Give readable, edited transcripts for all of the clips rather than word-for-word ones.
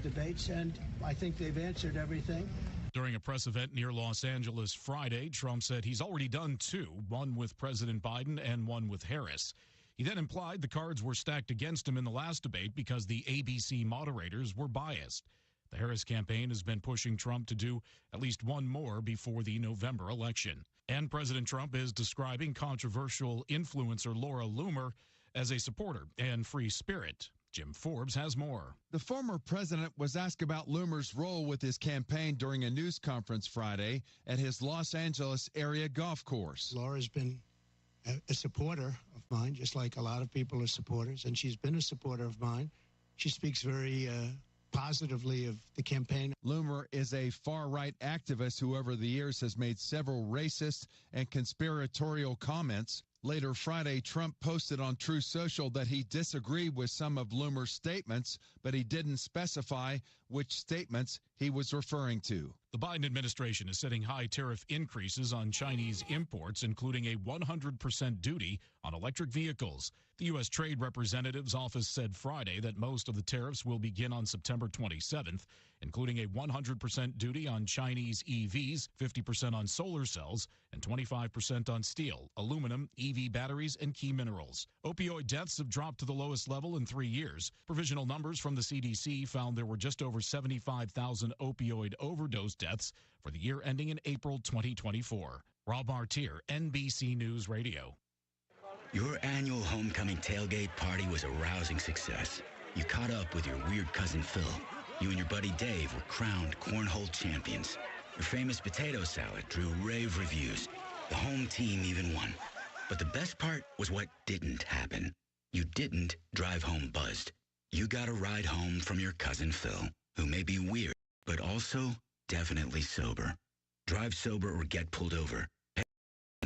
debates, and I think they've answered everything. During a press event near Los Angeles Friday, Trump said he's already done two, one with President Biden and one with Harris. He then implied the cards were stacked against him in the last debate because the ABC moderators were biased. The Harris campaign has been pushing Trump to do at least one more before the November election. And President Trump is describing controversial influencer Laura Loomer as a supporter and free spirit. Jim Forbes has more. The former president was asked about Loomer's role with his campaign during a news conference Friday at his Los Angeles area golf course. Laura's been a supporter of mine, just like a lot of people are supporters, and she's been a supporter of mine. She speaks very positively of the campaign. Loomer is a far-right activist who over the years has made several racist and conspiratorial comments. Later Friday, Trump posted on Truth Social that he disagreed with some of Loomer's statements, but he didn't specify which statements he was referring to. The Biden administration is setting high tariff increases on Chinese imports, including a 100% duty on electric vehicles. The U.S. Trade Representative's office said Friday that most of the tariffs will begin on September 27th, including a 100% duty on Chinese EVs, 50% on solar cells, and 25% on steel, aluminum, EV batteries, and key minerals. Opioid deaths have dropped to the lowest level in 3 years. Provisional numbers from the CDC found there were just over 75,000 opioid overdose deaths for the year ending in April 2024. Rob Martier, NBC News Radio. Your annual homecoming tailgate party was a rousing success. You caught up with your weird cousin Phil. You and your buddy Dave were crowned cornhole champions. Your famous potato salad drew rave reviews. The home team even won. But the best part was what didn't happen. You didn't drive home buzzed. You got a ride home from your cousin Phil, who may be weird, but also definitely sober. Drive sober or get pulled over.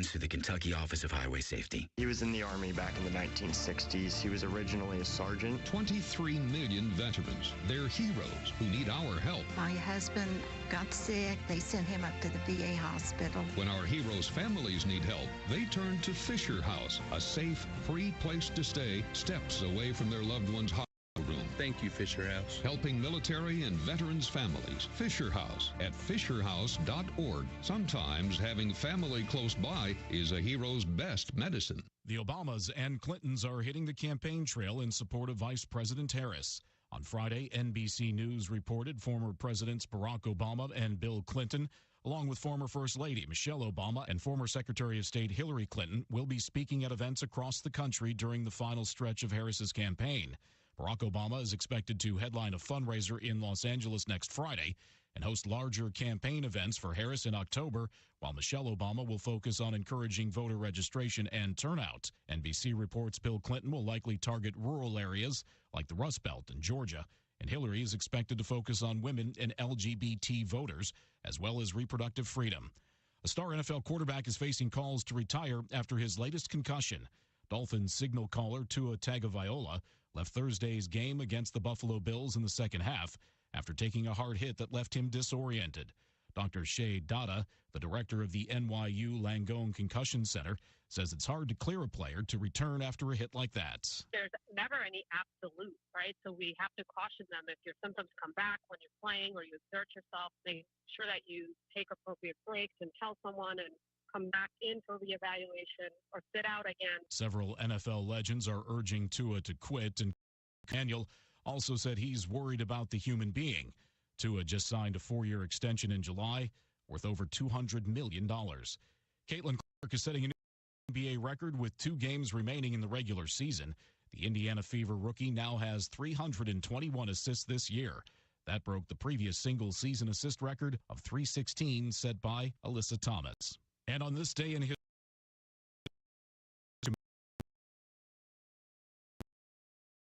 To the Kentucky Office of Highway Safety. He was in the Army back in the 1960s. He was originally a sergeant. 23 million veterans. They're heroes who need our help. My husband got sick. They sent him up to the VA hospital. When our heroes' families need help, they turn to Fisher House, a safe, free place to stay, steps away from their loved one's hospital room. Thank you, Fisher House. Helping military and veterans' families. Fisher House at fisherhouse.org. Sometimes having family close by is a hero's best medicine. The Obamas and Clintons are hitting the campaign trail in support of Vice President Harris. On Friday, NBC News reported former Presidents Barack Obama and Bill Clinton, along with former First Lady Michelle Obama and former Secretary of State Hillary Clinton, will be speaking at events across the country during the final stretch of Harris's campaign. Barack Obama is expected to headline a fundraiser in Los Angeles next Friday and host larger campaign events for Harris in October, while Michelle Obama will focus on encouraging voter registration and turnout. NBC reports Bill Clinton will likely target rural areas like the Rust Belt in Georgia, and Hillary is expected to focus on women and LGBT voters, as well as reproductive freedom. A star NFL quarterback is facing calls to retire after his latest concussion. Dolphins signal caller Tua Tagovailoa left Thursday's game against the Buffalo Bills in the second half after taking a hard hit that left him disoriented. Dr. Shay Dada, the director of the NYU Langone Concussion Center, says it's hard to clear a player to return after a hit like that. There's never any absolute, right? So we have to caution them if your symptoms come back when you're playing or you exert yourself, make sure that you take appropriate breaks and tell someone and come back in for reevaluation or sit out again. Several NFL legends are urging Tua to quit, and Daniel also said he's worried about the human being. Tua just signed a 4-year extension in July worth over $200 million. Caitlin Clark is setting a new NBA record with 2 games remaining in the regular season. The Indiana Fever rookie now has 321 assists this year. That broke the previous single-season assist record of 316 set by Alyssa Thomas. And on this day in history,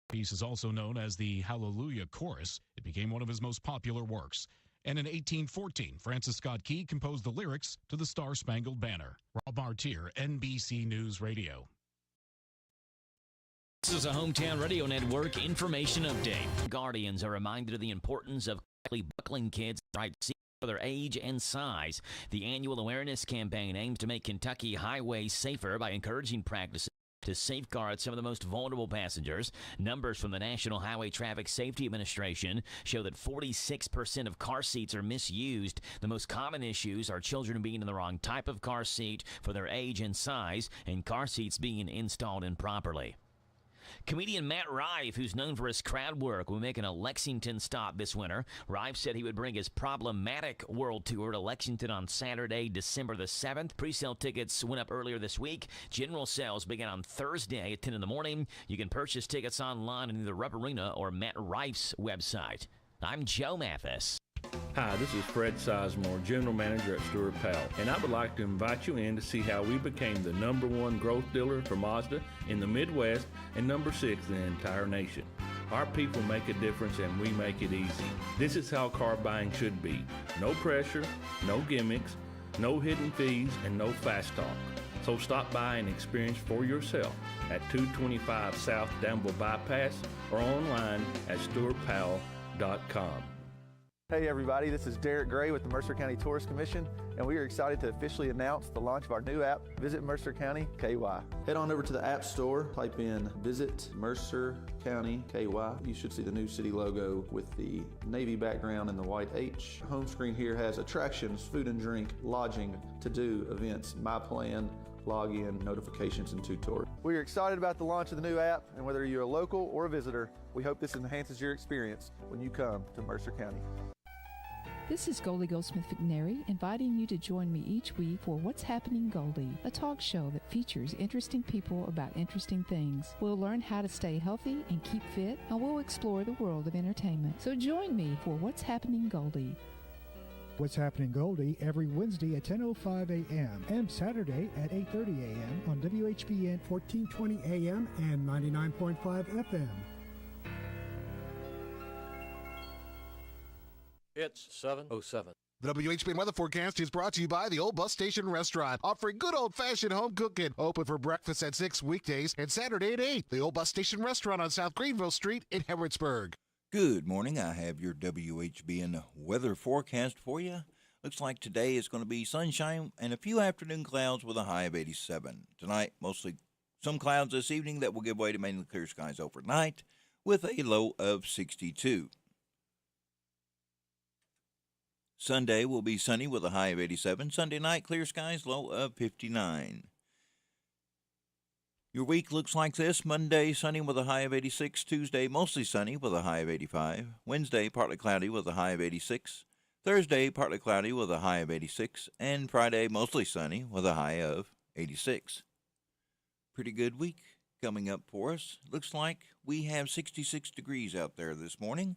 piece is also known as the Hallelujah Chorus. It became one of his most popular works. And in 1814, Francis Scott Key composed the lyrics to the Star-Spangled Banner. Rob Martier, NBC News Radio. This is a Hometown Radio Network information update. Guardians are reminded of the importance of buckling kids' right seat for their age and size. The annual awareness campaign aims to make Kentucky highways safer by encouraging practices to safeguard some of the most vulnerable passengers. Numbers from the National Highway Traffic Safety Administration show that 46% of car seats are misused. The most common issues are children being in the wrong type of car seat for their age and size, and car seats being installed improperly. Comedian Matt Rife, who's known for his crowd work, will be making a Lexington stop this winter. Rife said he would bring his Problematic World Tour to Lexington on Saturday, December the 7th. Pre-sale tickets went up earlier this week. General sales began on Thursday at 10 in the morning. You can purchase tickets online in either Rupp Arena or Matt Rife's website. I'm Joe Mathis. Hi, this is Fred Sizemore, General Manager at Stewart Powell, and I would like to invite you in to see how we became the #1 growth dealer for Mazda in the Midwest and #6 in the entire nation. Our people make a difference and we make it easy. This is how car buying should be. No pressure, no gimmicks, no hidden fees, and no fast talk. So stop by and experience for yourself at 225 South Danville Bypass or online at stewartpowell.com. Hey everybody, this is Derek Gray with the Mercer County Tourist Commission, and we are excited to officially announce the launch of our new app, Visit Mercer County KY. Head on over to the App Store, type in Visit Mercer County KY. You should see the new city logo with the navy background and the white H. Home screen here has attractions, food and drink, lodging, to-do, events, my plan, login, notifications, and tutorials. We are excited about the launch of the new app, and whether you're a local or a visitor, we hope this enhances your experience when you come to Mercer County. This is Goldie Goldsmith McNary, inviting you to join me each week for What's Happening Goldie, a talk show that features interesting people about interesting things. We'll learn how to stay healthy and keep fit, and we'll explore the world of entertainment. So join me for What's Happening Goldie. What's Happening Goldie every Wednesday at 10:05 a.m. and Saturday at 8:30 a.m. on WHBN 1420 a.m. and 99.5 FM. It's 7:07. The WHBN weather forecast is brought to you by the Old Bus Station Restaurant, offering good old-fashioned home cooking. Open for breakfast at 6 weekdays and Saturday at 8. The Old Bus Station Restaurant on South Greenville Street in Harrodsburg. Good morning. I have your WHBN weather forecast for you. Looks like today is going to be sunshine and a few afternoon clouds with a high of 87. Tonight, mostly some clouds this evening that will give way to mainly clear skies overnight with a low of 62. Sunday will be sunny with a high of 87. Sunday night, clear skies, low of 59. Your week looks like this. Monday, sunny with a high of 86. Tuesday, mostly sunny with a high of 85. Wednesday, partly cloudy with a high of 86. Thursday, partly cloudy with a high of 86. And Friday, mostly sunny with a high of 86. Pretty good week coming up for us. Looks like we have 66 degrees out there this morning.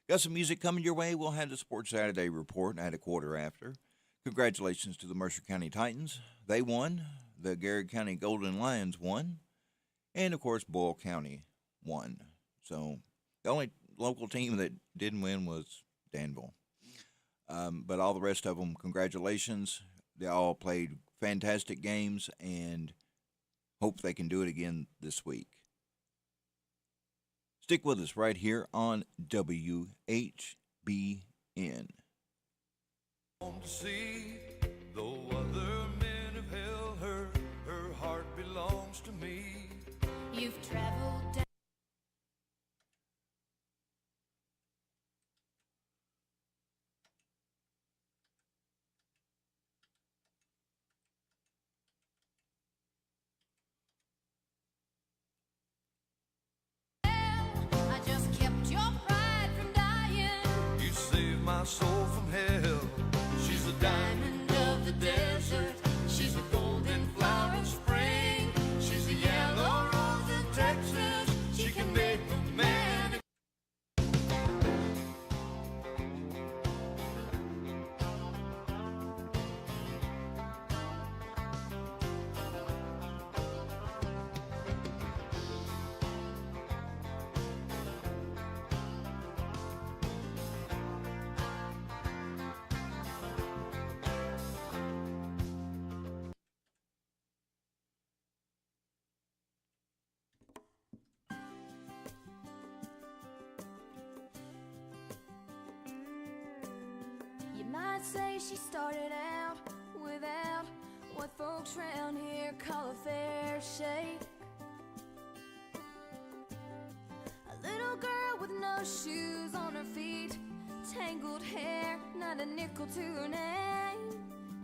Got some music coming your way. We'll have the Sports Saturday report at 1:15. Congratulations to the Mercer County Titans. They won. The Garrett County Golden Lions won. And, of course, Boyle County won. So the only local team that didn't win was Danville. But all the rest of them, congratulations. They all played fantastic games and hope they can do it again this week. Stick with us right here on WHBN. To see, though other men have held her, her heart belongs to me. You've traveled down. My soul from hell. She's a diamond of the desert. She's a golden flower of spring. She's a yellow rose of Texas. She can make a man. Might say she started out without what folks round here call a fair shake. shoes on her feet, tangled hair, not a nickel to her name,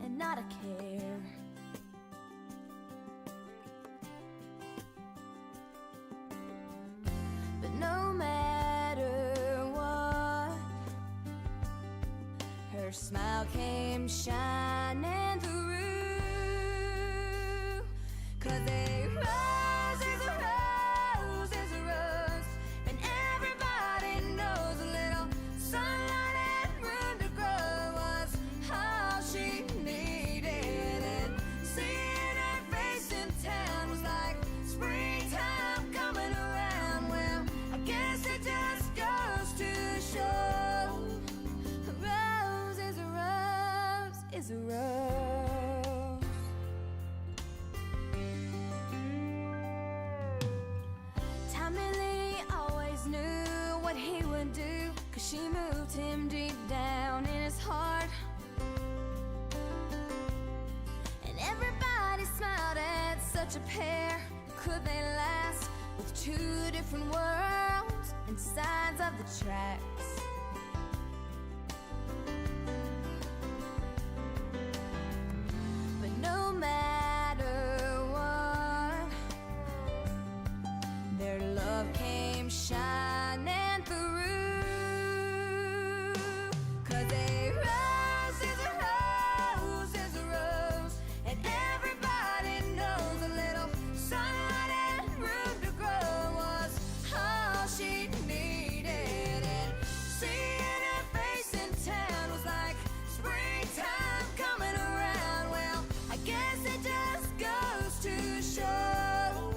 and not a care. But no matter what, her smile came shining through. 'Cause a rose is a rose is a rose, and everybody knows a little sunlight and room to grow was all she needed. And seeing her face in town was like springtime coming around. Well, I guess it just goes to show a rose is a rose is a rose. Tommy Lee always knew what he would do, 'cause she moved him deep down in his heart. And everybody smiled at such a pair. Could they last with two different worlds and sides of the tracks? But no matter what, their love came shining through. 'Cause a rose is a rose is a rose, and everybody knows a little sunlight and room to grow was all she needed. And seeing her face in town was like springtime coming around. Well, I guess it just goes to show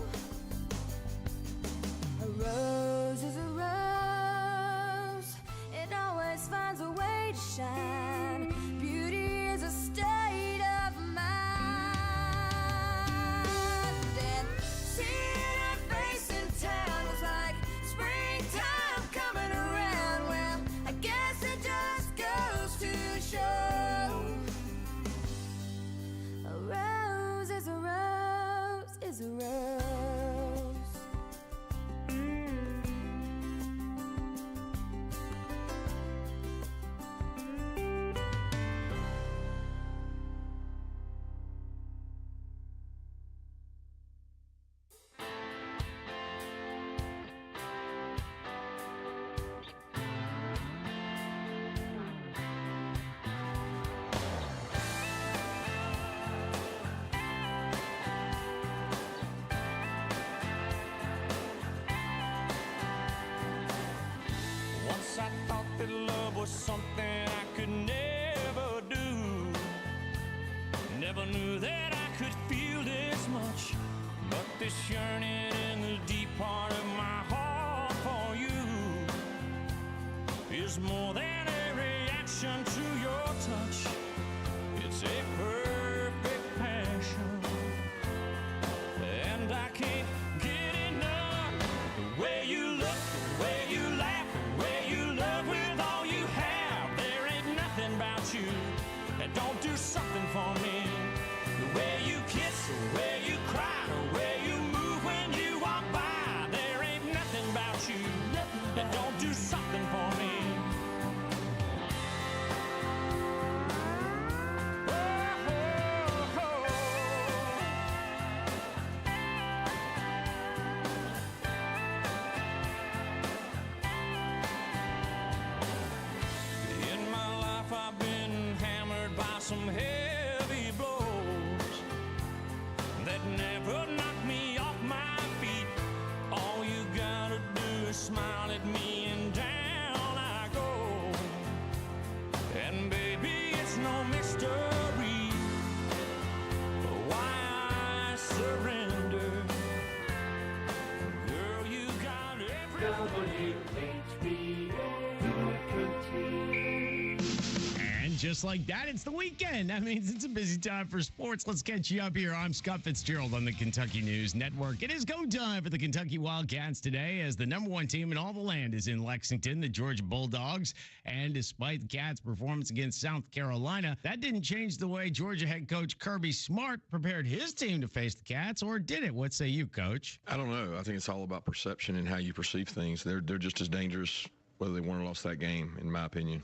a rose is a rose. It always finds a way to shine. Beauty is a state of mind. And seeing her face in town was like springtime coming around. Well, I guess it just goes to show a rose is a rose is a rose. Once I thought that love was something I could never do. Never knew that I could feel this much. But this yearning in the deep part of my heart for you is more than a reaction to your touch. It's a perfect passion, and I can't get enough. The way you look, the way you laugh, the way you love with all you have. There ain't nothing about you that don't do something for me. The way you kiss, the way you cry, the way you move when you walk by. There ain't nothing about you that don't do something for me. In my life I've been hammered by some heavy blows that never knocked me off my feet. All you gotta do is smile at me and down I go. And baby, it's no mystery why I surrender. Girl, you got everything. And just like that, it's the weekend. That means it's a busy time for sports. Let's catch you up here. I'm Scott Fitzgerald on the Kentucky News Network. It is go time for the Kentucky Wildcats today as the #1 team in all the land is in Lexington, the Georgia Bulldogs. And despite the Cats' performance against South Carolina, that didn't change the way Georgia head coach Kirby Smart prepared his team to face the Cats, or did it? What say you, Coach? I don't know. I think it's all about perception and how you perceive things. They're just as dangerous whether they won or lost that game, in my opinion.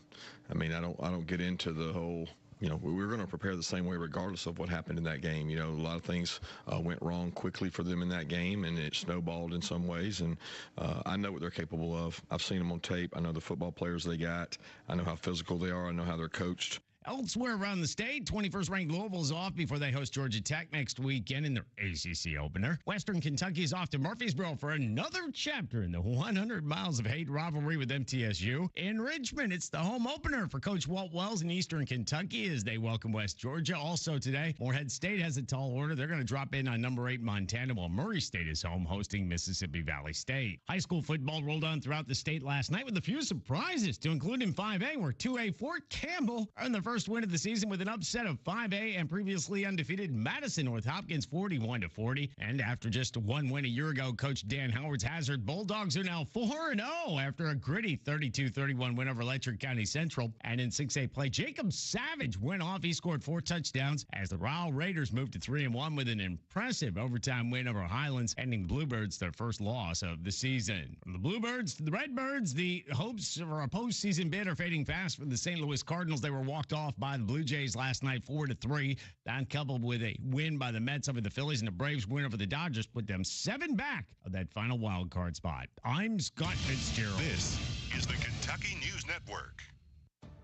I mean, I don't get into the whole, we're going to prepare the same way regardless of what happened in that game. A lot of things went wrong quickly for them in that game, and it snowballed in some ways. And I know what they're capable of. I've seen them on tape. I know the football players they got. I know how physical they are. I know how they're coached. Elsewhere around the state, 21st ranked Louisville is off before they host Georgia Tech next weekend in their ACC opener. Western Kentucky is off to Murfreesboro for another chapter in the 100 miles of hate rivalry with MTSU. In Richmond, it's the home opener for Coach Walt Wells in Eastern Kentucky as they welcome West Georgia. Also today, Morehead State has a tall order. They're going to drop in on number 8 Montana, while Murray State is home hosting Mississippi Valley State. High school football rolled on throughout the state last night with a few surprises to include in 5A, where 2A Fort Campbell earned their first win of the season with an upset of 5A and previously undefeated Madison North Hopkins 41-40. And after just one win a year ago, Coach Dan Howard's Hazard Bulldogs are now 4-0 after a gritty 32-31 win over Letcher County Central. And in 6A play, Jacob Savage went off. He scored 4 touchdowns as the Ryle Raiders moved to 3-1 with an impressive overtime win over Highlands, ending the Bluebirds their first loss of the season. From the Bluebirds to the Redbirds, the hopes for a postseason bid are fading fast for the St. Louis Cardinals. They were walked off by the Blue Jays last night 4-3. That coupled with a win by the Mets over the Phillies and the Braves win over the Dodgers put them 7 back of that final wild card spot. I'm Scott Fitzgerald. This is the Kentucky News Network.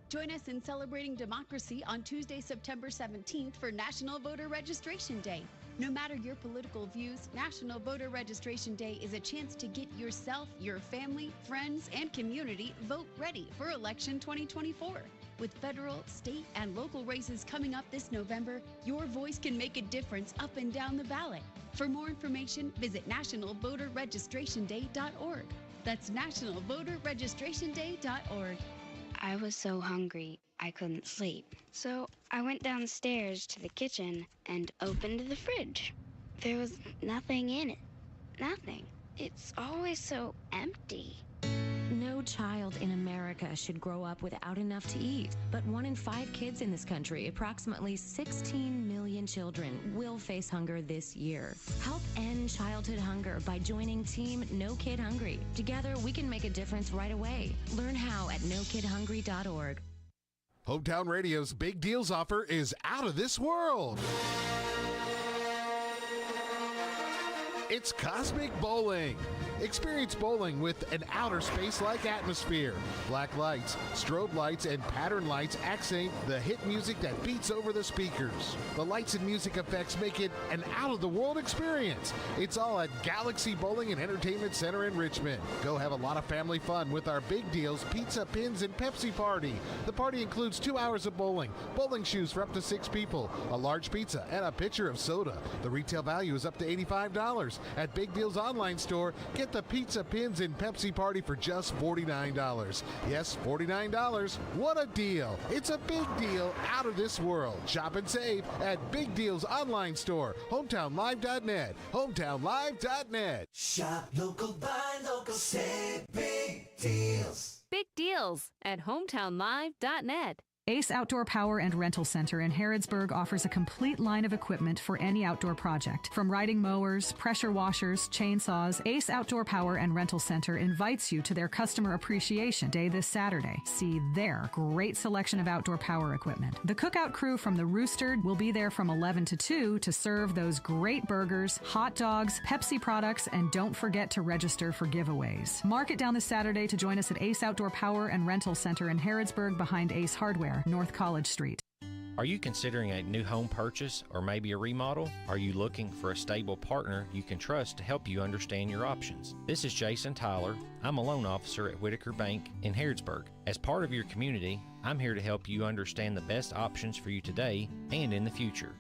Join us in celebrating democracy on Tuesday, September 17th for National Voter Registration Day. No matter your political views, National Voter Registration Day is a chance to get yourself, your family, friends, and community vote ready for election 2024. With federal, state, and local races coming up this November, your voice can make a difference up and down the ballot. For more information, visit nationalvoterregistrationday.org. That's nationalvoterregistrationday.org. I was so hungry, I couldn't sleep. So I went downstairs to the kitchen and opened the fridge. There was nothing in it. Nothing. It's always so empty. No child in America should grow up without enough to eat. But 1 in 5 kids in this country, approximately 16 million children, will face hunger this year. Help end childhood hunger by joining Team No Kid Hungry. Together, we can make a difference right away. Learn how at nokidhungry.org. Hometown Radio's Big Deals offer is out of this world. It's Cosmic Bowling. Experience bowling with an outer space-like atmosphere. Black lights, strobe lights, and pattern lights accent the hit music that beats over the speakers. The lights and music effects make it an out-of-the-world experience. It's all at Galaxy Bowling and Entertainment Center in Richmond. Go have a lot of family fun with our Big Deals Pizza, Pins, and Pepsi party. The party includes 2 hours of bowling, bowling shoes for up to 6 people, a large pizza, and a pitcher of soda. The retail value is up to $85. At Big Deals online store, get the Pizza, Pins, and Pepsi party for just $49. Yes, $49. What a deal. It's a big deal out of this world. Shop and save at Big Deals online store, hometownlive.net, hometownlive.net. Shop local, buy local, save big deals. Big deals at hometownlive.net. Ace Outdoor Power and Rental Center in Harrodsburg offers a complete line of equipment for any outdoor project. From riding mowers, pressure washers, chainsaws, Ace Outdoor Power and Rental Center invites you to their Customer Appreciation Day this Saturday. See their great selection of outdoor power equipment. The cookout crew from the Rooster will be there from 11 to 2 to serve those great burgers, hot dogs, Pepsi products, and don't forget to register for giveaways. Mark it down this Saturday to join us at Ace Outdoor Power and Rental Center in Harrodsburg behind Ace Hardware, North College Street. Are you considering a new home purchase or maybe a remodel? Are you looking for a stable partner you can trust to help you understand your options? This is Jason Tyler. I'm a loan officer at Whitaker Bank in Harrodsburg. As part of your community, I'm here to help you understand the best options for you today and in the future.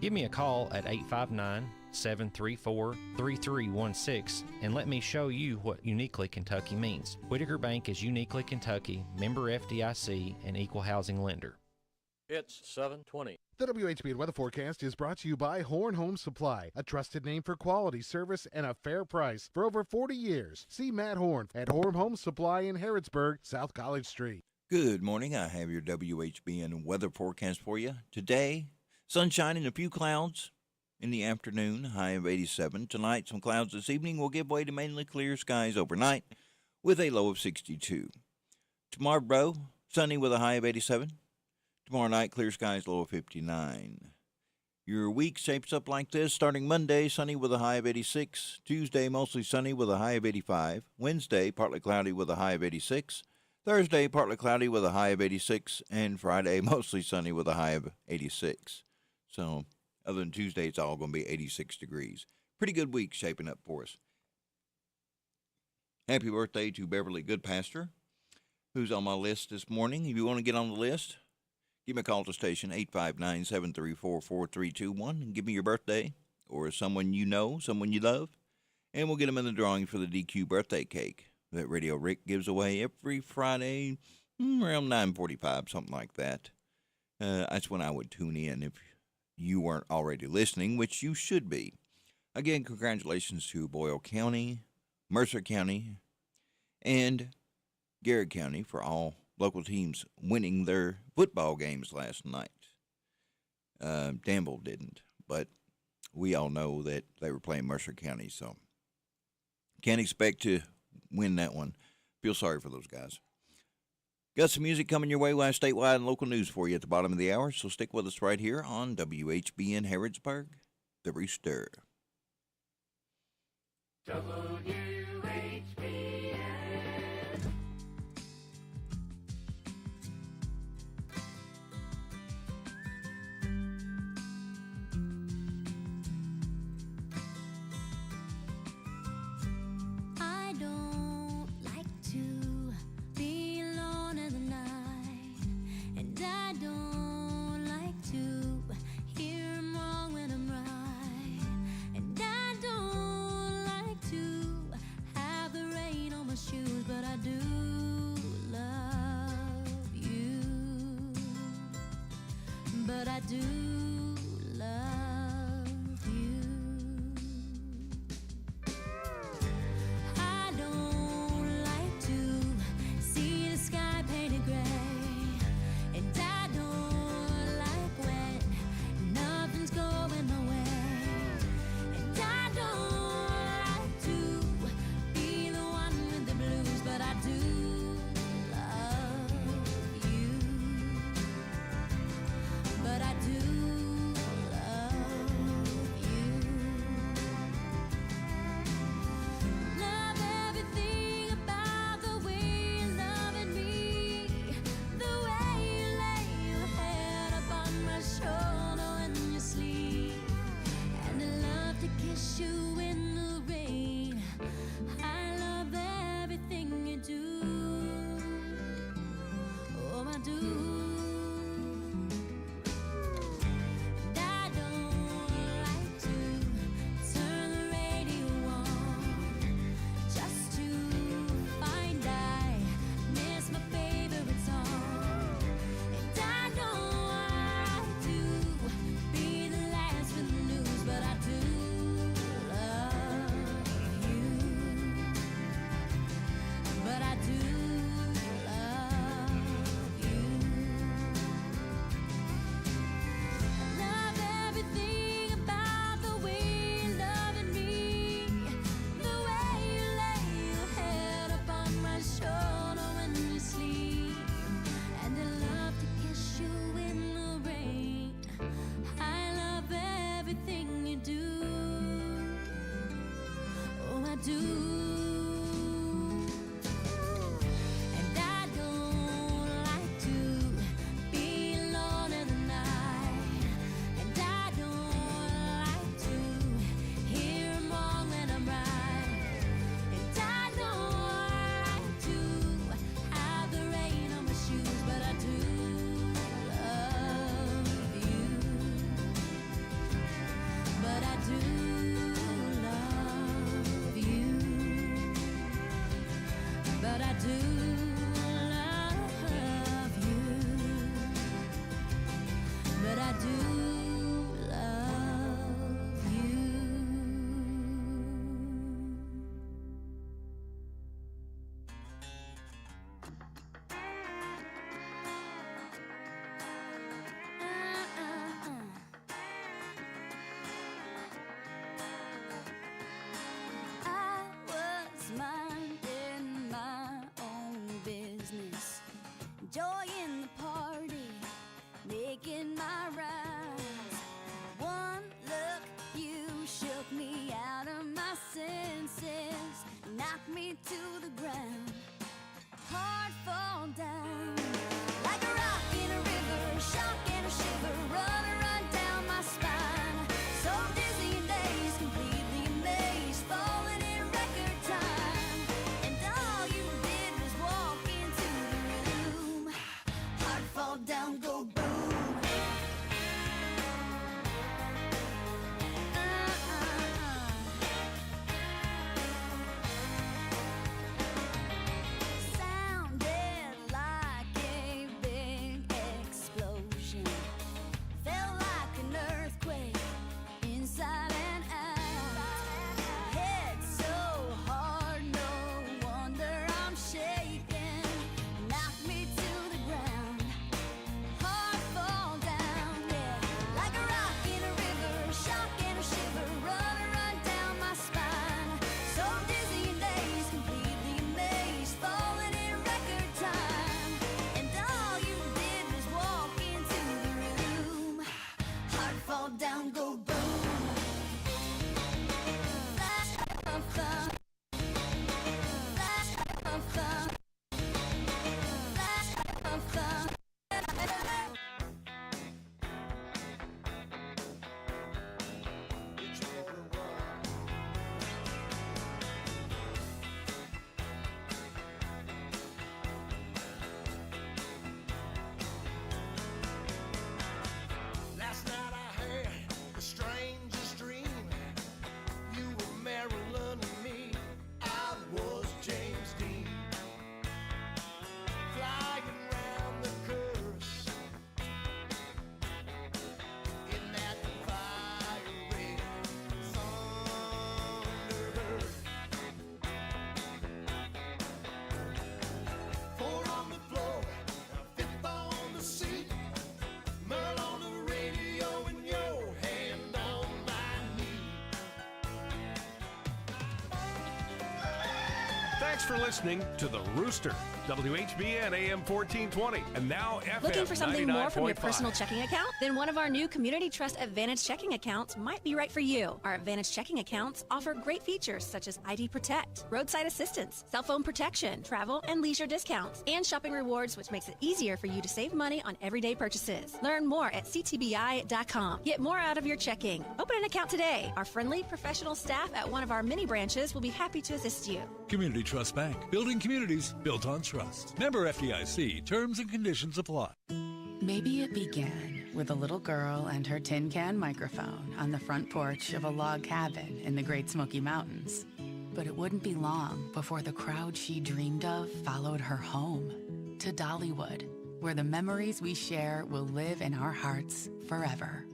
Give me a call at 859-734-3316 and let me show you what Uniquely Kentucky means. Whitaker Bank is Uniquely Kentucky, member FDIC, and equal housing lender. It's 7:20. The WHBN weather forecast is brought to you by Horn Home Supply, a trusted name for quality service and a fair price for over 40 years. See Matt Horn at Horn Home Supply in Harrodsburg, South College Street. Good morning. I have your WHBN weather forecast for you. Today, sunshine and a few clouds in the afternoon, high of 87. Tonight, some clouds this evening will give way to mainly clear skies overnight with a low of 62. Tomorrow, sunny with a high of 87. Tomorrow night, clear skies, low of 59. Your week shapes up like this. Starting Monday, sunny with a high of 86. Tuesday, mostly sunny with a high of 85. Wednesday, partly cloudy with a high of 86. Thursday, partly cloudy with a high of 86. And Friday, mostly sunny with a high of 86. So, other than Tuesday, it's all going to be 86 degrees. Pretty good week shaping up for us. Happy birthday to Beverly Goodpasture, who's on my list this morning. If you want to get on the list, give me a call at the station, 859-734-4321, and give me your birthday or someone you know, someone you love, and we'll get them in the drawing for the DQ birthday cake that Radio Rick gives away every Friday around 9:45, something like that. That's when I would tune in if you weren't already listening, which you should be. Again, congratulations to Boyle County, Mercer County, and Garrett County for all local teams winning their football games last night. Danville didn't, but we all know that they were playing Mercer County, so can't expect to win that one. Feel sorry for those guys. Got some music coming your way. We'll have statewide and local news for you at the bottom of the hour, so stick with us right here on WHBN Harrodsburg, The Rooster. I don't like to be alone in the night, and I don't like to hear I'm wrong when I'm right, and I don't like to have the rain on my shoes, but I do love you, but I do love you. I don't like to see the sky painted gray, and I don't like when nothing's going my way, and I don't like to be the one with the blues, but I do love you, but I do love you. Love everything about the way you're loving me, the way you lay your head upon my shoulder when you sleep, and I love to kiss you in the rain. I love everything you do. Oh, I do. And I don't like to turn the radio on just to find I miss my favorite song. And I don't like to be the last with the news, but I do love you, but I do love you. I love everything about the way you're loving me, the way you lay your head upon my shoulder when you sleep, and I love to kiss you in the rain. I love everything you do. Oh, I do. And I don't like to be alone in the night, and I don't like to hear I'm wrong when I'm right, and I don't like to have the rain on my shoes, but I do love you, but I do love you. fall down, go boom. Sounded like a big explosion. Felt like an earthquake inside and out. Hit so hard, no wonder I'm shaking. Knocked me to the ground. Heart fall down, yeah. Like a rock in a river, shock and a shiver. Run down my spine. So dizzy and dazed, completely amazed. Falling in record time. And all you did was walk into the room. Heart fall down, go boom. Flash of thumb. Flash of thumb. Flash of thumb. Last night I had the strangest dream. You were Marilyn and me. I was James Dean. Flying round the curves in that fiery Thunderbird. Four on the floor, a fifth on the seat. Merle on the radio and your hand on my knee. Thanks for listening to The Rooster, WHBN AM 1420, and now FM Looking for something more from your 99.5. personal checking account? Then one of our new Community Trust Advantage checking accounts might be right for you. Our Advantage checking accounts offer great features such as ID Protect, roadside assistance, cell phone protection, travel and leisure discounts, and shopping rewards, which makes it easier for you to save money on everyday purchases. Learn more at ctbi.com. Get more out of your checking. Open an account today. Our friendly, professional staff at one of our many branches will be happy to assist you. Community Trust Bank. Building communities built on trust. Member FDIC. Terms and conditions apply. Maybe it began with a little girl and her tin can microphone on the front porch of a log cabin in the Great Smoky Mountains. But it wouldn't be long before the crowd she dreamed of followed her home to Dollywood, where the memories we share will live in our hearts forever.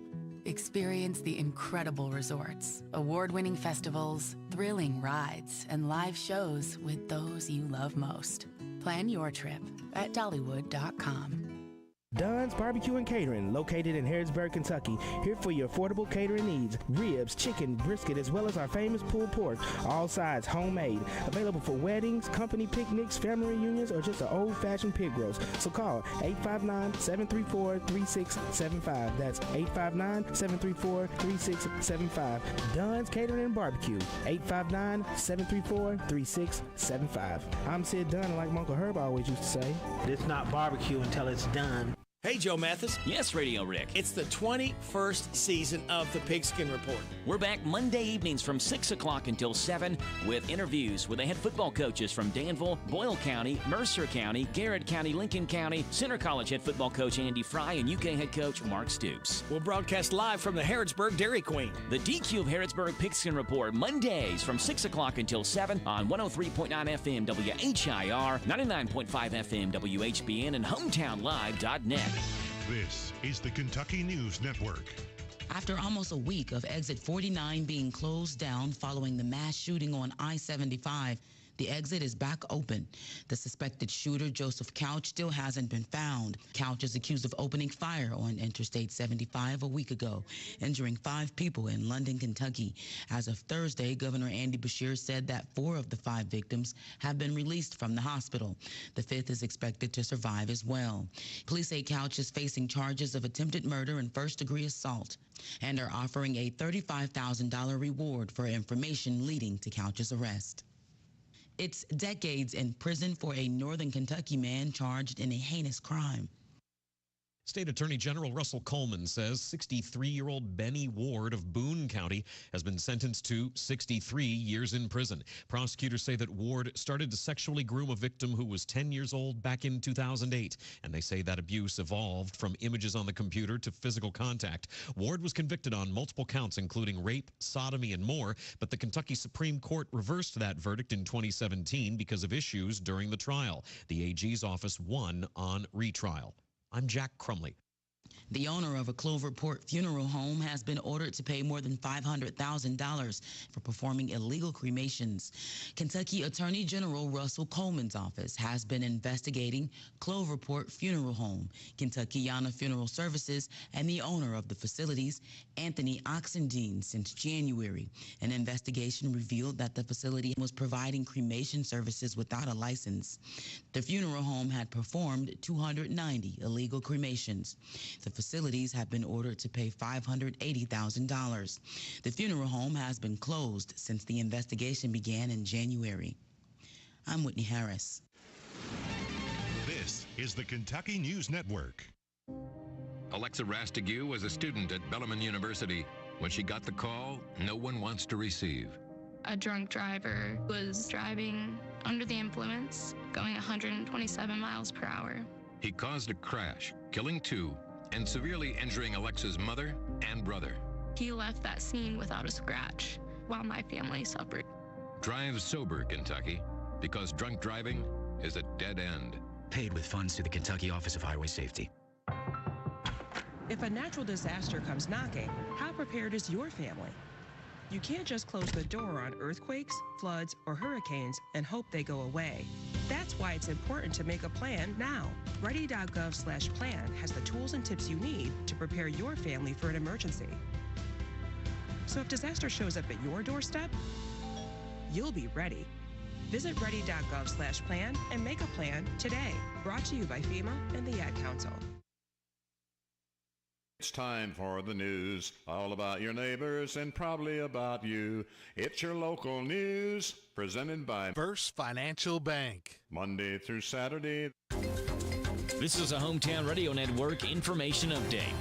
Experience the incredible resorts, award-winning festivals, thrilling rides, and live shows with those you love most. Plan your trip at Dollywood.com. Dunn's Barbecue and Catering, located in Harrodsburg, Kentucky. Here for your affordable catering needs. Ribs, chicken, brisket, as well as our famous pulled pork. All sides homemade. Available for weddings, company picnics, family reunions, or just an old-fashioned pig roast. So call 859-734-3675. That's 859-734-3675. Dunn's Catering and Barbecue. 859-734-3675. I'm Sid Dunn, and like my Uncle Herb always used to say, it's not barbecue until it's done. Hey, Joe Mathis. Yes, Radio Rick. It's the 21st season of the Pigskin Report. We're back Monday evenings from 6 o'clock until 7 with interviews with the head football coaches from Danville, Boyle County, Mercer County, Garrett County, Lincoln County, Center College head football coach Andy Fry, and UK head coach Mark Stoops. We'll broadcast live from the Harrodsburg Dairy Queen. The DQ of Harrodsburg Pigskin Report, Mondays from 6 o'clock until 7 on 103.9 FM WHIR, 99.5 FM WHBN, and HometownLive.net. This is the Kentucky News Network. After almost a week of Exit 49 being closed down following the mass shooting on I-75, the exit is back open. The suspected shooter, Joseph Couch, still hasn't been found. Couch is accused of opening fire on Interstate 75 a week ago, injuring 5 people in London, Kentucky. As of Thursday, Governor Andy Beshear said that 4 of the 5 victims have been released from the hospital. The 5th is expected to survive as well. Police say Couch is facing charges of attempted murder and first-degree assault and are offering a $35,000 reward for information leading to Couch's arrest. It's decades in prison for a Northern Kentucky man charged in a heinous crime. State Attorney General Russell Coleman says 63-year-old Benny Ward of Boone County has been sentenced to 63 years in prison. Prosecutors say that Ward started to sexually groom a victim who was 10 years old back in 2008, and they say that abuse evolved from images on the computer to physical contact. Ward was convicted on multiple counts, including rape, sodomy, and more, but the Kentucky Supreme Court reversed that verdict in 2017 because of issues during the trial. The AG's office won on retrial. I'm Jack Crumley. The owner of a Cloverport funeral home has been ordered to pay more than $500,000 for performing illegal cremations. Kentucky Attorney General Russell Coleman's office has been investigating Cloverport Funeral Home, Kentuckiana Funeral Services, and the owner of the facilities, Anthony Oxendine, since January. An investigation revealed that the facility was providing cremation services without a license. The funeral home had performed 290 illegal cremations. The facilities have been ordered to pay $580,000. The funeral home has been closed since the investigation began in January. I'm Whitney Harris. This is the Kentucky News Network. Alexa Rastigue was a student at Bellarmine University. When she got the call, no one wants to receive. A drunk driver was driving under the influence, going 127 miles per hour. He caused a crash, killing 2 and severely injuring Alexa's mother and brother. He left that scene without a scratch while my family suffered. Drive sober, Kentucky, because drunk driving is a dead end. Paid with funds through the Kentucky Office of Highway Safety. If a natural disaster comes knocking, how prepared is your family? You can't just close the door on earthquakes, floods, or hurricanes and hope they go away. That's why it's important to make a plan now. Ready.gov/plan has the tools and tips you need to prepare your family for an emergency. So if disaster shows up at your doorstep, you'll be ready. Visit ready.gov/plan and make a plan today. Brought to you by FEMA and the Ad Council. It's time for the news, all about your neighbors and probably about you. It's your local news, presented by First Financial Bank. Monday through Saturday. This is a Hometown Radio Network information update.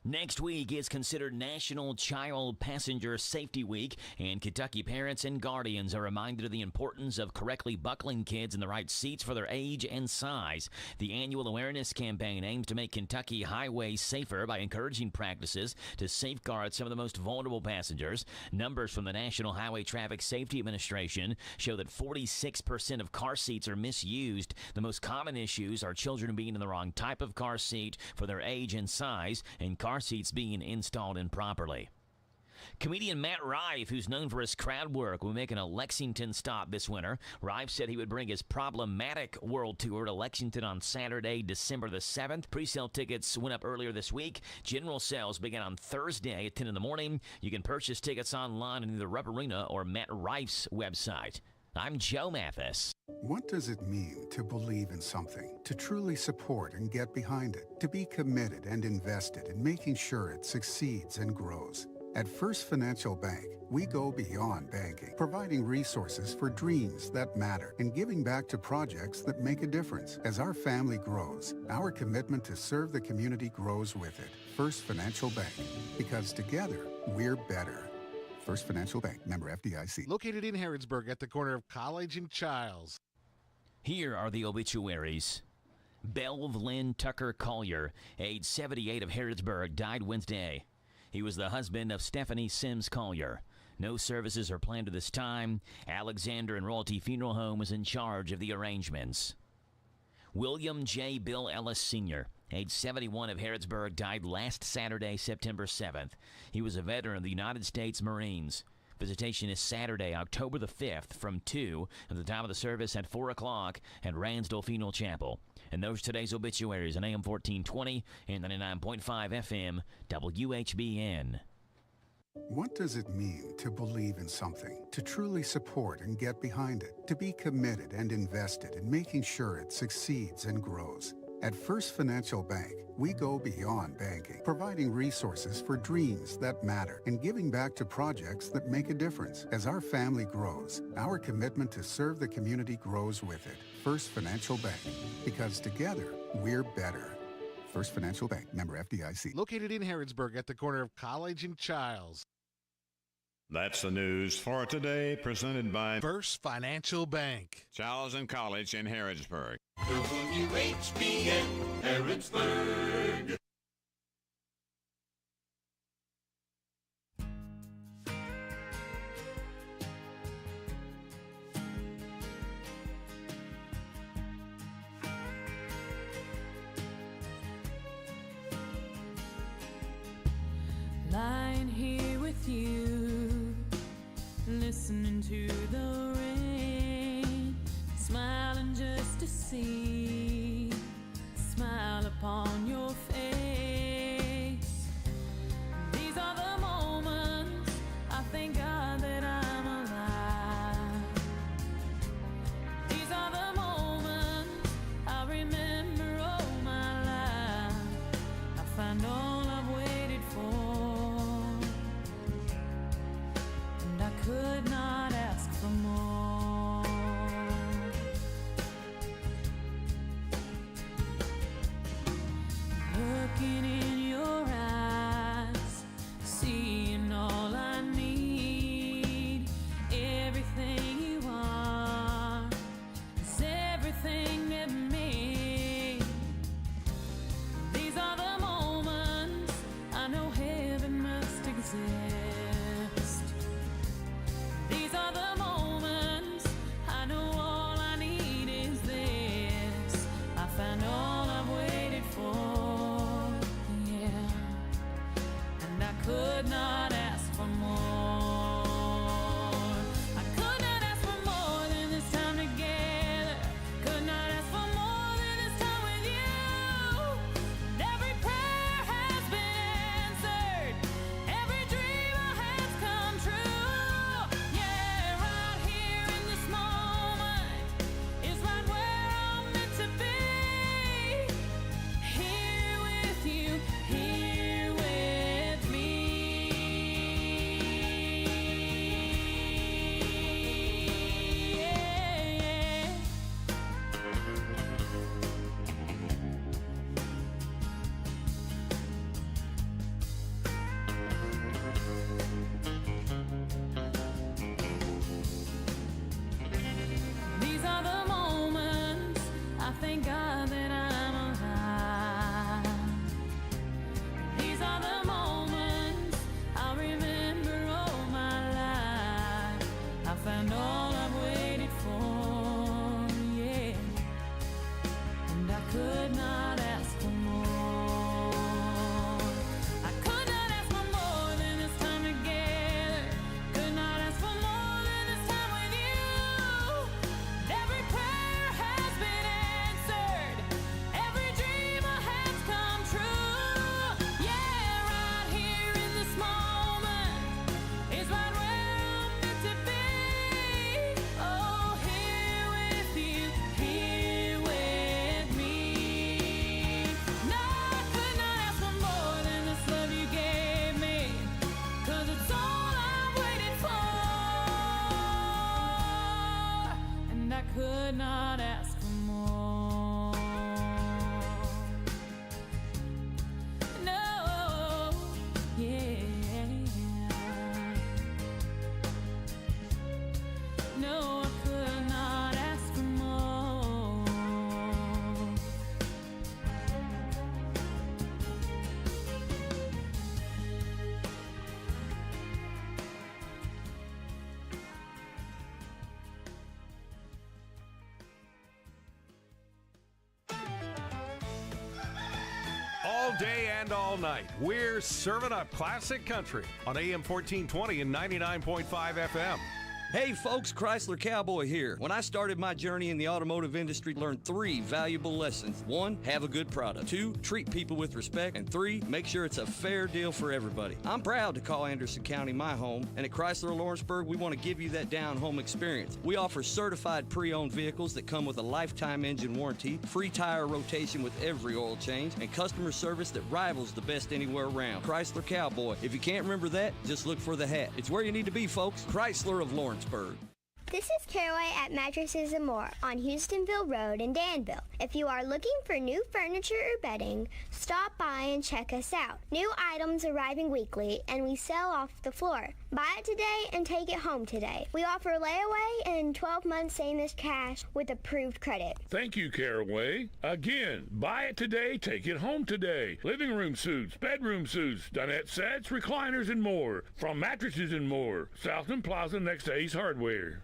Next week is considered National Child Passenger Safety Week, and Kentucky parents and guardians are reminded of the importance of correctly buckling kids in the right seats for their age and size. The annual awareness campaign aims to make Kentucky highways safer by encouraging practices to safeguard some of the most vulnerable passengers. Numbers from the National Highway Traffic Safety Administration show that 46% of car seats are misused. The most common issues are children being in the wrong type of car seat for their age and size, and car seats being installed improperly. Comedian Matt Rife, who's known for his crowd work, will be making a Lexington stop this winter. Rife said he would bring his Problematic World Tour to Lexington on Saturday, December the 7th. Pre-sale tickets went up earlier this week. General sales began on Thursday at 10 in the morning. You can purchase tickets online in either Rupp Arena or Matt Rife's website. I'm Joe Mathis. What does it mean to believe in something, to truly support and get behind it, to be committed and invested in making sure it succeeds and grows? At First Financial Bank, we go beyond banking, providing resources for dreams that matter and giving back to projects that make a difference. As our family grows, our commitment to serve the community grows with it. First Financial Bank, because together, we're better. First Financial Bank, member FDIC. Located in Harrodsburg at the corner of College and Childs. Here are the obituaries. Belv Lynn Tucker Collier, age 78 of Harrodsburg, died Wednesday. He was the husband of Stephanie Sims Collier. No services are planned at this time. Alexander and Royalty Funeral Home was in charge of the arrangements. William J. Bill Ellis Sr., age 71 of Harrodsburg, died last Saturday, September 7th. He was a veteran of the United States Marines. Visitation is Saturday, October the 5th from 2 at the time of the service at 4 o'clock at Ransdell Funeral Chapel. And those are today's obituaries on AM 1420 and 99.5 FM WHBN. What does it mean to believe in something, to truly support and get behind it, to be committed and invested in making sure it succeeds and grows? At First Financial Bank, we go beyond banking, providing resources for dreams that matter and giving back to projects that make a difference. As our family grows, our commitment to serve the community grows with it. First Financial Bank, because together we're better. First Financial Bank, member FDIC. Located in Harrodsburg at the corner of College and Childs. That's the news for today, presented by First Financial Bank. Childs and College in Harrodsburg. WHBN, Harrodsburg. Lying here with you, listening to the rain, smiling just to see the smile upon your face. These are the moments I thank God that I'm alive. These are the moments I remember all my life. I find all I've waited for. I could not ask for more. Looking in your eyes, seeing all I need. Everything you are is everything that me. These are the moments I know heaven must exist. These are the moments I know all I need is this. I found all I've waited for, yeah, and I could not ask for more. I could not ask for more than this time together. Could not ask for more than this time with you. And every prayer has been answered. Every dream I has come true. Yeah, right here in this moment is right where I'm meant to be. Here with you, here with me. Yeah. These are the moments I thank God that I'm alive. These are the moments I remember all my life. I found all I've waited for, yeah, and I could not ask for more. I could not ask for more than this time together. Could not ask for more than this time with you. Every prayer has been answered. Every dream I has come true. Yeah, right here in this moment is right where I'm meant to be. Oh, here with you, here with me. No, I could not ask for more than this love you gave me, 'cause it's all I've waited for. And I could not ask for more. No, yeah. No, I could not ask for more. All day and all night, we're serving up classic country on AM 1420 and 99.5 FM. Hey folks, Chrysler Cowboy here. When I started my journey in the automotive industry, learned 3 valuable lessons. 1, have a good product. 2, treat people with respect. And 3, make sure it's a fair deal for everybody. I'm proud to call Anderson County my home, and at Chrysler Lawrenceburg, we want to give you that down-home experience. We offer certified pre-owned vehicles that come with a lifetime engine warranty, free tire rotation with every oil change, and customer service that rivals the best anywhere around. Chrysler Cowboy. If you can't remember that, just look for the hat. It's where you need to be, folks. Chrysler of Lawrenceburg. This is Caraway at Mattresses and More on Houstonville Road in Danville. If you are looking for new furniture or bedding, stop by and check us out. New items arriving weekly, and we sell off the floor. Buy it today and take it home today. We offer layaway and 12 months same-as cash with approved credit. Thank you, Caraway. Again, buy it today, take it home today. Living room suits, bedroom suits, dinette sets, recliners, and more. From Mattresses and More, Southland Plaza next to Ace Hardware.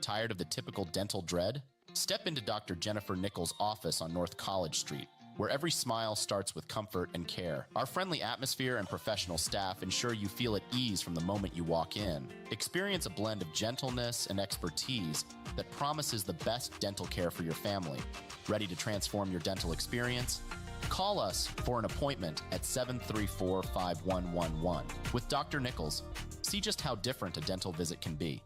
Tired of the typical dental dread? Step into Dr. Jennifer Nichols' office on North College Street, where every smile starts with comfort and care. Our friendly atmosphere and professional staff ensure you feel at ease from the moment you walk in. Experience a blend of gentleness and expertise that promises the best dental care for your family. Ready to transform your dental experience? Call us for an appointment at 734-5111 with Dr. Nichols. See just how different a dental visit can be.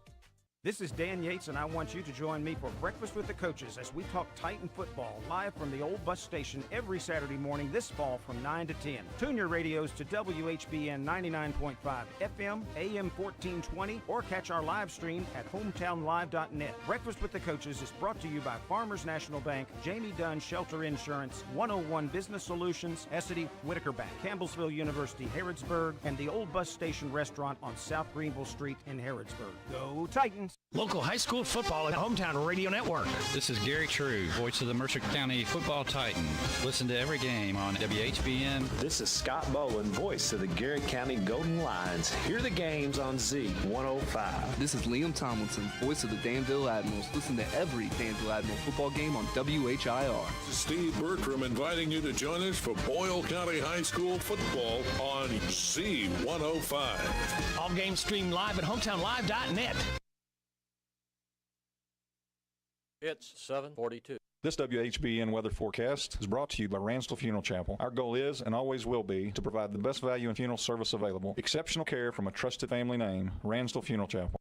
This is Dan Yates, and I want you to join me for Breakfast with the Coaches as we talk Titan football live from the old bus station every Saturday morning this fall from 9 to 10. Tune your radios to WHBN 99.5 FM, AM 1420, or catch our live stream at hometownlive.net. Breakfast with the Coaches is brought to you by Farmers National Bank, Jamie Dunn Shelter Insurance, 101 Business Solutions, Essity, Whitaker Bank, Campbellsville University, Harrodsburg, and the old bus station restaurant on South Greenville Street in Harrodsburg. Go Titans! Local high school football at Hometown Radio Network. This is Gary True, voice of the Mercer County Football Titan. Listen to every game on WHBN. This is Scott Boland, voice of the Garrett County Golden Lions. Hear the games on Z105. This is Liam Tomlinson, voice of the Danville Admirals. Listen to every Danville Admiral football game on WHIR. This is Steve Bertram inviting you to join us for Boyle County High School football on Z105. All games streamed live at hometownlive.net. It's 7:42. This WHBN weather forecast is brought to you by Ransdell Funeral Chapel. Our goal is and always will be to provide the best value in funeral service available. Exceptional care from a trusted family name, Ransdell Funeral Chapel.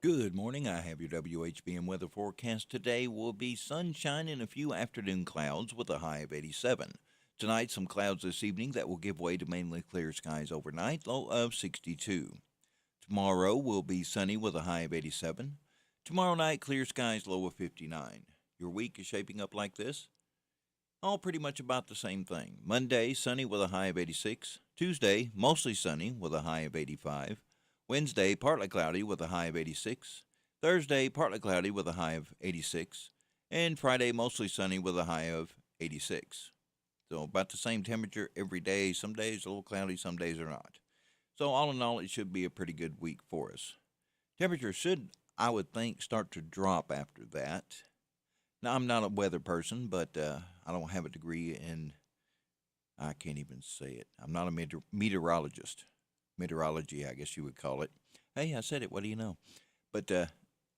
Good morning. I have your WHBN weather forecast. Today will be sunshine and a few afternoon clouds with a high of 87. Tonight, some clouds this evening that will give way to mainly clear skies overnight, low of 62. Tomorrow will be sunny with a high of 87. Tomorrow night, clear skies, low of 59. Your week is shaping up like this? All pretty much about the same thing. Monday, sunny with a high of 86. Tuesday, mostly sunny with a high of 85. Wednesday, partly cloudy with a high of 86. Thursday, partly cloudy with a high of 86. And Friday, mostly sunny with a high of 86. So about the same temperature every day. Some days a little cloudy, some days are not. So all in all, it should be a pretty good week for us. Temperature should, I would think, start to drop after that. Now, I'm not a weather person, but I don't have a degree in, I can't even say it. I'm not a meteorologist. Meteorology, I guess you would call it. Hey, I said it. What do you know? But I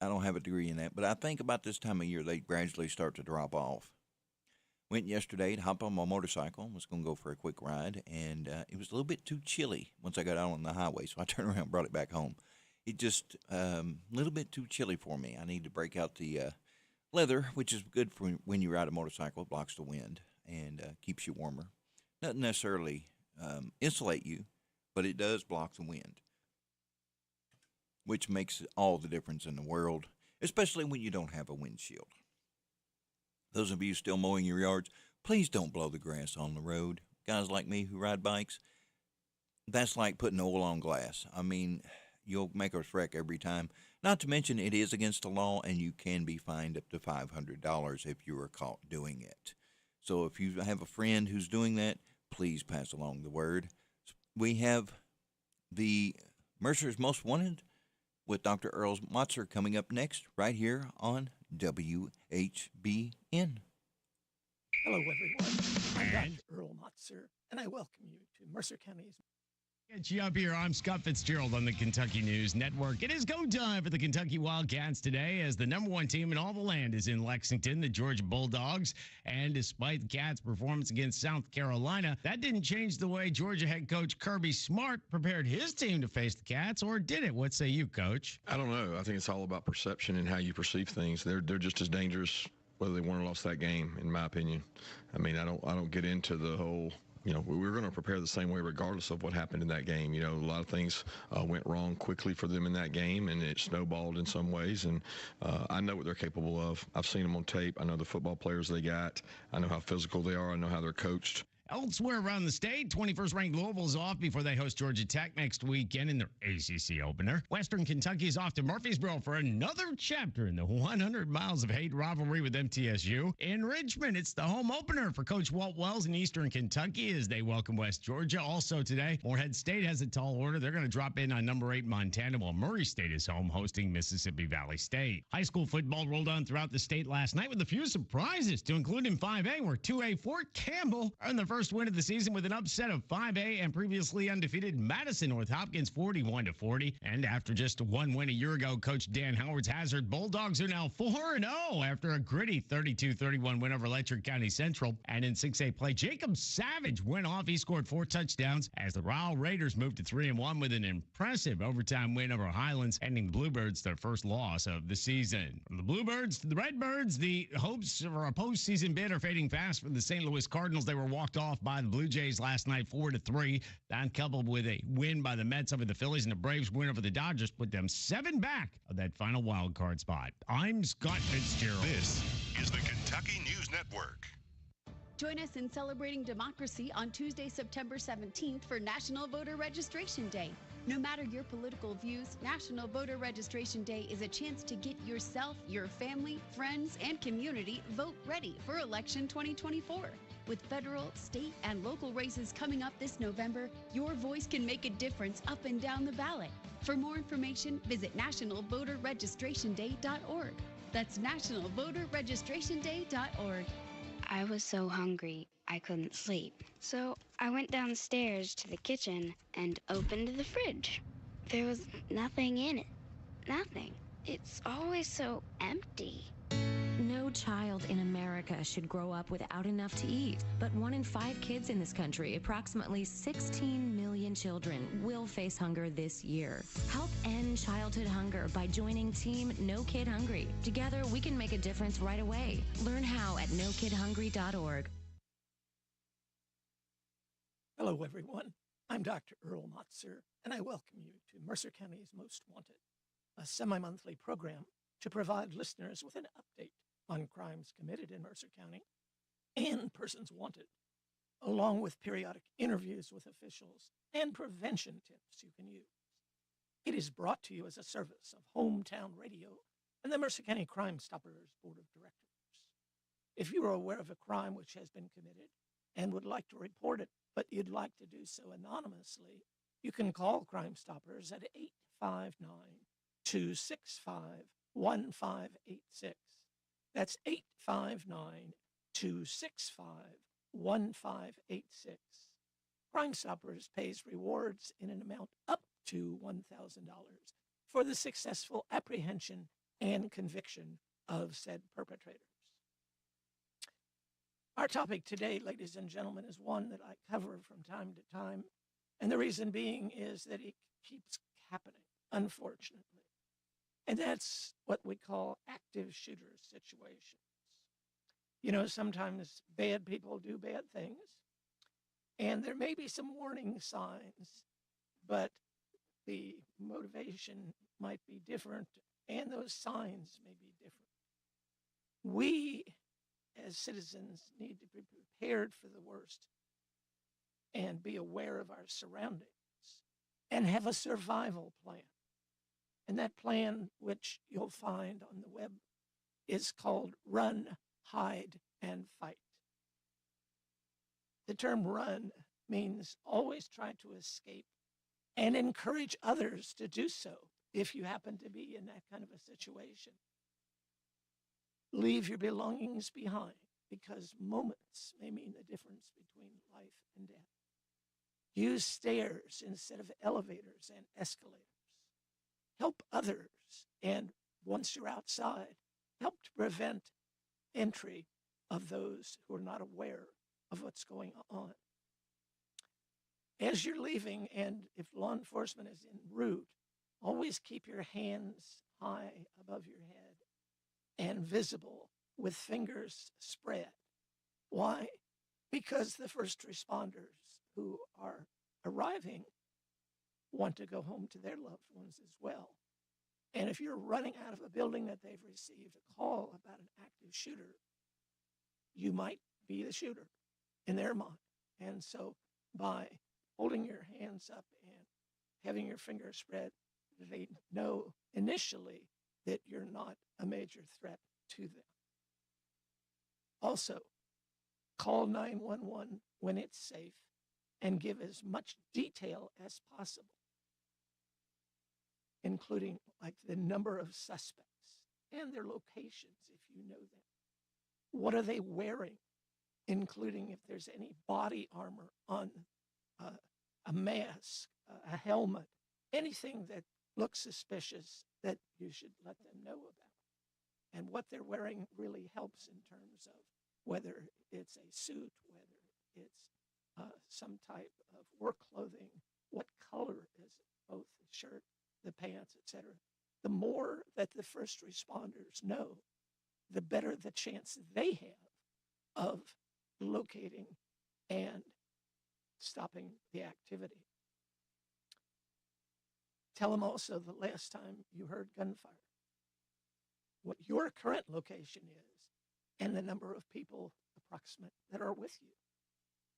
don't have a degree in that. But I think about this time of year, they gradually start to drop off. Went yesterday to hop on my motorcycle. Was going to go for a quick ride, and it was a little bit too chilly once I got out on the highway, so I turned around and brought it back home. It just a little bit too chilly for me. I need to break out the leather, which is good for when you ride a motorcycle. It blocks the wind and keeps you warmer. Doesn't necessarily insulate you, but it does block the wind, which makes all the difference in the world, especially when you don't have a windshield. Those of you still mowing your yards, please don't blow the grass on the road. Guys like me who ride bikes, that's like putting oil on glass. I mean, you'll make us wreck every time. Not to mention it is against the law, and you can be fined up to $500 if you are caught doing it. So if you have a friend who's doing that, please pass along the word. We have the Mercer's Most Wanted with Dr. Earl Motzer coming up next right here on WHBN. Hello, everyone. I'm Dr. Earl Motzer, and I welcome you to Mercer County's. Get you up here. I'm Scott Fitzgerald on the Kentucky News Network. It is go time for the Kentucky Wildcats today as the number one team in all the land is in Lexington, the Georgia Bulldogs. And despite the Cats' performance against South Carolina, that didn't change the way Georgia head coach Kirby Smart prepared his team to face the Cats, or did it? What say you, Coach? I don't know. I think it's all about perception and how you perceive things. They're just as dangerous whether they won or lost that game, in my opinion. I mean, I don't get into the whole we're going to prepare the same way regardless of what happened in that game. A lot of things went wrong quickly for them in that game, and it snowballed in some ways. And I know what they're capable of. I've seen them on tape. I know the football players they got. I know how physical they are. I know how they're coached. Elsewhere around the state, 21st ranked Louisville's off before they host Georgia Tech next weekend in their ACC opener. Western Kentucky is off to Murfreesboro for another chapter in the 100 miles of hate rivalry with MTSU. In Richmond, it's the home opener for Coach Walt Wells in Eastern Kentucky as they welcome West Georgia. Also today, Morehead State has a tall order. They're going to drop in on number 8 Montana, while Murray State is home hosting Mississippi Valley State. High school football rolled on throughout the state last night with a few surprises to include in 5A, where 2A Fort Campbell earned their first win of the season with an upset of 5A and previously undefeated Madison North Hopkins 41-40. And after just one win a year ago, Coach Dan Howard's Hazard Bulldogs are now 4-0 after a gritty 32-31 win over Letcher County Central. And in 6A play, Jacob Savage went off. He scored 4 touchdowns as the Ryle Raiders moved to 3-1 with an impressive overtime win over Highlands, ending the Bluebirds their first loss of the season. From the Bluebirds to the Redbirds, the hopes for a postseason bid are fading fast for the St. Louis Cardinals. They were walked off by the Blue Jays last night 4-3. That coupled with a win by the Mets over the Phillies and the Braves win over the Dodgers put them 7 back of that final wild card spot. I'm Scott Fitzgerald. This is the Kentucky News Network. Join us in celebrating democracy on Tuesday, September 17th for National Voter Registration Day. No matter your political views, National Voter Registration Day is a chance to get yourself, your family, friends, and community vote ready for election 2024. With federal, state, and local races coming up this November, your voice can make a difference up and down the ballot. For more information, visit nationalvoterregistrationday.org. That's nationalvoterregistrationday.org. I was so hungry, I couldn't sleep. So I went downstairs to the kitchen and opened the fridge. There was nothing in it. Nothing. It's always so empty. No child in America should grow up without enough to eat. But 1 in 5 kids in this country, approximately 16 million children, will face hunger this year. Help end childhood hunger by joining Team No Kid Hungry. Together, we can make a difference right away. Learn how at nokidhungry.org. Hello, everyone. I'm Dr. Earl Motzer, and I welcome you to Mercer County's Most Wanted, a semi-monthly program to provide listeners with an update on crimes committed in Mercer County and persons wanted, along with periodic interviews with officials and prevention tips you can use. It is brought to you as a service of Hometown Radio and the Mercer County Crime Stoppers Board of Directors. If you are aware of a crime which has been committed and would like to report it, but you'd like to do so anonymously, you can call Crime Stoppers at 859-265-1586. That's 859-265-1586. Crime Stoppers pays rewards in an amount up to $1,000 for the successful apprehension and conviction of said perpetrators. Our topic today, ladies and gentlemen, is one that I cover from time to time, and the reason being is that it keeps happening, unfortunately. And that's what we call active shooter situations. You know, sometimes bad people do bad things, and there may be some warning signs, but the motivation might be different, and those signs may be different. We, as citizens, need to be prepared for the worst and be aware of our surroundings and have a survival plan. And that plan, which you'll find on the web, is called Run, Hide, and Fight. The term run means always try to escape and encourage others to do so if you happen to be in that kind of a situation. Leave your belongings behind because moments may mean the difference between life and death. Use stairs instead of elevators and escalators. Help others, and once you're outside, help to prevent entry of those who are not aware of what's going on. As you're leaving, and if law enforcement is en route, always keep your hands high above your head and visible with fingers spread. Why? because the first responders who are arriving want to go home to their loved ones as well. And if you're running out of a building that they've received a call about an active shooter, you might be the shooter in their mind. And so by holding your hands up and having your fingers spread, they know initially that you're not a major threat to them. Also, call 911 when it's safe and give as much detail as possible, including like the number of suspects and their locations if you know them. What are they wearing, including if there's any body armor on a mask, a helmet, anything that looks suspicious that you should let them know about. And what they're wearing really helps in terms of whether it's a suit, whether it's some type of work clothing, what color is it, both the shirt, the pants, etc. The more that the first responders know, the better the chance they have of locating and stopping the activity. Tell them also the last time you heard gunfire, what your current location is, and the number of people approximate that are with you.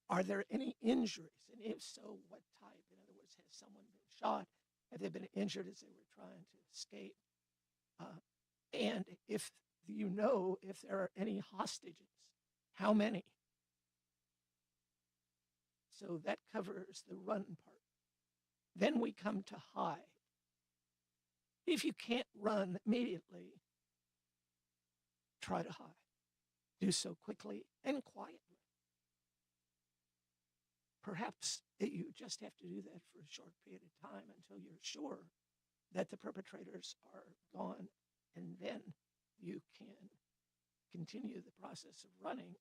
Are there any injuries? And if so, what type? In other words, has someone been shot? Have they been injured as they were trying to escape? And if you know if there are any hostages, how many? So that covers the run part. Then we come to hide. If you can't run immediately, try to hide. Do so quickly and quietly. Perhaps you just have to do that for a short period of time until you're sure that the perpetrators are gone, and then you can continue the process of running.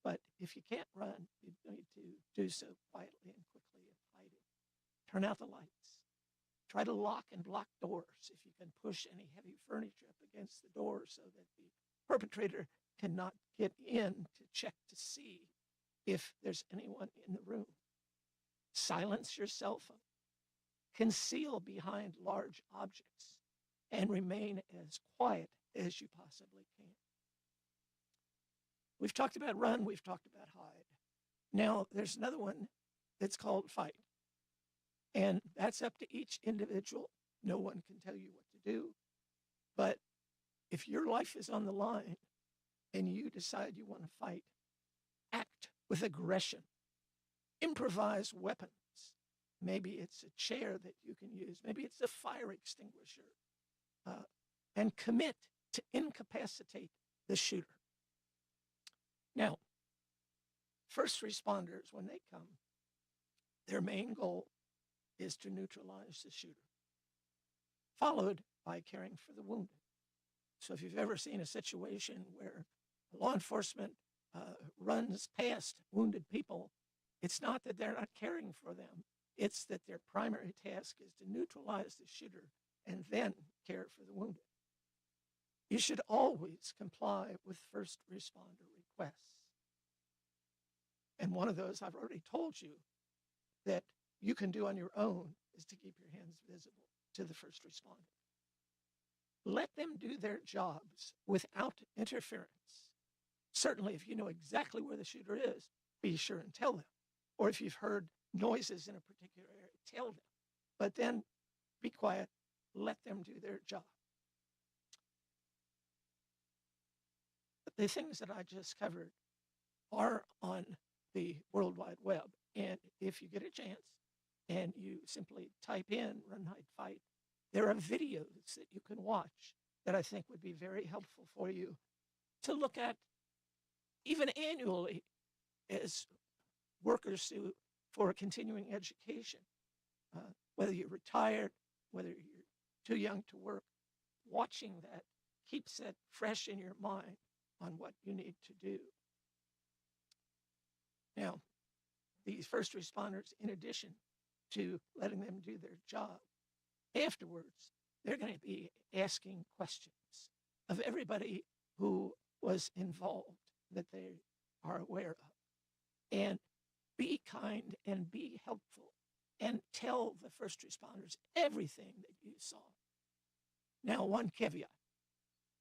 But if you can't run, you need to do so quietly and quickly and hiding. Turn out the lights. Try to lock and block doors if you can push any heavy furniture up against the door so that the perpetrator cannot get in to check to see if there's anyone in the room. Silence your cell phone. Conceal behind large objects and remain as quiet as you possibly can. We've talked about run, we've talked about hide. Now, there's another one that's called fight. And that's up to each individual. No one can tell you what to do. But if your life is on the line and you decide you want to fight, act with aggression. Improvise weapons. Maybe it's a chair that you can use. Maybe it's a fire extinguisher. And commit to incapacitate the shooter. Now, first responders, when they come, their main goal is to neutralize the shooter, followed by caring for the wounded. So if you've ever seen a situation where law enforcement runs past wounded people, it's not that they're not caring for them. It's that their primary task is to neutralize the shooter and then care for the wounded. You should always comply with first responder requests. And one of those I've already told you that you can do on your own is to keep your hands visible to the first responder. Let them do their jobs without interference. Certainly, if you know exactly where the shooter is, be sure and tell them. Or if you've heard noises in a particular area, tell them. But then be quiet, let them do their job. But the things that I just covered are on the World Wide Web. And if you get a chance and you simply type in Run, Hide, Fight, there are videos that you can watch that I think would be very helpful for you to look at even annually as workers for continuing education. Whether you're retired, whether you're too young to work, watching that keeps that fresh in your mind on what you need to do. Now, these first responders, in addition to letting them do their job, afterwards, they're going to be asking questions of everybody who was involved that they are aware of. and be kind and be helpful and tell the first responders everything that you saw. Now, one caveat.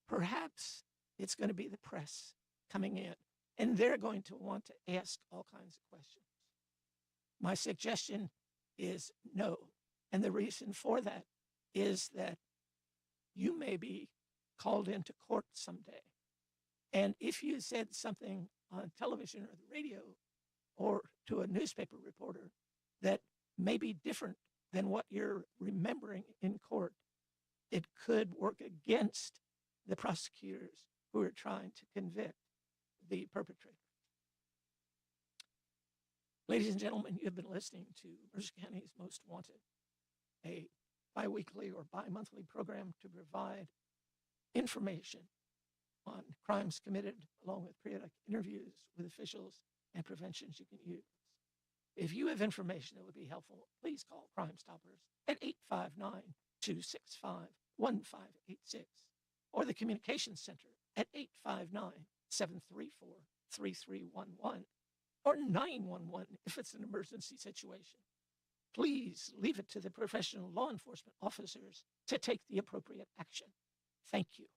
Perhaps it's going to be the press coming in, and they're going to want to ask all kinds of questions. My suggestion is no. And the reason for that is that you may be called into court someday. And if you said something on television or the radio or to a newspaper reporter that may be different than what you're remembering in court, it could work against the prosecutors who are trying to convict the perpetrator. Ladies and gentlemen, you have been listening to Mercer County's Most Wanted, a biweekly or bi-monthly program to provide information on crimes committed, along with periodic interviews with officials and preventions you can use. If you have information that would be helpful, please call Crime Stoppers at 859-265-1586 or the Communications Center at 859-734-3311 or 911 if it's an emergency situation. Please leave it to the professional law enforcement officers to take the appropriate action. Thank you.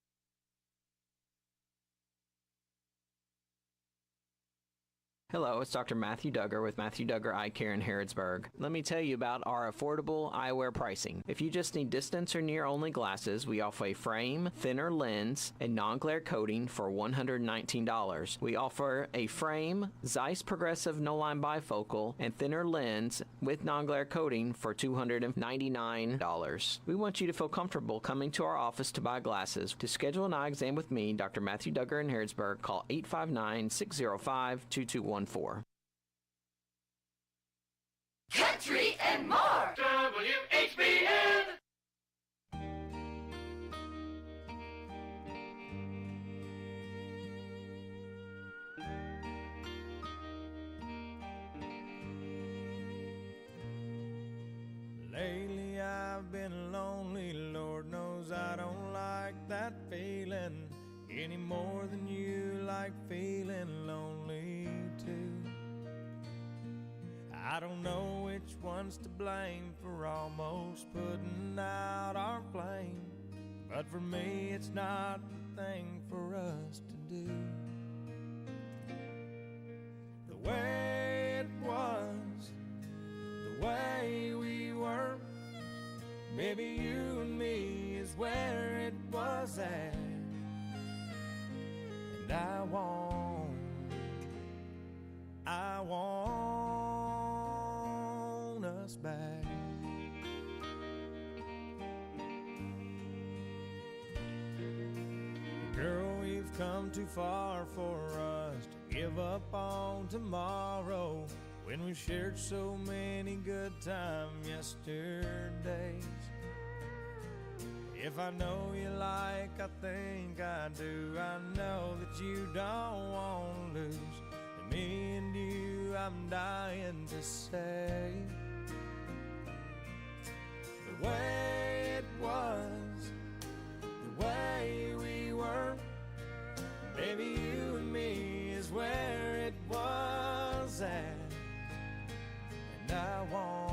Hello, it's Dr. Matthew Duggar with Matthew Duggar Eye Care in Harrodsburg. Let me tell you about our affordable eyewear pricing. If you just need distance or near only glasses, we offer a frame, thinner lens, and non-glare coating for $119. We offer a frame, Zeiss Progressive No-Line Bifocal, and thinner lens with non-glare coating for $299. We want you to feel comfortable coming to our office to buy glasses. To schedule an eye exam with me, Dr. Matthew Duggar in Harrodsburg, call 859-605-2214. Country and more. WHBN. Lately I've been lonely, Lord knows I don't like that feeling any more than you like feeling lonely too. I don't know which one's to blame for almost putting out our flame, but for me it's not the thing for us to do. The way it was, the way we were, maybe you and me is where it was at. And I want us back. Girl, we've come too far for us to give up on tomorrow, when we shared so many good times yesterdays. If I know you like I think I do, I know that you don't want to lose. And me and you, I'm dying to say, the way it was, the way we were, baby, you and me is where it was at. And I want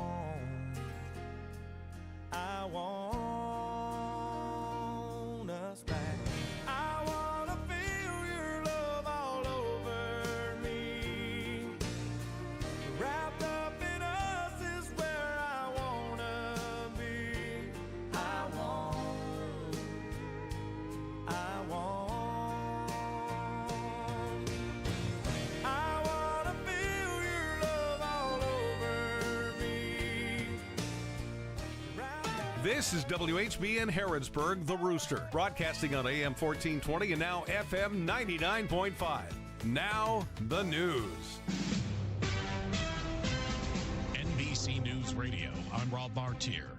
us back. I wanna feel your love all over me. Wrapped up in us is where I wanna be. I wanna feel your love all over me. This is WHBN Harrodsburg, The Rooster, broadcasting on AM 1420 and now FM 99.5. Now, the news. NBC News Radio, I'm Rob Bartier.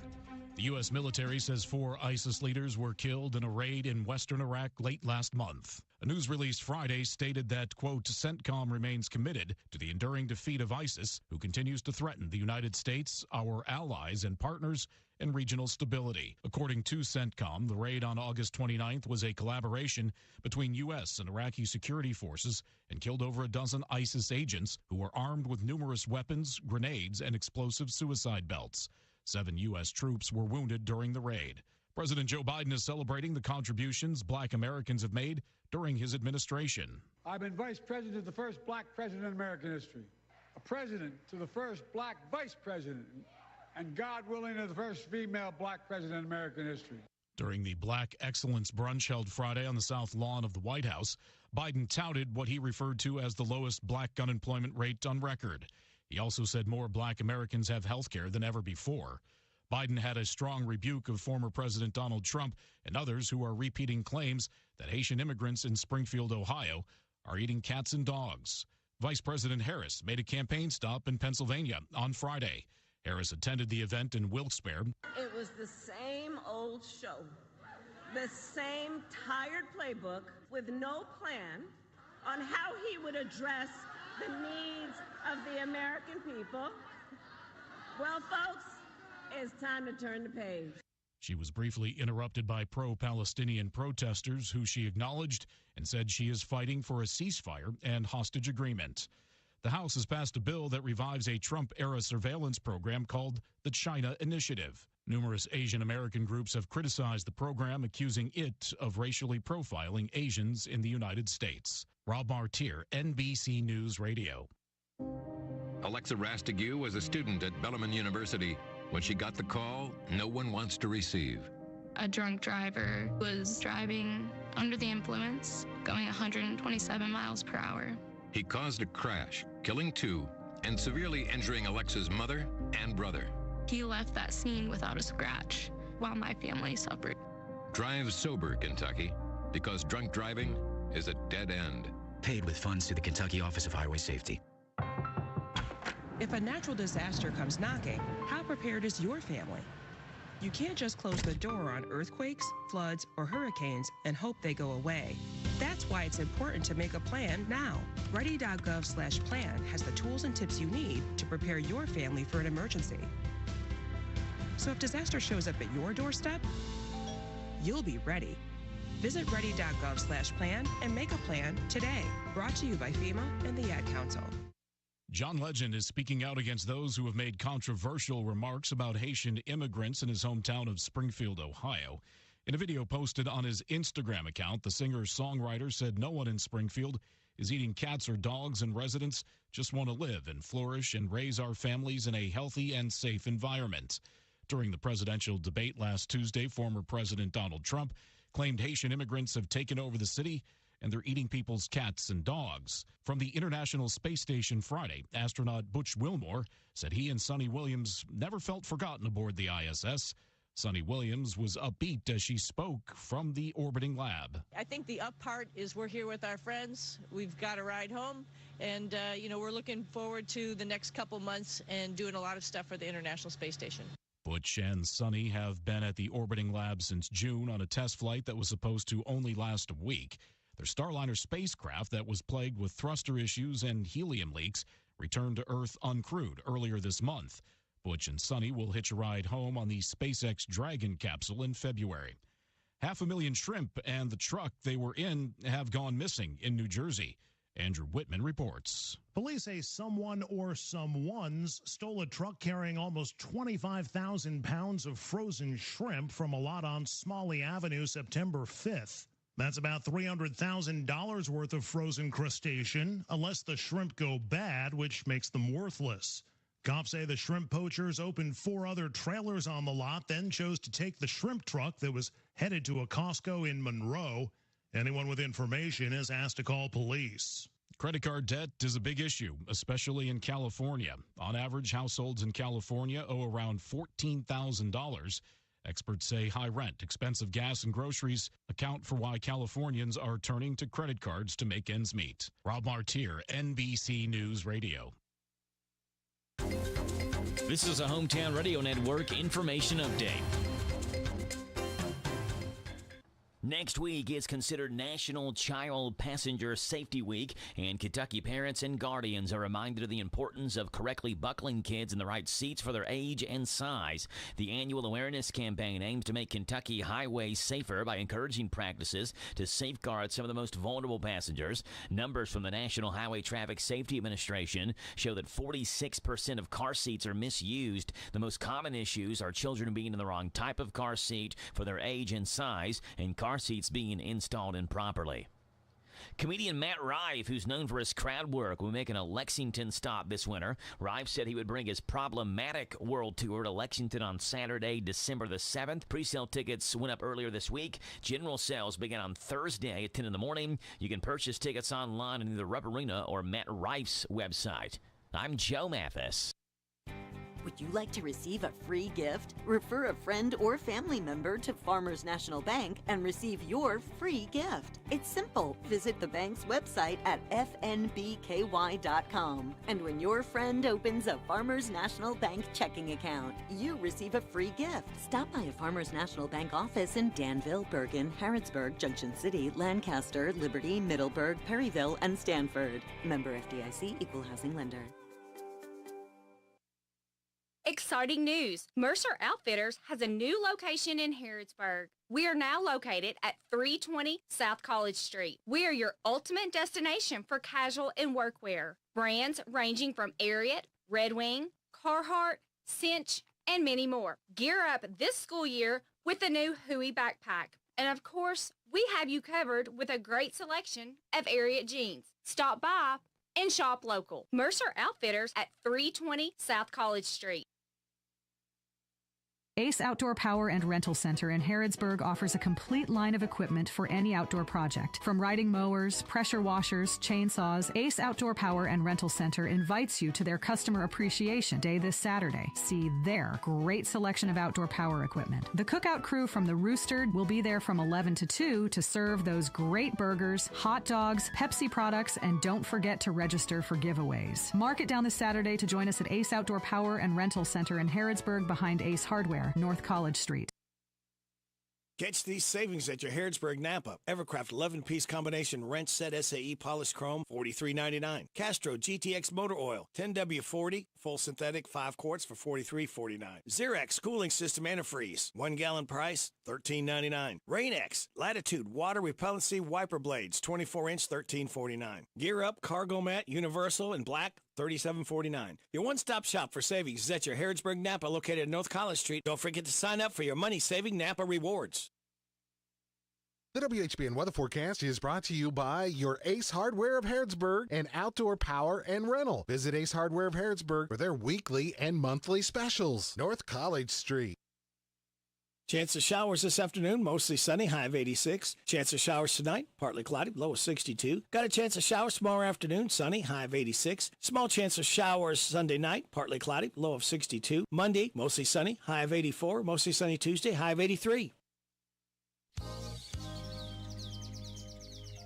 The U.S. military says 4 ISIS leaders were killed in a raid in western Iraq late last month. A news release Friday stated that, quote, CENTCOM remains committed to the enduring defeat of ISIS, who continues to threaten the United States, our allies and partners, and regional stability. According to CENTCOM, the raid on August 29th was a collaboration between U.S. and Iraqi security forces and killed over a dozen ISIS agents who were armed with numerous weapons, grenades, and explosive suicide belts. 7 U.S. troops were wounded during the raid. President Joe Biden is celebrating the contributions Black Americans have made during his administration. I've been vice president of the first Black president in American history, a president to the first Black vice president, and God willing, to the first female Black president in American history. During the Black Excellence Brunch held Friday on the South Lawn of the White House, Biden touted what he referred to as the lowest Black unemployment rate on record. He also said more Black Americans have health care than ever before. Biden had a strong rebuke of former President Donald Trump and others who are repeating claims that Haitian immigrants in Springfield, Ohio, are eating cats and dogs. Vice President Harris made a campaign stop in Pennsylvania on Friday. Harris attended the event in Wilkes-Barre. It was the same old show, the same tired playbook with no plan on how he would address the needs of the American people. Well, folks, it's time to turn the page. She was briefly interrupted by pro-Palestinian protesters who she acknowledged and said she is fighting for a ceasefire and hostage agreement. The House has passed a bill that revives a Trump-era surveillance program called the China Initiative. Numerous Asian American groups have criticized the program, accusing it of racially profiling Asians in the United States. Rob Martier, NBC News Radio. Alexa Rastigue was a student at Bellarmine University. When she got the call, no one wants to receive. A drunk driver was driving under the influence, going 127 miles per hour. He caused a crash, killing 2 and severely injuring Alexa's mother and brother. He left that scene without a scratch while my family suffered. Drive sober, Kentucky, because drunk driving is a dead end. Paid with funds to the Kentucky Office of Highway Safety. If a natural disaster comes knocking, how prepared is your family? You can't just close the door on earthquakes, floods, or hurricanes and hope they go away. That's why it's important to make a plan now. Ready.gov/plan has the tools and tips you need to prepare your family for an emergency. So if disaster shows up at your doorstep, you'll be ready. Visit ready.gov/plan and make a plan today. Brought to you by FEMA and the Ad Council. John Legend is speaking out against those who have made controversial remarks about Haitian immigrants in his hometown of Springfield, Ohio. In a video posted on his Instagram account, the singer-songwriter said no one in Springfield is eating cats or dogs, and residents just want to live and flourish and raise our families in a healthy and safe environment. During the presidential debate last Tuesday, former President Donald Trump claimed Haitian immigrants have taken over the city and they're eating people's cats and dogs. From the International Space Station Friday, astronaut Butch Wilmore said he and Sunny Williams never felt forgotten aboard the ISS. Sunny Williams was upbeat as she spoke from the orbiting lab. I think the up part is we're here with our friends. We've got a ride home, and we're looking forward to the next couple months and doing a lot of stuff for the International Space Station. Butch and Sunny have been at the orbiting lab since June on a test flight that was supposed to only last a week. Their Starliner spacecraft that was plagued with thruster issues and helium leaks returned to Earth uncrewed earlier this month. Butch and Sunny will hitch a ride home on the SpaceX Dragon capsule in February. 500,000 shrimp and the truck they were in have gone missing in New Jersey. Andrew Whitman reports. Police say someone or someones stole a truck carrying almost 25,000 pounds of frozen shrimp from a lot on Smalley Avenue September 5th. That's about $300,000 worth of frozen crustacean, unless the shrimp go bad, which makes them worthless. Cops say the shrimp poachers opened 4 other trailers on the lot, then chose to take the shrimp truck that was headed to a Costco in Monroe. Anyone with information is asked to call police. Credit card debt is a big issue, especially in California. On average, households in California owe around $14,000. Experts say high rent, expensive gas, and groceries account for why Californians are turning to credit cards to make ends meet. Rob Martier, NBC News Radio. This is a Hometown Radio Network information update. Next week is considered National Child Passenger Safety Week, and Kentucky parents and guardians are reminded of the importance of correctly buckling kids in the right seats for their age and size. The annual awareness campaign aims to make Kentucky highways safer by encouraging practices to safeguard some of the most vulnerable passengers. Numbers from the National Highway Traffic Safety Administration show that 46% of car seats are misused. The most common issues are children being in the wrong type of car seat for their age and size, and car seats being installed improperly. Comedian Matt Rife, who's known for his crowd work, will be making a Lexington stop this winter. Rife said he would bring his Problematic World Tour to Lexington on Saturday, December the 7th. Pre-sale tickets went up earlier this week. General sales begin on Thursday at 10 in the morning. You can purchase tickets online in either Rupp Arena or Matt Rife's website. I'm Joe Mathis. Would you like to receive a free gift? Refer a friend or family member to Farmers National Bank and receive your free gift. It's simple. Visit the bank's website at fnbky.com. And when your friend opens a Farmers National Bank checking account, you receive a free gift. Stop by a Farmers National Bank office in Danville, Bergen, Harrodsburg, Junction City, Lancaster, Liberty, Middleburg, Perryville, and Stanford. Member FDIC, Equal Housing Lender. Exciting news! Mercer Outfitters has a new location in Harrodsburg. We are now located at 320 South College Street. We are your ultimate destination for casual and workwear. Brands ranging from Ariat, Red Wing, Carhartt, Cinch, and many more. Gear up this school year with the new Huey backpack. And of course, we have you covered with a great selection of Ariat jeans. Stop by and shop local. Mercer Outfitters at 320 South College Street. Ace Outdoor Power and Rental Center in Harrodsburg offers a complete line of equipment for any outdoor project. From riding mowers, pressure washers, chainsaws, Ace Outdoor Power and Rental Center invites you to their Customer Appreciation Day this Saturday. See their great selection of outdoor power equipment. The cookout crew from the Rooster will be there from 11 to 2 to serve those great burgers, hot dogs, Pepsi products, and don't forget to register for giveaways. Mark it down this Saturday to join us at Ace Outdoor Power and Rental Center in Harrodsburg behind Ace Hardware, North College Street. Catch these savings at your Harrodsburg Napa. Evercraft 11-piece combination wrench set SAE polished chrome, $43.99. Castro GTX motor oil, 10W40, full synthetic, 5 quarts for $43.49. Xerox cooling system antifreeze, 1 gallon price, $13.99. Rain-X Latitude water repellency wiper blades, 24-inch, $13.49. Gear Up cargo mat, universal in black, $37.49. Your one-stop shop for savings is at your Harrodsburg Napa located at North College Street. Don't forget to sign up for your money-saving Napa rewards. The WHBN weather forecast is brought to you by your Ace Hardware of Harrodsburg and Outdoor Power and Rental. Visit Ace Hardware of Harrodsburg for their weekly and monthly specials. North College Street. Chance of showers this afternoon, mostly sunny, high of 86. Chance of showers tonight, partly cloudy, low of 62. Got a chance of showers tomorrow afternoon, sunny, high of 86. Small chance of showers Sunday night, partly cloudy, low of 62. Monday, mostly sunny, high of 84. Mostly sunny Tuesday, high of 83.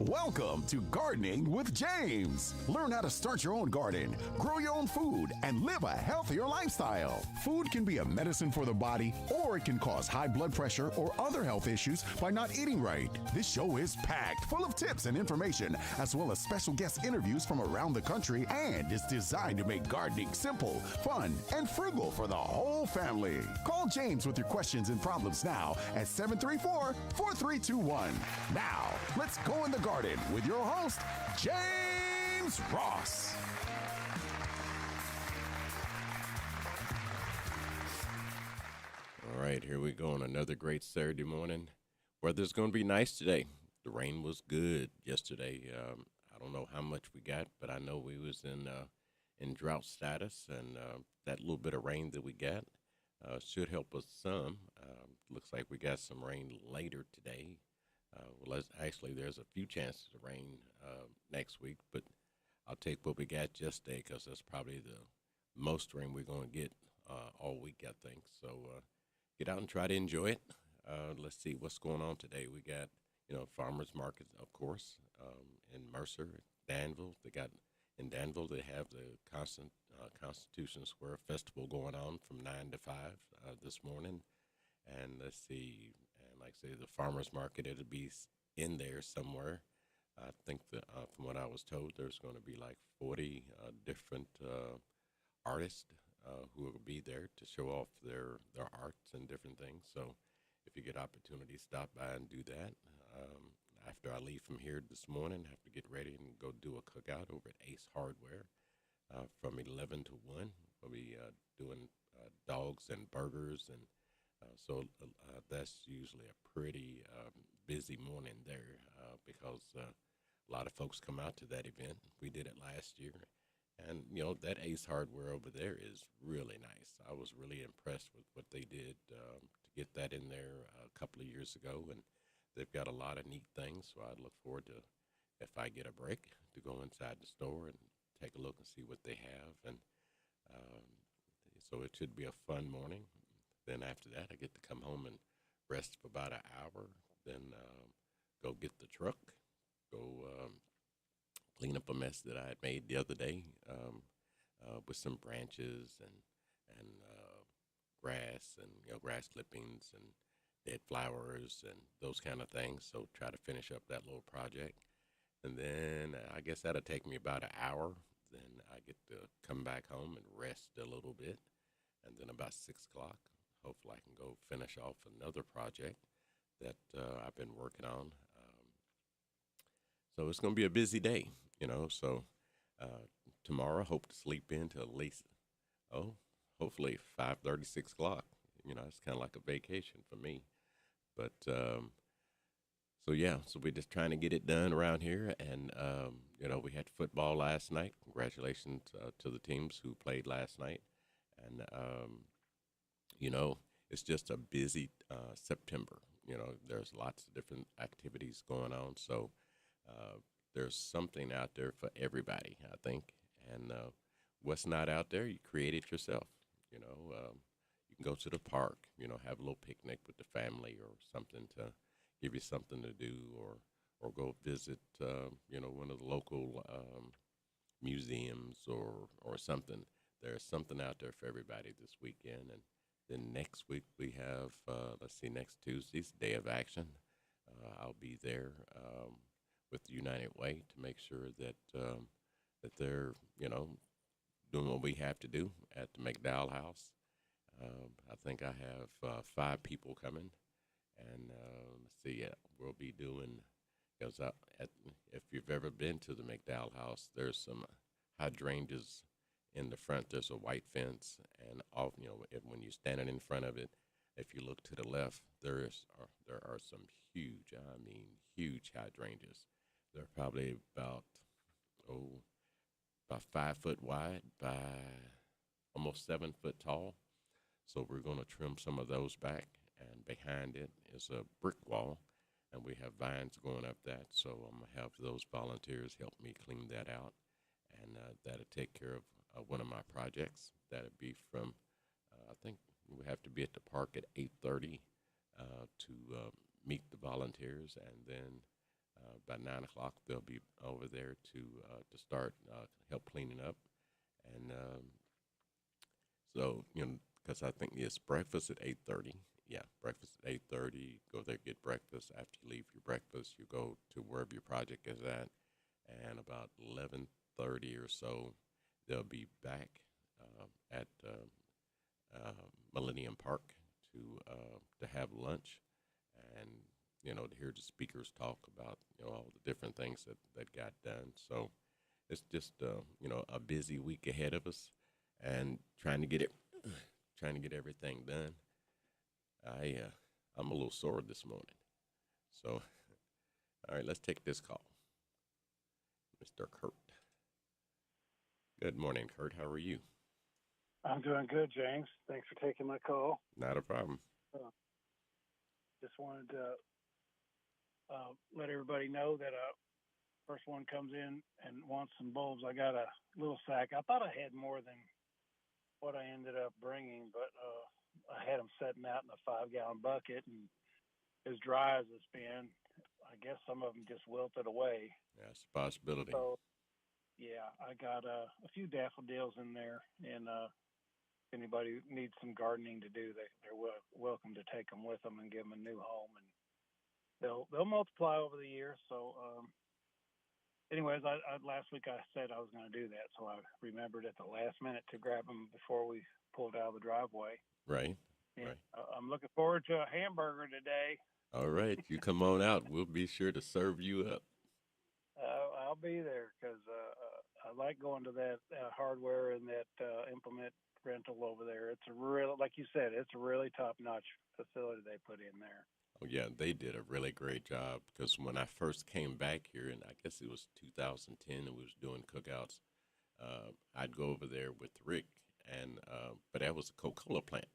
Welcome to Gardening with James. Learn how to start your own garden, grow your own food, and live a healthier lifestyle. Food can be a medicine for the body, or it can cause high blood pressure or other health issues by not eating right. This show is packed full of tips and information, as well as special guest interviews from around the country, and is designed to make gardening simple, fun, and frugal for the whole family. Call James with your questions and problems now at 734-4321. Now, let's go in the garden with your host, James Ross. All right, here we go on another great Saturday morning. Weather's going to be nice today. The rain was good yesterday. I don't know how much we got, but I know we was in drought status, and that little bit of rain that we got should help us some. Looks like we got some rain later today. Well, actually, there's a few chances of rain next week, but I'll take what we got just today because that's probably the most rain we're going to get all week, I think. So get out and try to enjoy it. Let's see what's going on today. We got, farmers market, of course, in Mercer, Danville. They got in Danville, they have the Constitution Square Festival going on from 9 to 5 this morning. And let's see, and like I say, the farmers market, it'll be in there somewhere. I think that from what I was told, there's going to be like 40 different artists who will be there to show off their arts and different things. So if you get opportunity, stop by and do that. After I leave from here this morning, I have to get ready and go do a cookout over at Ace Hardware from 11 to 1. We'll be doing dogs and burgers, and so that's usually a pretty busy morning there because a lot of folks come out to that event. We did it last year, and you know that Ace Hardware over there is really nice. I was really impressed with what they did to get that in there a couple of years ago, and they've got a lot of neat things. So I look forward to, if I get a break, to go inside the store and take a look and see what they have, and so it should be a fun morning. Then after that, I get to come home and rest for about an hour, then go get the truck, go clean up a mess that I had made the other day with some branches and grass and grass clippings and dead flowers and those kind of things. So try to finish up that little project, and then I guess that'll take me about an hour. Then I get to come back home and rest a little bit, and then about 6 o'clock, hopefully I can go finish off another project that I've been working on. So it's going to be a busy day, so tomorrow, hope to sleep in till at least, hopefully 5:30, 6 o'clock. It's kind of like a vacation for me. But, so we're just trying to get it done around here. And, we had football last night. Congratulations to the teams who played last night. And, it's just a busy September. There's lots of different activities going on. So there's something out there for everybody, I think. And what's not out there, you create it yourself. You can go to the park, have a little picnic with the family or something to give you something to do, or go visit, one of the local museums or something. There's something out there for everybody this weekend. And then next week we have, next Tuesday's Day of Action. I'll be there with United Way to make sure that that they're, doing what we have to do at the McDowell House. I think I have 5 people coming, and we'll be doing, because if you've ever been to the McDowell House, there's some hydrangeas in the front. There's a white fence, and off, when you're standing in front of it, if you look to the left, there are some huge hydrangeas. They're probably about 5 foot wide by almost 7 foot tall. So we're going to trim some of those back, and behind it is a brick wall, and we have vines going up that. So I'm going to have those volunteers help me clean that out, and that'll take care of one of my projects. That'll be from, I think we have to be at the park at 8:30 to meet the volunteers, and then by 9 o'clock they'll be over there to start help cleaning up, and so because I think it's breakfast at 8:30. Yeah, breakfast at 8:30. Go there, get breakfast. After you leave your breakfast, you go to wherever your project is at, and about 11:30 or so, they'll be back at Millennium Park to have lunch, and to hear the speakers talk about all the different things that got done. So it's just a busy week ahead of us, and trying to get everything done. I'm a little sore this morning. So, all right, let's take this call. Mr. Kurt. Good morning, Kurt. How are you? I'm doing good, James. Thanks for taking my call. Not a problem. Just wanted to let everybody know that first one comes in and wants some bulbs. I got a little sack. I thought I had more than what I ended up bringing, but I had them sitting out in a 5-gallon bucket, and as dry as it's been, I guess some of them just wilted away. Yeah, it's a possibility. So, Yeah, I got a few daffodils in there, and if anybody needs some gardening to do, they're welcome to take them with them and give them a new home, and they'll multiply over the year. So, anyways, I last week I said I was going to do that, so I remembered at the last minute to grab them before we pulled out of the driveway. Right. And Right. I'm looking forward to a hamburger today. All right. You come on out. We'll be sure to serve you up. I'll be there because I like going to that hardware and that implement rental over there. It's a real, like you said, it's a really top-notch facility they put in there. Oh, yeah, they did a really great job because when I first came back here, and I guess it was 2010, and we was doing cookouts, I'd go over there with Rick, and but that was a Coca-Cola plant.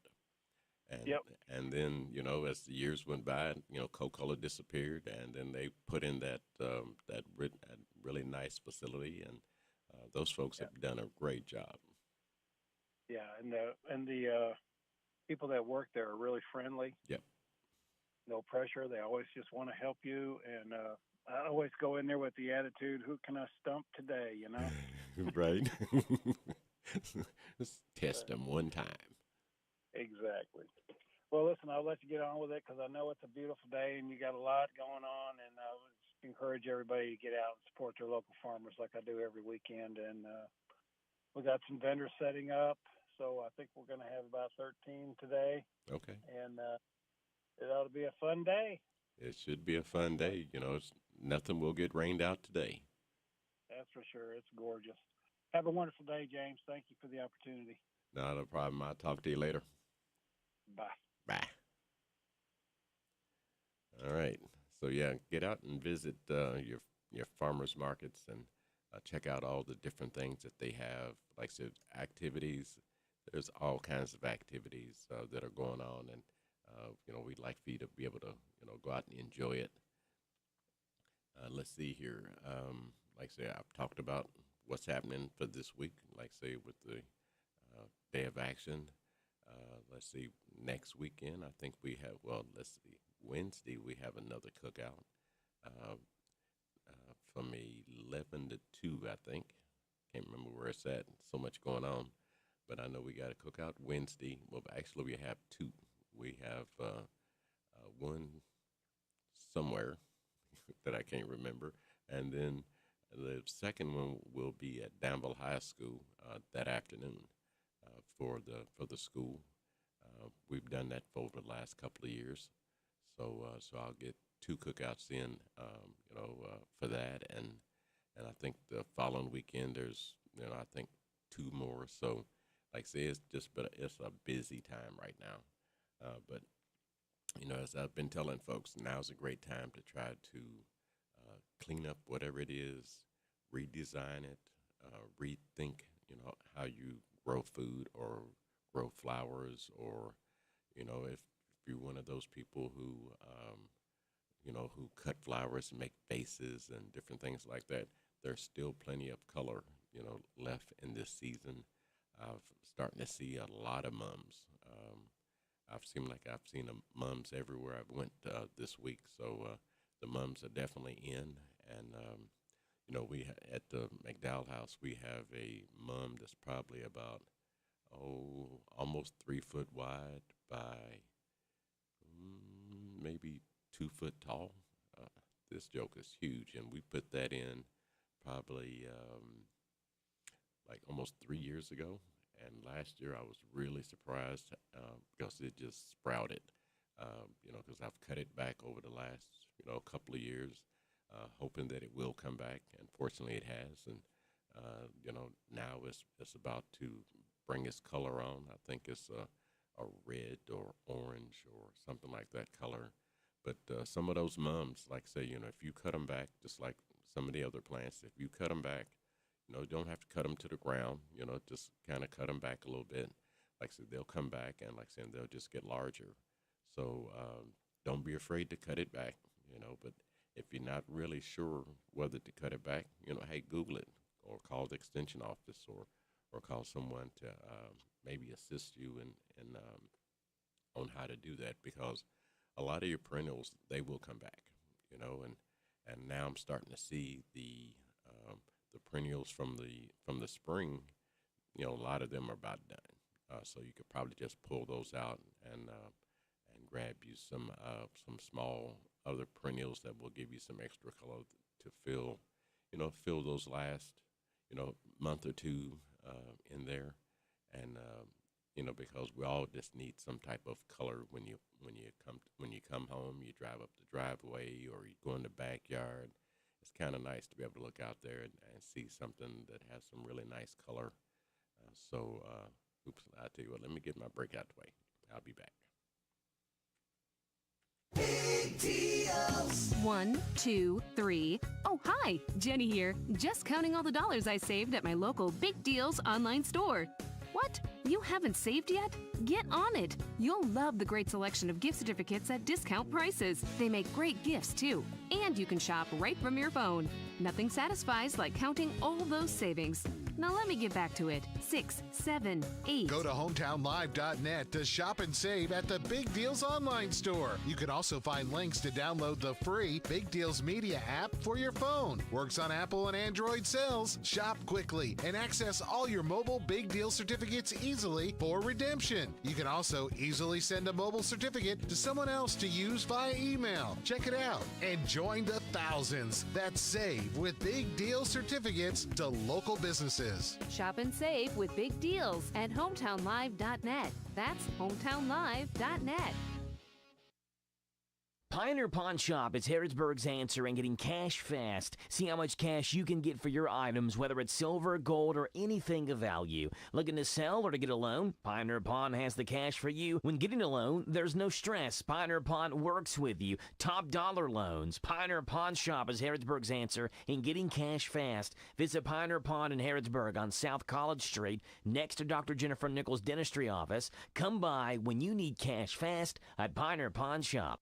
And, Yep. And then, you know, as the years went by, you know, Coca-Cola disappeared, and then they put in that really nice facility, and those folks have done a great job. Yeah, and the people that work there are really friendly. Yep. No pressure. They always just want to help you, and I always go in there with the attitude, "Who can I stump today?" You know. Right. Let's test them one time. Exactly. Well, listen, I'll let you get on with it because I know it's a beautiful day and you got a lot going on, and I would encourage everybody to get out and support their local farmers like I do every weekend. And we got some vendors setting up, so I think we're going to have about 13 today. Okay. And it ought to be a fun day. It should be a fun day. You know, nothing will get rained out today. That's for sure. It's gorgeous. Have a wonderful day, James. Thank you for the opportunity. Not a problem. I'll talk to you later. Bye. Bye. All right. So, yeah, get out and visit your farmers markets and check out all the different things that they have. Like I said, activities. There's all kinds of activities that are going on, and you know, we'd like for you to be able to, you know, go out and enjoy it. Let's see here. Like I say, I've talked about what's happening for this week. Like I say, with the Day of Action. Let's see, next weekend, I think we have, well, let's see, Wednesday we have another cookout from 11 to 2, I think. Can't remember where it's at. So much going on. But I know we got a cookout Wednesday. Well, actually, we have 2. We have one somewhere that I can't remember. And then the second one will be at Danville High School that afternoon for the school. We've done that for the last couple of years. So I'll get 2 cookouts in, you know, for that. And I think the following weekend there's, you know, I think 2 more. So like I say, it's a busy time right now. But, you know, as I've been telling folks, now's a great time to try to clean up whatever it is, redesign it, rethink, you know, how you grow food or grow flowers, or, you know, if you're one of those people who, you know, who cut flowers and make vases and different things like that, there's still plenty of color, you know, left in this season. I'm starting to see a lot of mums. I've seen mums everywhere I've went this week. So the mums are definitely in. And, you know, at the McDowell house, we have a mum that's probably about, almost 3 foot wide by maybe 2 foot tall. This joke is huge. And we put that in probably like almost 3 years ago. And last year I was really surprised because it just sprouted, you know, because I've cut it back over the last, you know, couple of years, hoping that it will come back. And fortunately it has. And, you know, now it's about to bring its color on. I think it's a red or orange or something like that color. But some of those mums, like I say, you know, if you cut them back, just like some of the other plants, if you cut them back, you know, you don't have to cut them to the ground, you know, just kind of cut them back a little bit. Like I said, they'll come back, and like I said, they'll just get larger. So don't be afraid to cut it back, you know, but if you're not really sure whether to cut it back, you know, hey, Google it or call the extension office or call someone to maybe assist you in on how to do that, because a lot of your perennials, they will come back, you know, and now I'm starting to see the perennials from the spring, a lot of them are about done. So you could probably just pull those out and grab you some small other perennials that will give you some extra color to fill those last month or two in there, and because we all just need some type of color when you come home, you drive up the driveway or you go in the backyard. It's kind of nice to be able to look out there and see something that has some really nice color. I'll tell you what, let me get my break out the way. I'll be back. Big deals. 1, 2, 3. Oh, hi, Jenny here. Just counting all the dollars I saved at my local Big Deals online store. What? You haven't saved yet? Get on it. You'll love the great selection of gift certificates at discount prices. They make great gifts, too. And you can shop right from your phone. Nothing satisfies like counting all those savings. Now let me get back to it. 6, 7, 8. Go to hometownlive.net to shop and save at the Big Deals online store. You can also find links to download the free Big Deals Media app for your phone. Works on Apple and Android cells. Shop quickly and access all your mobile Big Deal certificates easily for redemption. You can also easily send a mobile certificate to someone else to use via email. Check it out and join the thousands that save with Big Deal certificates to local businesses. Shop and save with Big Deals at hometownlive.net. That's hometownlive.net. Pioneer Pawn Shop is Harrodsburg's answer in getting cash fast. See how much cash you can get for your items, whether it's silver, gold, or anything of value. Looking to sell or to get a loan? Pioneer Pawn has the cash for you. When getting a loan, there's no stress. Pioneer Pawn works with you. Top dollar loans. Pioneer Pawn Shop is Harrodsburg's answer in getting cash fast. Visit Pioneer Pawn in Harrodsburg on South College Street, next to Dr. Jennifer Nichols' dentistry office. Come by when you need cash fast at Pioneer Pawn Shop.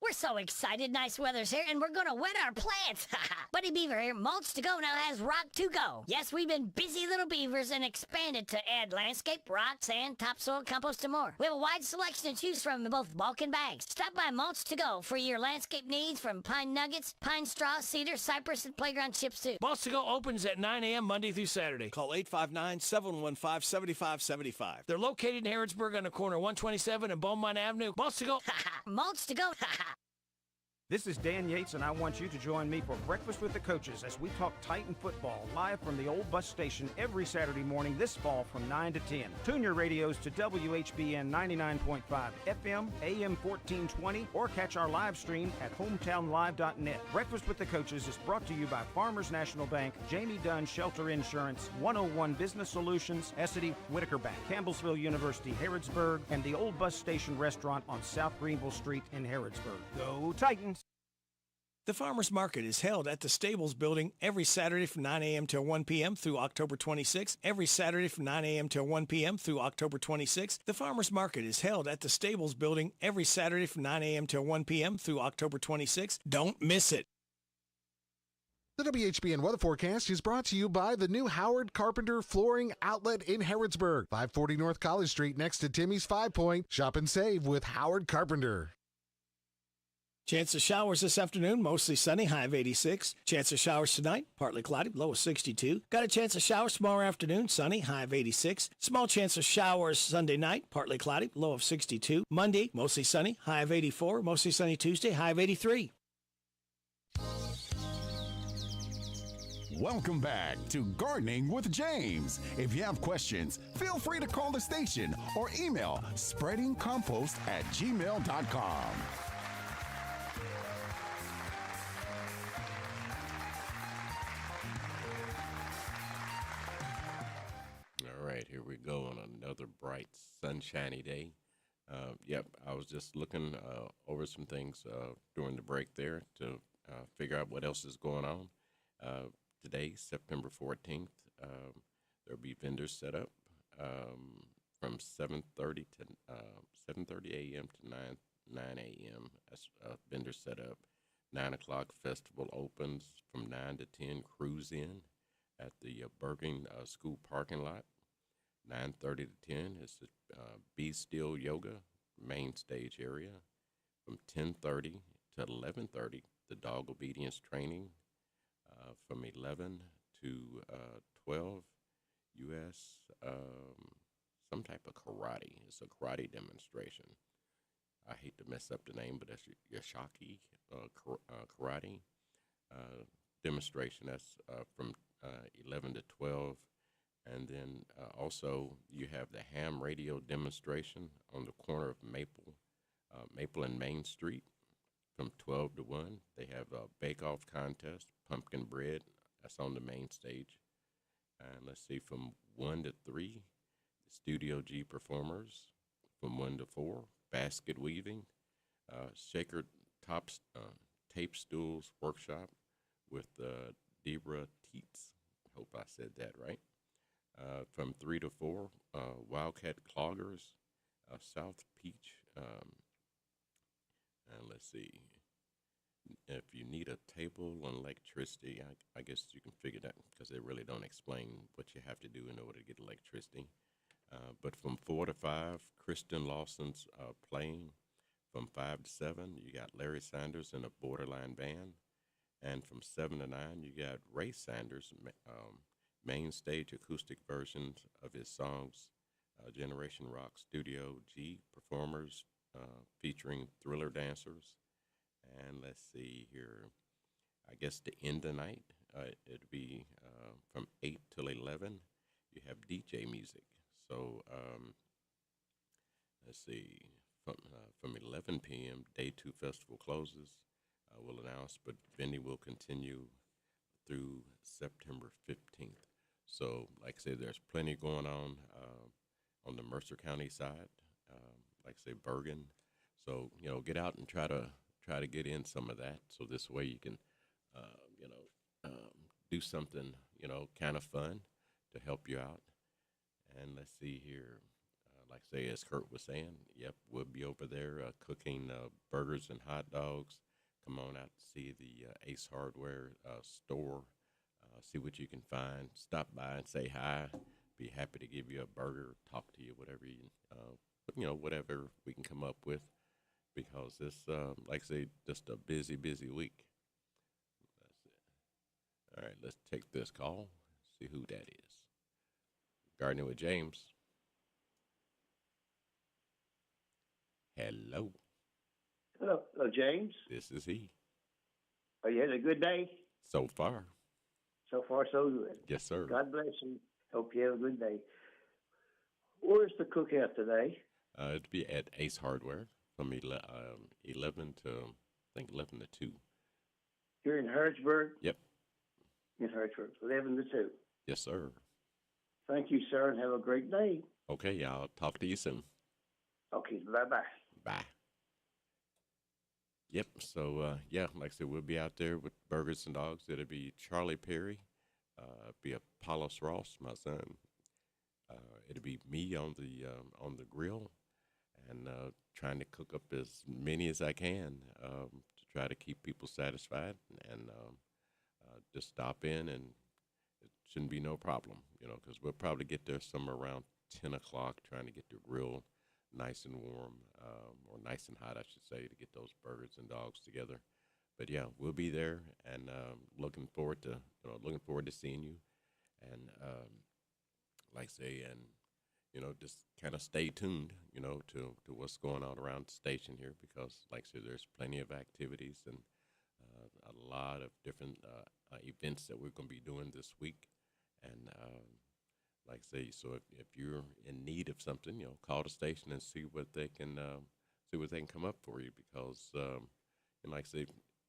We're so excited. Nice weather's here, and we're going to wet our plants. Buddy Beaver here. Mulch to Go now has Rock to Go. Yes, we've been busy little beavers and expanded to add landscape, rock, sand, topsoil, compost, and more. We have a wide selection to choose from in both bulk and bags. Stop by Mulch to Go for your landscape needs from pine nuggets, pine straw, cedar, cypress, and playground chips, too. Mulch to Go opens at 9 a.m. Monday through Saturday. Call 859-715-7575. They're located in Harrodsburg on the corner of 127 and Beaumont Avenue. Mulch to Go. Mulch to Go. This is Dan Yates, and I want you to join me for Breakfast with the Coaches as we talk Titan football live from the old bus station every Saturday morning this fall from 9 to 10. Tune your radios to WHBN 99.5 FM, AM 1420, or catch our live stream at hometownlive.net. Breakfast with the Coaches is brought to you by Farmers National Bank, Jamie Dunn Shelter Insurance, 101 Business Solutions, Essity, Whitaker Bank, Campbellsville University, Harrodsburg, and the old bus station restaurant on South Greenville Street in Harrodsburg. Go Titans! The Farmers Market is held at the Stables Building every Saturday from 9 a.m. till 1 p.m. through October 26th. Every Saturday from 9 a.m. till 1 p.m. through October 26th. The Farmers Market is held at the Stables Building every Saturday from 9 a.m. till 1 p.m. through October 26th. Don't miss it. The WHBN weather forecast is brought to you by the new Howard Carpenter Flooring Outlet in Harrodsburg, 540 North College Street next to Timmy's 5 Point. Shop and save with Howard Carpenter. Chance of showers this afternoon, mostly sunny, high of 86. Chance of showers tonight, partly cloudy, low of 62. Got a chance of showers tomorrow afternoon, sunny, high of 86. Small chance of showers Sunday night, partly cloudy, low of 62. Monday, mostly sunny, high of 84. Mostly sunny Tuesday, high of 83. Welcome back to Gardening with James. If you have questions, feel free to call the station or email spreadingcompost@gmail.com. All right, here we go on another bright, sunshiny day. I was just looking over some things during the break there to figure out what else is going on. Today, September 14th, there'll be vendors set up from 7:30 to 7:30 a.m. to 9 a.m. That's vendor set up. 9 o'clock, festival opens from 9 to 10. Cruise in at the Bergen School parking lot. 9:30 to 10 is the Be Still Yoga main stage area. From 10:30 to 11:30, the dog obedience training. from 11 to 12 U.S. Some type of karate. It's a karate demonstration. I hate to mess up the name, but that's Yashaki karate demonstration. That's from 11 to 12. And then also you have the ham radio demonstration on the corner of Maple and Main Street from 12 to 1. They have a bake-off contest, pumpkin bread. That's on the main stage. And let's see, from 1 to 3, Studio G performers. From 1 to 4, basket weaving, shaker tops, tape stools workshop with Debra Teets. Hope I said that right. From 3 to 4, Wildcat Cloggers, South Peach. And let's see, if you need a table on electricity, I guess you can figure that because they really don't explain what you have to do in order to get electricity. But from 4 to 5, Kristen Lawson's playing. From 5 to 7, you got Larry Sanders and a Borderline band. And from 7 to 9, you got Ray Sanders, main stage acoustic versions of his songs, Generation Rock Studio G performers featuring Thriller dancers. And let's see here, I guess the end of the night, it'd be from 8 till 11, you have DJ music. So let's see, from 11 p.m., Day 2 Festival closes. We'll announce, but vending will continue through September 15th. So, like I said, there's plenty going on the Mercer County side, like I say, Bergen. So, get out and try to get in some of that. So this way you can, do something, kind of fun to help you out. And let's see here, like I say, as Kurt was saying, yep, we'll be over there cooking burgers and hot dogs. Come on out to see the Ace Hardware store. See what you can find. Stop by and say hi. Be happy to give you a burger, talk to you, whatever whatever we can come up with. Because it's, like I say, just a busy, busy week. That's it. All right, let's take this call. See who that is. Gardening with James. Hello. Hello, James. This is he. Are you having a good day? So far. So far, so good. Yes, sir. God bless you. Hope you have a good day. Where's the cookout today? It'd be at Ace Hardware from 11 to, I think, 11 to 2. Here in Harrodsburg? Yep. In Harrodsburg, 11 to 2. Yes, sir. Thank you, sir, and have a great day. Okay, I'll talk to you soon. Okay, bye-bye. Bye. Yep, so, like I said, we'll be out there with burgers and dogs. It'll be Charlie Perry, be Apollos Ross, my son. It'll be me on the grill and trying to cook up as many as I can to try to keep people satisfied and just stop in, and it shouldn't be no problem, because we'll probably get there somewhere around 10 o'clock trying to get the grill nice and warm, or nice and hot, I should say, to get those burgers and dogs together. But yeah, we'll be there, and looking forward to seeing you, and like I say, and just kind of stay tuned, to what's going on around the station here, because like I said, there's plenty of activities and a lot of different events that we're going to be doing this week, and like I say, so if you're in need of something, call the station and see what they can come up for you, because and like I say,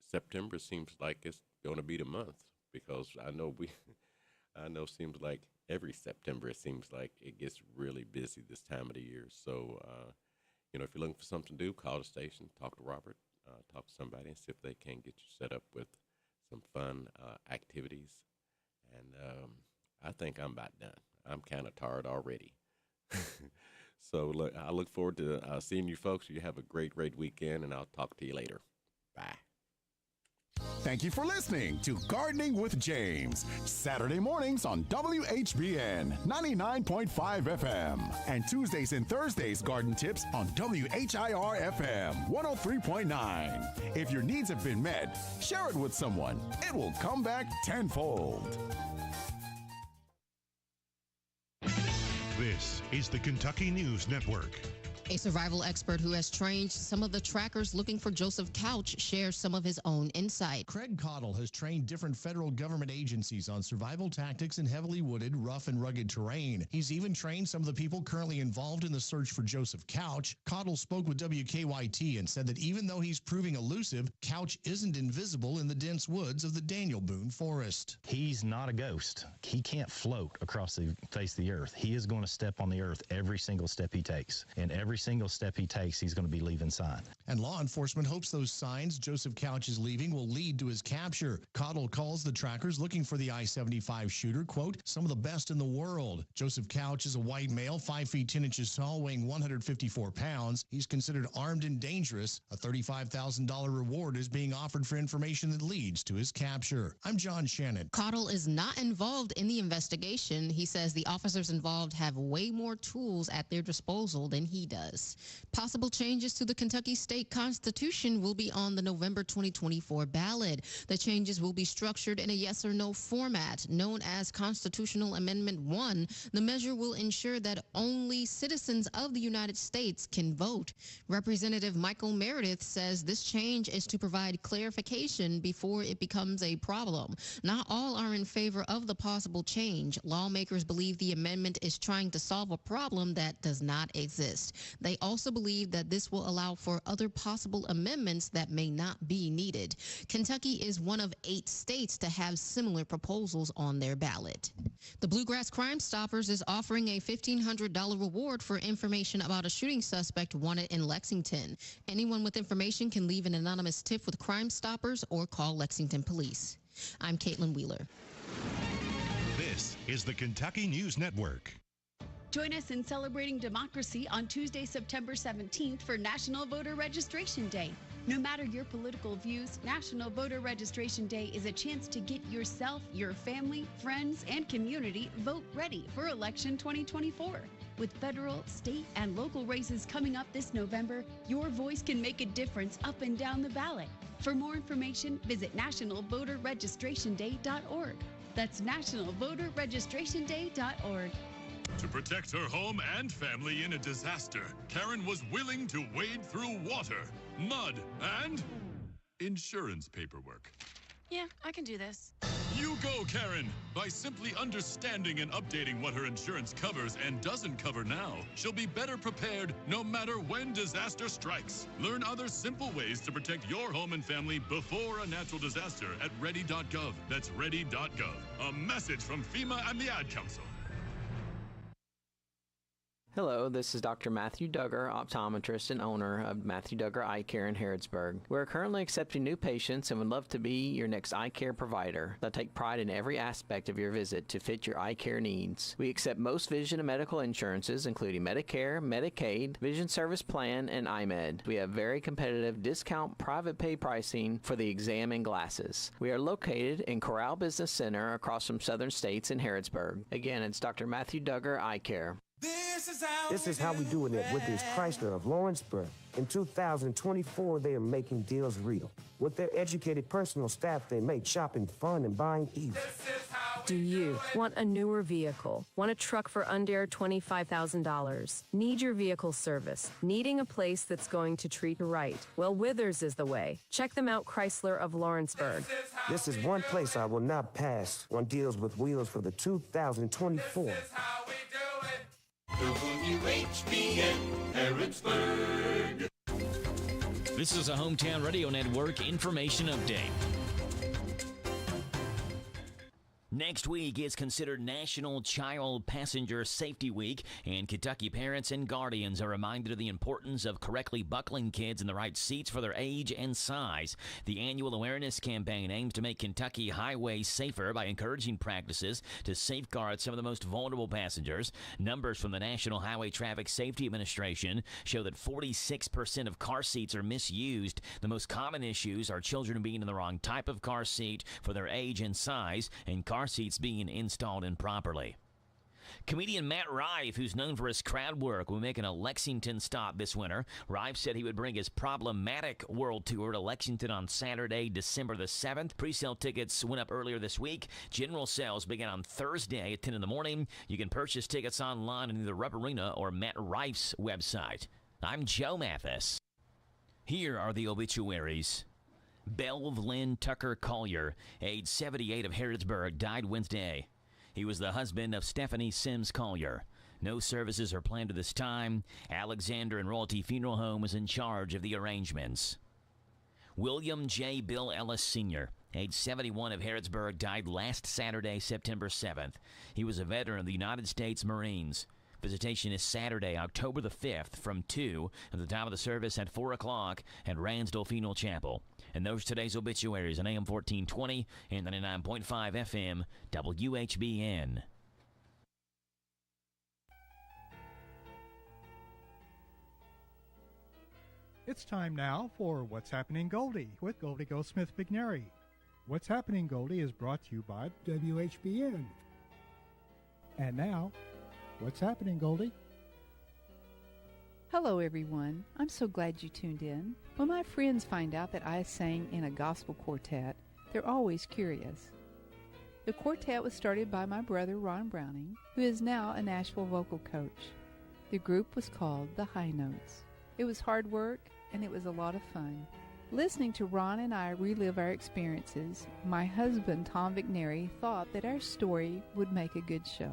September seems like it's going to be the month, because I know seems like every September it seems like it gets really busy this time of the year. So if you're looking for something to do, call the station, talk to Robert, talk to somebody, and see if they can get you set up with some fun activities. And I think I'm about done. I'm kind of tired already. So look, I look forward to seeing you folks. You have a great, great weekend, and I'll talk to you later. Bye. Thank you for listening to Gardening with James, Saturday mornings on WHBN 99.5 FM, and Tuesdays and Thursdays garden tips on WHIR FM 103.9. If your needs have been met, share it with someone. It will come back tenfold. This is the Kentucky News Network. A survival expert who has trained some of the trackers looking for Joseph Couch shares some of his own insight. Craig Cottle has trained different federal government agencies on survival tactics in heavily wooded, rough, and rugged terrain. He's even trained some of the people currently involved in the search for Joseph Couch. Cottle spoke with WKYT and said that even though he's proving elusive, Couch isn't invisible in the dense woods of the Daniel Boone Forest. He's not a ghost. He can't float across the face of the earth. He is going to step on the earth every single step he takes. And every single step he takes, he's going to be leaving sign. And law enforcement hopes those signs Joseph Couch is leaving will lead to his capture. Cottle calls the trackers looking for the I-75 shooter, quote, some of the best in the world. Joseph Couch is a white male, 5 feet 10 inches tall, weighing 154 pounds. He's considered armed and dangerous. A $35,000 reward is being offered for information that leads to his capture. I'm John Shannon. Cottle is not involved in the investigation. He says the officers involved have way more tools at their disposal than he does. Possible changes to the Kentucky state constitution will be on the November 2024 ballot. The changes will be structured in a yes or no format. Known as Constitutional Amendment 1, the measure will ensure that only citizens of the United States can vote. Representative Michael Meredith says this change is to provide clarification before it becomes a problem. Not all are in favor of the possible change. Lawmakers believe the amendment is trying to solve a problem that does not exist. They also believe that this will allow for other possible amendments that may not be needed. Kentucky is one of 8 states to have similar proposals on their ballot. The Bluegrass Crime Stoppers is offering a $1,500 reward for information about a shooting suspect wanted in Lexington. Anyone with information can leave an anonymous tip with Crime Stoppers or call Lexington Police. I'm Caitlin Wheeler. This is the Kentucky News Network. Join us in celebrating democracy on Tuesday, September 17th for National Voter Registration Day. No matter your political views, National Voter Registration Day is a chance to get yourself, your family, friends, and community vote ready for election 2024. With federal, state, and local races coming up this November, your voice can make a difference up and down the ballot. For more information, visit nationalvoterregistrationday.org. That's nationalvoterregistrationday.org. To protect her home and family in a disaster, Karen was willing to wade through water, mud, and insurance paperwork. Yeah, I can do this. You go, Karen! By simply understanding and updating what her insurance covers and doesn't cover now, she'll be better prepared no matter when disaster strikes. Learn other simple ways to protect your home and family before a natural disaster at ready.gov. That's ready.gov. A message from FEMA and the Ad Council. Hello, this is Dr. Matthew Duggar, optometrist and owner of Matthew Duggar Eye Care in Harrodsburg. We're currently accepting new patients and would love to be your next eye care provider. They'll take pride in every aspect of your visit to fit your eye care needs. We accept most vision and medical insurances, including Medicare, Medicaid, Vision Service Plan, and iMed. We have very competitive discount private pay pricing for the exam and glasses. We are located in Corral Business Center across from Southern States in Harrodsburg. Again, it's Dr. Matthew Duggar Eye Care. This is how we doing it with this Chrysler of Lawrenceburg. In 2024, they are making deals real. With their educated personal staff, they make shopping fun and buying easy. Do you want a newer vehicle? Want a truck for under $25,000? Need your vehicle service? Needing a place that's going to treat you right? Well, Withers is the way. Check them out, Chrysler of Lawrenceburg. This is one place I will not pass on deals with wheels for the 2024. WHBN Harrodsburg. This is a Hometown Radio Network information update. Next week is considered National Child Passenger Safety Week, and Kentucky parents and guardians are reminded of the importance of correctly buckling kids in the right seats for their age and size. The annual awareness campaign aims to make Kentucky highways safer by encouraging practices to safeguard some of the most vulnerable passengers. Numbers from the National Highway Traffic Safety Administration show that 46% of car seats are misused. The most common issues are children being in the wrong type of car seat for their age and size, and car seats being installed improperly. Comedian Matt Rife, who's known for his crowd work, will be making a Lexington stop this winter. Rife said he would bring his Problematic World Tour to Lexington on Saturday, December the 7th. Pre-sale tickets went up earlier this week. General sales began on Thursday at 10 in the morning. You can purchase tickets online on either Rupp Arena or Matt Rife's website. I'm Joe Mathis. Here are the obituaries. Belv Lynn Tucker Collier, age 78 of Harrodsburg, died Wednesday. He was the husband of Stephanie Sims Collier. No services are planned at this time. Alexander and Royalty Funeral Home is in charge of the arrangements. William J. Bill Ellis Sr., age 71 of Harrodsburg, died last Saturday, September 7th. He was a veteran of the United States Marines. Visitation is Saturday, October the 5th from 2 at the time of the service at 4 o'clock at Ransdell Funeral Chapel. And those are today's obituaries on AM 1420 and 99.5 FM WHBN. It's time now for What's Happening Goldie with Goldie Goldsmith McNary. What's Happening Goldie is brought to you by WHBN. And now, What's Happening Goldie? Hello, everyone. I'm so glad you tuned in. When my friends find out that I sang in a gospel quartet, they're always curious. The quartet was started by my brother, Ron Browning, who is now a Nashville vocal coach. The group was called the High Notes. It was hard work, and it was a lot of fun. Listening to Ron and I relive our experiences, my husband, Tom McNary, thought that our story would make a good show.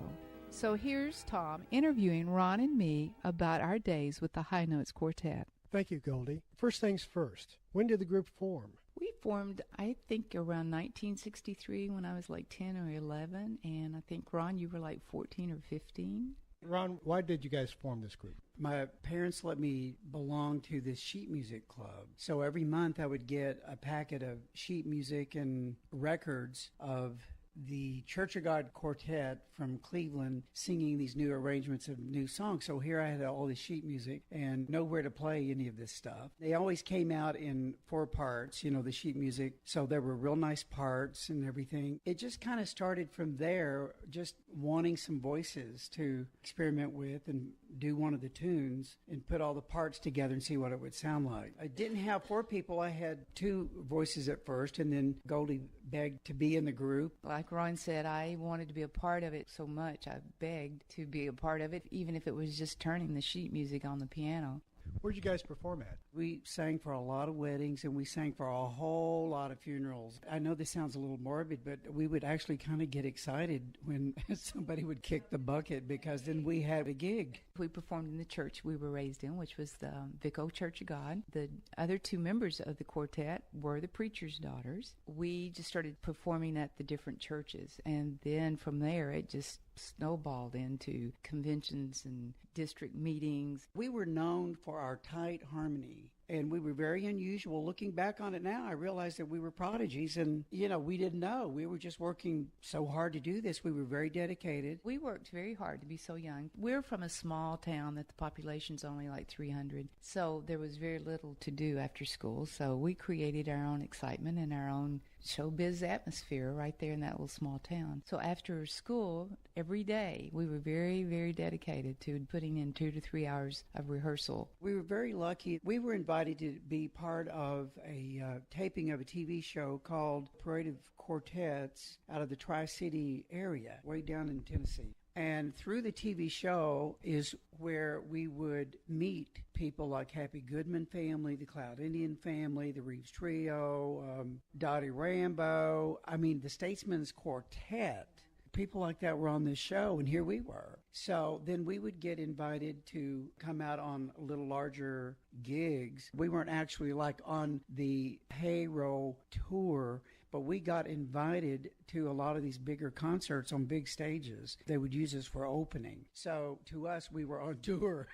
So here's Tom interviewing Ron and me about our days with the High Notes Quartet. Thank you, Goldie. First things first, when did the group form? We formed, I think, around 1963 when I was like 10 or 11, and I think, Ron, you were like 14 or 15. Ron, why did you guys form this group? My parents let me belong to this sheet music club. So every month I would get a packet of sheet music and records of the Church of God Quartet from Cleveland singing these new arrangements of new songs. So here I had all this sheet music and nowhere to play any of this stuff. They always came out in 4 parts, you know, the sheet music. So there were real nice parts and everything. It just kind of started from there, just wanting some voices to experiment with and do one of the tunes and put all the parts together and see what it would sound like. I didn't have 4 people. I had 2 voices at first, and then Goldie begged to be in the group. Like Ron said, I wanted to be a part of it so much. I begged to be a part of it, even if it was just turning the sheet music on the piano. Where'd you guys perform at? We sang for a lot of weddings, and we sang for a whole lot of funerals. I know this sounds a little morbid, but we would actually kind of get excited when somebody would kick the bucket, because then we had a gig. We performed in the church we were raised in, which was the Vico Church of God. The other 2 members of the quartet were the preacher's daughters. We just started performing at the different churches, and then from there it just snowballed into conventions and district meetings. We were known for our tight harmony, and we were very unusual. Looking back on it now, I realized that we were prodigies, and, you know, we didn't know. We were just working so hard to do this. We were very dedicated. We worked very hard to be so young. We're from a small town that the population's only like 300, so there was very little to do after school, so we created our own excitement and our own showbiz atmosphere right there in that little small town. So after school, every day, we were very, very dedicated to putting in 2 to 3 hours of rehearsal. We were very lucky. We were invited to be part of a taping of a TV show called Parade of Quartets out of the Tri-City area, way down in Tennessee. And through the TV show is where we would meet people like Happy Goodman family, the Cloud Indian family, the Reeves Trio, Dottie Rambo. I mean, the Statesman's Quartet. People like that were on this show, and here we were. So then we would get invited to come out on a little larger gigs. We weren't actually like on the payroll tour, but we got invited to a lot of these bigger concerts on big stages. They would use us for opening. So to us, we were on tour.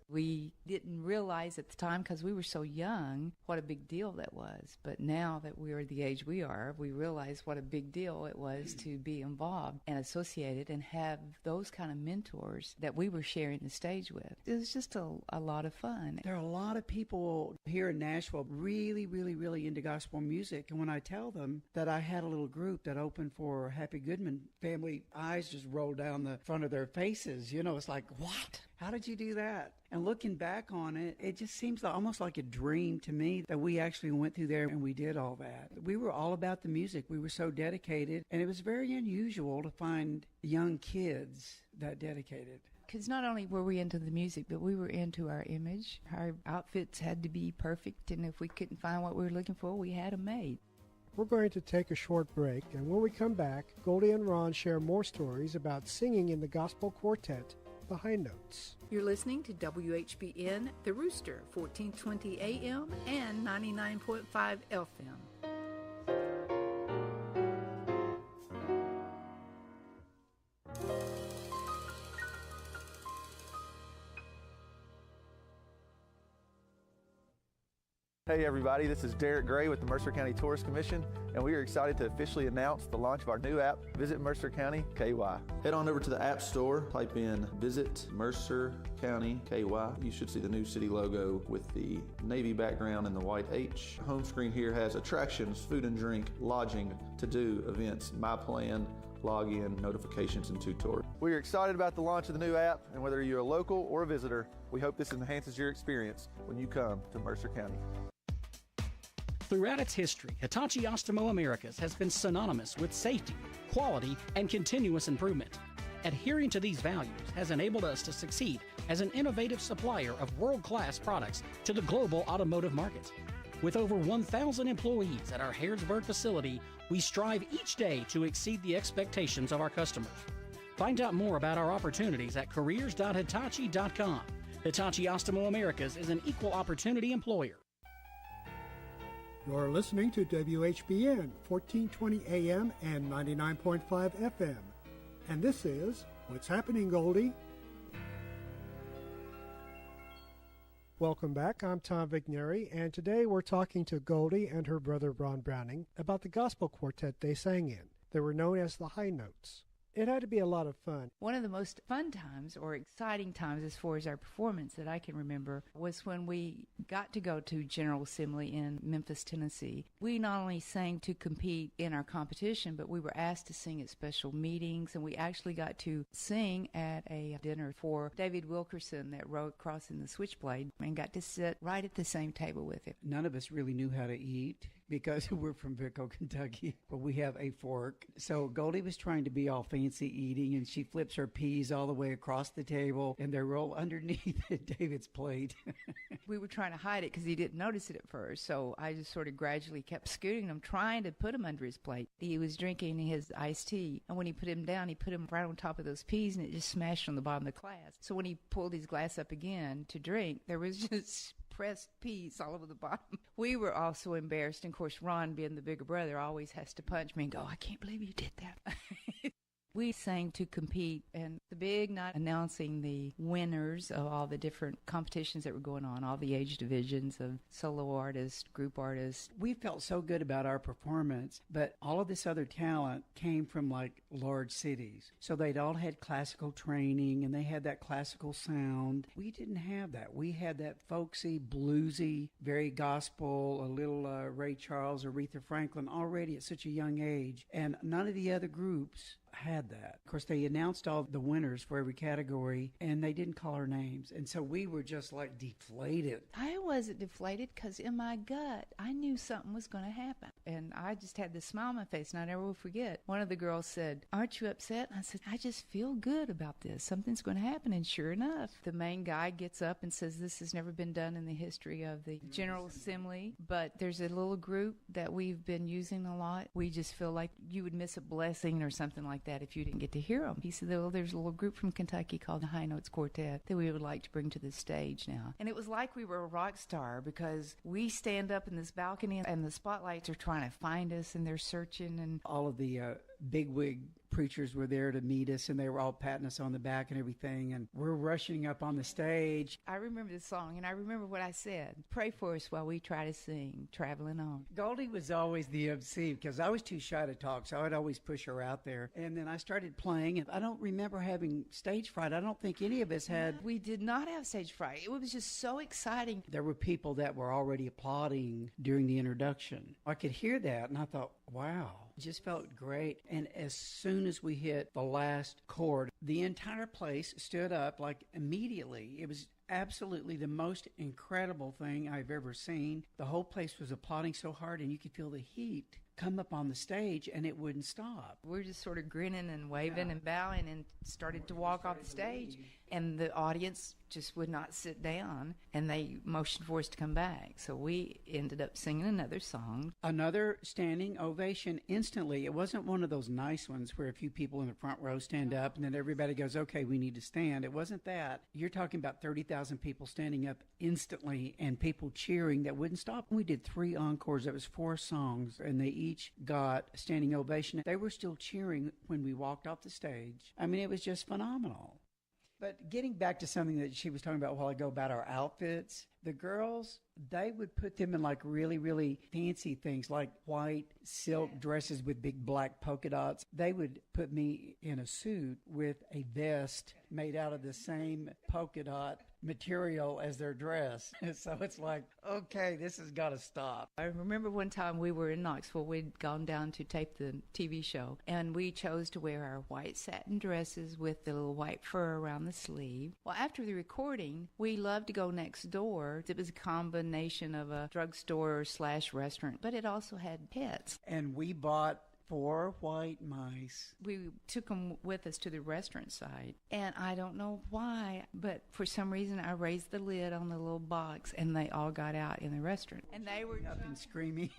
We didn't realize at the time, because we were so young, what a big deal that was. But now that we are the age we are, we realize what a big deal it was to be involved and associated and have those kind of mentors that we were sharing the stage with. It was just a lot of fun. There are a lot of people here in Nashville really, really, really into gospel music. And when I tell them that I had a little group that opened for Happy Goodman family, eyes just roll down the front of their faces. You know, it's like, what? How did you do that? And looking back on it, it just seems almost like a dream to me that we actually went through there and we did all that. We were all about the music. We were so dedicated. And it was very unusual to find young kids that dedicated. Because not only were we into the music, but we were into our image. Our outfits had to be perfect, and if we couldn't find what we were looking for, we had them made. We're going to take a short break, and when we come back, Goldie and Ron share more stories about singing in the gospel quartet, The High Notes. You're listening to WHBN, The Rooster, 1420 AM and 99.5 FM. Hey everybody, this is Derek Gray with the Mercer County Tourist Commission, and we are excited to officially announce the launch of our new app, Visit Mercer County KY. Head on over to the App Store, type in Visit Mercer County KY. You should see the new city logo with the navy background and the white H. Home screen here has attractions, food and drink, lodging, to-do, events, My Plan, login, notifications, and tutorials. We are excited about the launch of the new app, and whether you're a local or a visitor, we hope this enhances your experience when you come to Mercer County. Throughout its history, Hitachi Astemo Americas has been synonymous with safety, quality, and continuous improvement. Adhering to these values has enabled us to succeed as an innovative supplier of world-class products to the global automotive market. With over 1,000 employees at our Harrodsburg facility, we strive each day to exceed the expectations of our customers. Find out more about our opportunities at careers.hitachi.com. Hitachi Astemo Americas is an equal opportunity employer. You're listening to WHBN, 1420 AM and 99.5 FM. And this is What's Happening, Goldie? Welcome back. I'm Tom Vigneri, and today we're talking to Goldie and her brother Ron Browning about the gospel quartet they sang in. They were known as the High Notes. It had to be a lot of fun. One of the most fun times or exciting times as far as our performance that I can remember was when we got to go to General Assembly in Memphis, Tennessee. We not only sang to compete in our competition, but we were asked to sing at special meetings, and we actually got to sing at a dinner for David Wilkerson that rode Crossing the Switchblade and got to sit right at the same table with him. None of us really knew how to eat because we're from Vico, Kentucky, but we have a fork. So Goldie was trying to be all fancy eating, and she flips her peas all the way across the table, and they roll underneath David's plate. We were trying to hide it because he didn't notice it at first, so I just sort of gradually kept scooting him, trying to put him under his plate. He was drinking his iced tea, and when he put him down, he put him right on top of those peas, and it just smashed on the bottom of the glass. So when he pulled his glass up again to drink, there was just pressed peas all over the bottom. We were also embarrassed. And of course, Ron, being the bigger brother, always has to punch me and go, I can't believe you did that. We sang to compete, and the big night announcing the winners of all the different competitions that were going on, all the age divisions of solo artists, group artists. We felt so good about our performance, but all of this other talent came from like large cities. So they'd all had classical training, and they had that classical sound. We didn't have that. We had that folksy, bluesy, very gospel, a little Ray Charles, Aretha Franklin already at such a young age, and none of the other groups had that. Of course, they announced all the winners for every category, and they didn't call our names. And so we were just like deflated. I wasn't deflated because in my gut, I knew something was going to happen. And I just had this smile on my face, and I never will forget. One of the girls said, aren't you upset? And I said, I just feel good about this. Something's going to happen. And sure enough, the main guy gets up and says, this has never been done in the history of the General Assembly. But there's a little group that we've been using a lot. We just feel like you would miss a blessing or something like like that if you didn't get to hear them. He said, well, there's a little group from Kentucky called the High Notes Quartet that we would like to bring to the stage now. And it was like we were a rock star because we stand up in this balcony and the spotlights are trying to find us and they're searching. And all of the bigwig preachers were there to meet us, and they were all patting us on the back and everything, and we're rushing up on the stage. I remember the song, and I remember what I said. Pray for us while we try to sing, traveling on. Goldie was always the MC because I was too shy to talk, so I would always push her out there. And then I started playing, and I don't remember having stage fright. I don't think any of us had. We did not have stage fright. It was just so exciting. There were people that were already applauding during the introduction. I could hear that, and I thought, wow. It just felt great. And as soon as we hit the last chord, the entire place stood up like immediately. It was absolutely the most incredible thing I've ever seen. The whole place was applauding so hard, and you could feel the heat come up on the stage, and it wouldn't stop. We're just sort of grinning and waving and bowing and started to walk off the stage, and the audience just would not sit down, and they motioned for us to come back. So we ended up singing another song. Another standing ovation instantly. It wasn't one of those nice ones where a few people in the front row stand up and then everybody goes, okay, we need to stand. It wasn't that. You're talking about 30,000 people standing up instantly and people cheering that wouldn't stop. We did 3 encores. It was 4 songs, and they each got a standing ovation. They were still cheering when we walked off the stage. I mean, it was just phenomenal. But getting back to something that she was talking about a while ago about our outfits, the girls, they would put them in like really, really fancy things like white silk dresses with big black polka dots. They would put me in a suit with a vest made out of the same polka dot material as their dress. So it's like, okay, this has got to stop. I remember one time we were in Knoxville. We'd gone down to tape the TV show, and we chose to wear our white satin dresses with the little white fur around the sleeve. Well, after the recording, we loved to go next door. It was a combination of a drugstore / restaurant, but it also had pets. And we bought 4 white mice. We took them with us to the restaurant side, and I don't know why, but for some reason I raised the lid on the little box, and they all got out in the restaurant. And they were up and screaming.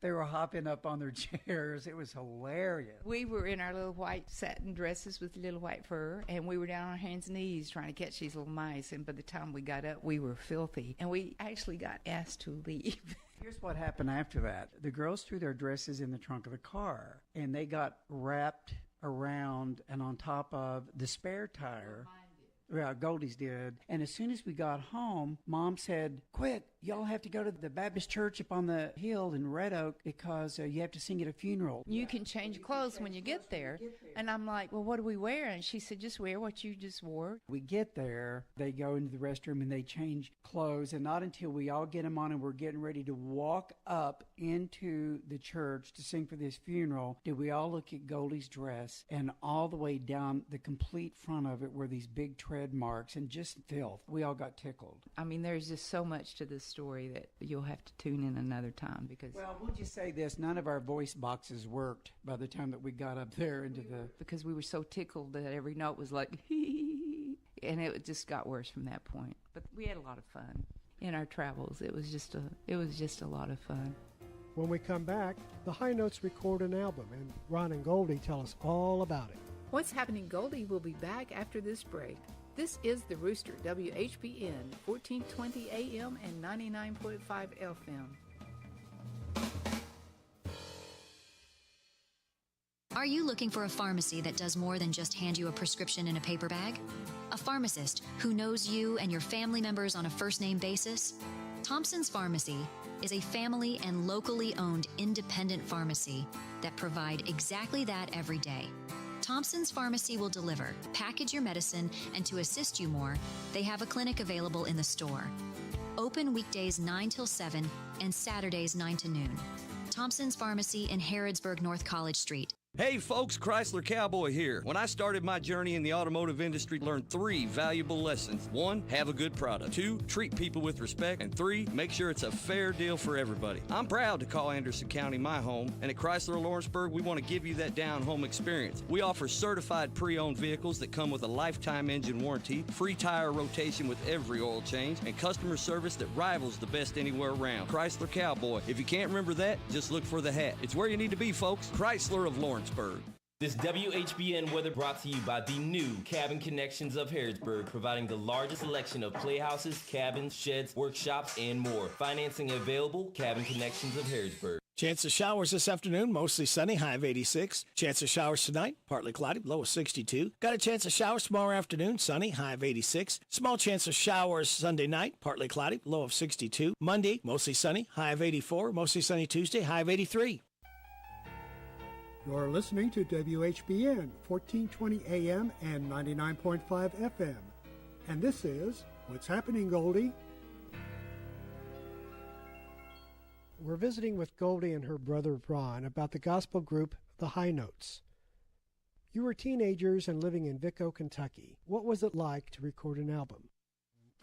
They were hopping up on their chairs. It was hilarious. We were in our little white satin dresses with little white fur, and we were down on our hands and knees trying to catch these little mice, and by the time we got up, we were filthy, and we actually got asked to leave. Here's what happened after that. The girls threw their dresses in the trunk of the car, and they got wrapped around and on top of the spare tire. Yeah, Goldie's did. And as soon as we got home, Mom said, quick, y'all have to go to the Baptist church up on the hill in Red Oak because you have to sing at a funeral. You can change clothes when you get there. And I'm like, well, what do we wear? And she said, just wear what you just wore. We get there, they go into the restroom and they change clothes. And not until we all get them on and we're getting ready to walk up into the church to sing for this funeral, did we all look at Goldie's dress, and all the way down the complete front of it were these big tread marks and just filth. We all got tickled. I mean, there's just so much to this story that you'll have to tune in another time because... Well, we'll just say this. None of our voice boxes worked by the time that we got up there into the... Because we were so tickled that every note was like, and it just got worse from that point. But we had a lot of fun in our travels. It was just a lot of fun. When we come back, the High Notes record an album, and Ron and Goldie tell us all about it. What's Happening Goldie will be back after this break. This is The Rooster, WHBN, 1420 AM and 99.5 FM. Are you looking for a pharmacy that does more than just hand you a prescription in a paper bag? A pharmacist who knows you and your family members on a first-name basis? Thompson's Pharmacy is a family and locally owned independent pharmacy that provide exactly that every day. Thompson's Pharmacy will deliver, package your medicine, and to assist you more, they have a clinic available in the store. Open weekdays 9 till 7 and Saturdays 9 to noon. Thompson's Pharmacy in Harrodsburg, North College Street. Hey folks, Chrysler Cowboy here. When I started my journey in the automotive industry, I learned 3 valuable lessons. 1, have a good product. 2, treat people with respect. And 3, make sure it's a fair deal for everybody. I'm proud to call Anderson County my home, and at Chrysler of Lawrenceburg, we want to give you that down-home experience. We offer certified pre-owned vehicles that come with a lifetime engine warranty, free tire rotation with every oil change, and customer service that rivals the best anywhere around. Chrysler Cowboy. If you can't remember that, just look for the hat. It's where you need to be, folks. Chrysler of Lawrenceburg. This WHBN weather brought to you by the new Cabin Connections of Harrodsburg, providing the largest selection of playhouses, cabins, sheds, workshops, and more. Financing available, Cabin Connections of Harrodsburg. Chance of showers this afternoon, mostly sunny, high of 86. Chance of showers tonight, partly cloudy, low of 62. Got a chance of showers tomorrow afternoon, sunny, high of 86. Small chance of showers Sunday night, partly cloudy, low of 62. Monday, mostly sunny, high of 84. Mostly sunny Tuesday, high of 83. You're listening to WHBN, 1420 AM and 99.5 FM. And this is What's Happening, Goldie? We're visiting with Goldie and her brother Ron about the gospel group The High Notes. You were teenagers and living in Vico, Kentucky. What was it like to record an album?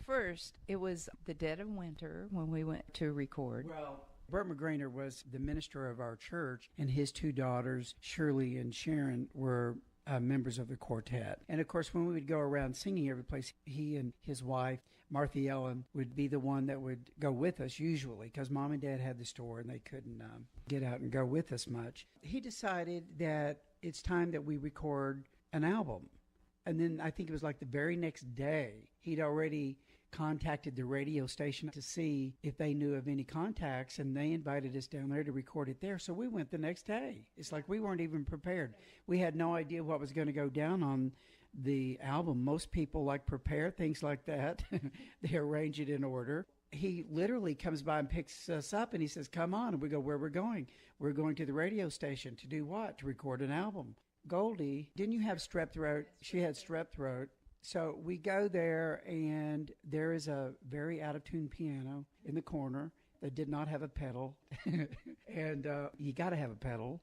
First, it was the dead of winter when we went to record. Well, Bert McGrainer was the minister of our church, and his two daughters, Shirley and Sharon, were members of the quartet. And, of course, when we would go around singing every place, he and his wife, Martha Ellen, would be the one that would go with us usually because Mom and Dad had the store and they couldn't get out and go with us much. He decided that it's time that we record an album. And then I think it was like the very next day, he'd already contacted the radio station to see if they knew of any contacts, and they invited us down there to record it there. So we went the next day. It's like we weren't even prepared. We had no idea what was going to go down on the album. Most people prepare things like that. They arrange it in order. He literally comes by and picks us up and he says, "Come on." And we go, "Where we're going?" "We're going to the radio station." "To do what?" "To record an album." "Goldie, didn't you have strep throat?" She had strep throat. So we go there, and there is a very out-of-tune piano in the corner that did not have a pedal. And you got to have a pedal.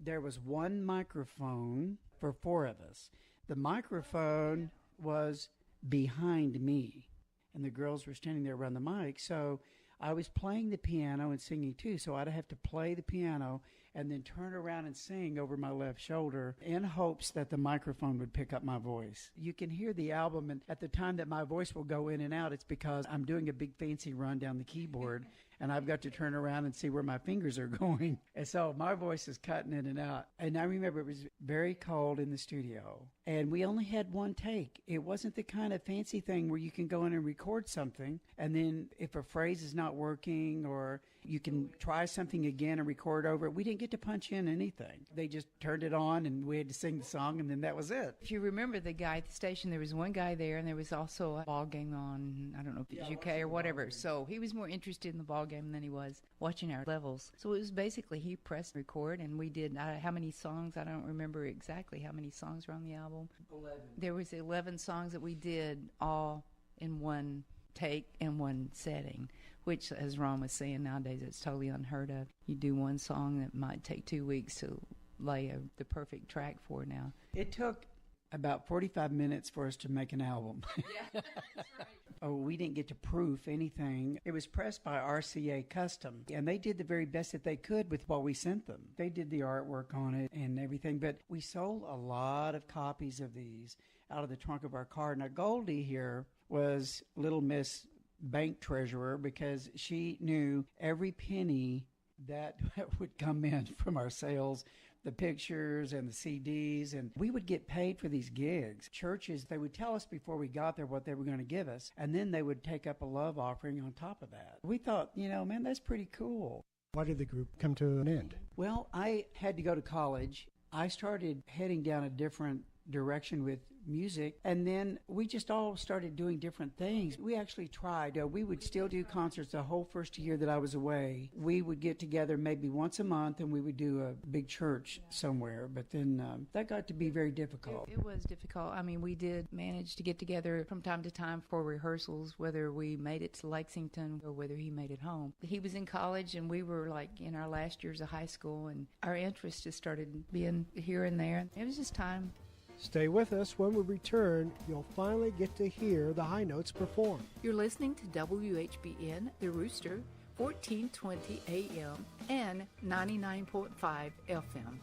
There was one microphone for four of us. The microphone was behind me, and the girls were standing there around the mic. So I was playing the piano and singing too, so I'd have to play the piano and then turn around and sing over my left shoulder in hopes that the microphone would pick up my voice. You can hear the album, and at the time that my voice will go in and out, it's because I'm doing a big fancy run down the keyboard, and I've got to turn around and see where my fingers are going. And so my voice is cutting in and out. And I remember it was very cold in the studio, and we only had one take. It wasn't the kind of fancy thing where you can go in and record something, and then if a phrase is not working, or you can try something again and record over it. We didn't get to punch in anything. They just turned it on, and we had to sing the song, and then that was it. If you remember the guy at the station, there was one guy there, and there was also a ball game on, I don't know if it was UK or whatever. So he was more interested in the ball game than he was watching our levels. So it was basically he pressed record, and we did how many songs? I don't remember exactly how many songs were on the album. 11. There was 11 songs that we did all in one take in one setting, which, as Ron was saying, nowadays it's totally unheard of. You do one song that might take 2 weeks to lay the perfect track for now. It took about 45 minutes for us to make an album. Yeah, that's right. Oh, we didn't get to proof anything. It was pressed by RCA Custom, and they did the very best that they could with what we sent them. They did the artwork on it and everything, but we sold a lot of copies of these out of the trunk of our car. Now, Goldie here was Little Miss Bank Treasurer because she knew every penny that would come in from our sales, the pictures and the CDs, and we would get paid for these gigs. Churches, they would tell us before we got there what they were going to give us, and then they would take up a love offering on top of that. We thought, man, that's pretty cool. Why did the group come to an end? Well, I had to go to college. I started heading down a different direction with music, and then we just all started doing different things. We actually tried. We would still do concerts the whole first year that I was away. We would get together maybe once a month, and we would do a big church somewhere, but then that got to be very difficult. It was difficult. I mean, we did manage to get together from time to time for rehearsals, whether we made it to Lexington or whether he made it home. He was in college, and we were in our last years of high school, and our interest just started being here and there. It was just time. Stay with us. When we return, you'll finally get to hear the High Notes perform. You're listening to WHBN, The Rooster, 1420 AM and 99.5 FM.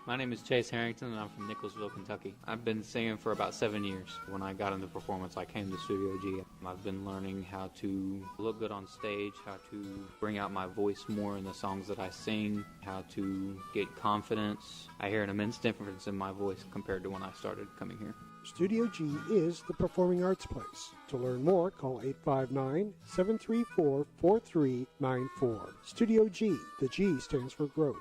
My name is Chase Harrington, and I'm from Nicholsville, Kentucky. I've been singing for about 7 years. When I got into performance, I came to Studio G. I've been learning how to look good on stage, how to bring out my voice more in the songs that I sing, how to get confidence. I hear an immense difference in my voice compared to when I started coming here. Studio G is the performing arts place. To learn more, call 859-734-4394. Studio G. The G stands for growth.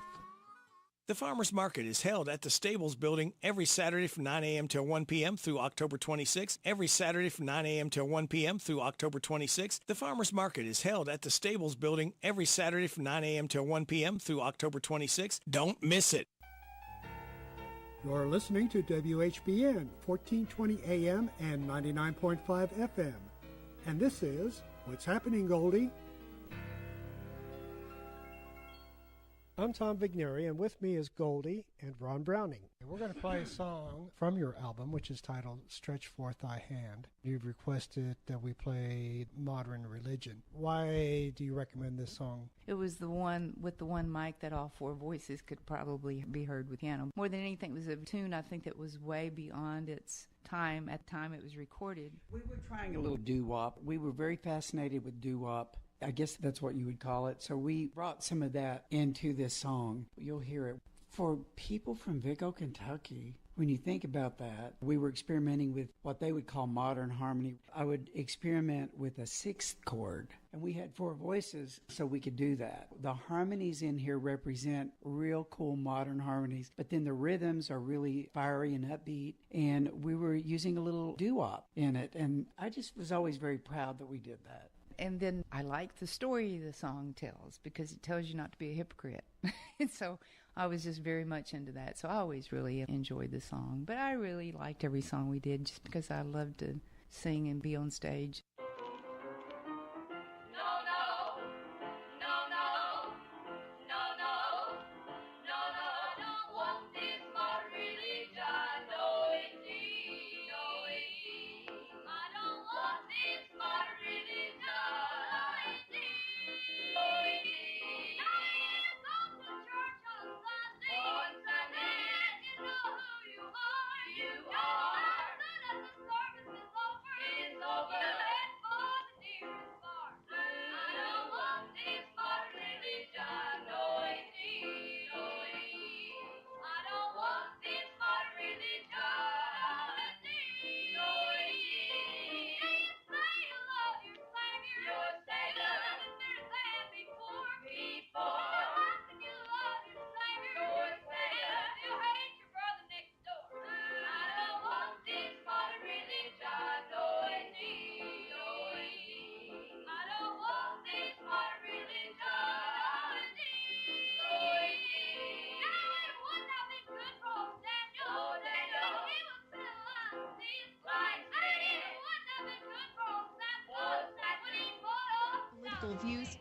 The Farmers Market is held at the Stables Building every Saturday from 9 a.m. till 1 p.m. through October 26th. Every Saturday from 9 a.m. till 1 p.m. through October 26th. The Farmers Market is held at the Stables Building every Saturday from 9 a.m. till 1 p.m. through October 26th. Don't miss it. You're listening to WHBN, 1420 AM and 99.5 FM. And this is What's Happening, Goldie? I'm Tom Vigneri, and with me is Goldie and Ron Browning. And we're going to play a song from your album, which is titled Stretch Forth Thy Hand. You've requested that we play Modern Religion. Why do you recommend this song? It was the one with the one mic that all four voices could probably be heard with piano. More than anything, it was a tune I think that was way beyond its time at the time it was recorded. We were trying a little doo-wop. We were very fascinated with doo-wop. I guess that's what you would call it. So we brought some of that into this song. You'll hear it. For people from Vico, Kentucky, when you think about that, we were experimenting with what they would call modern harmony. I would experiment with a sixth chord, and we had four voices, so we could do that. The harmonies in here represent real cool modern harmonies, but then the rhythms are really fiery and upbeat, and we were using a little doo-wop in it, and I just was always very proud that we did that. And then I like the story the song tells because it tells you not to be a hypocrite. And so I was just very much into that. So I always really enjoyed the song. But I really liked every song we did just because I loved to sing and be on stage. Views.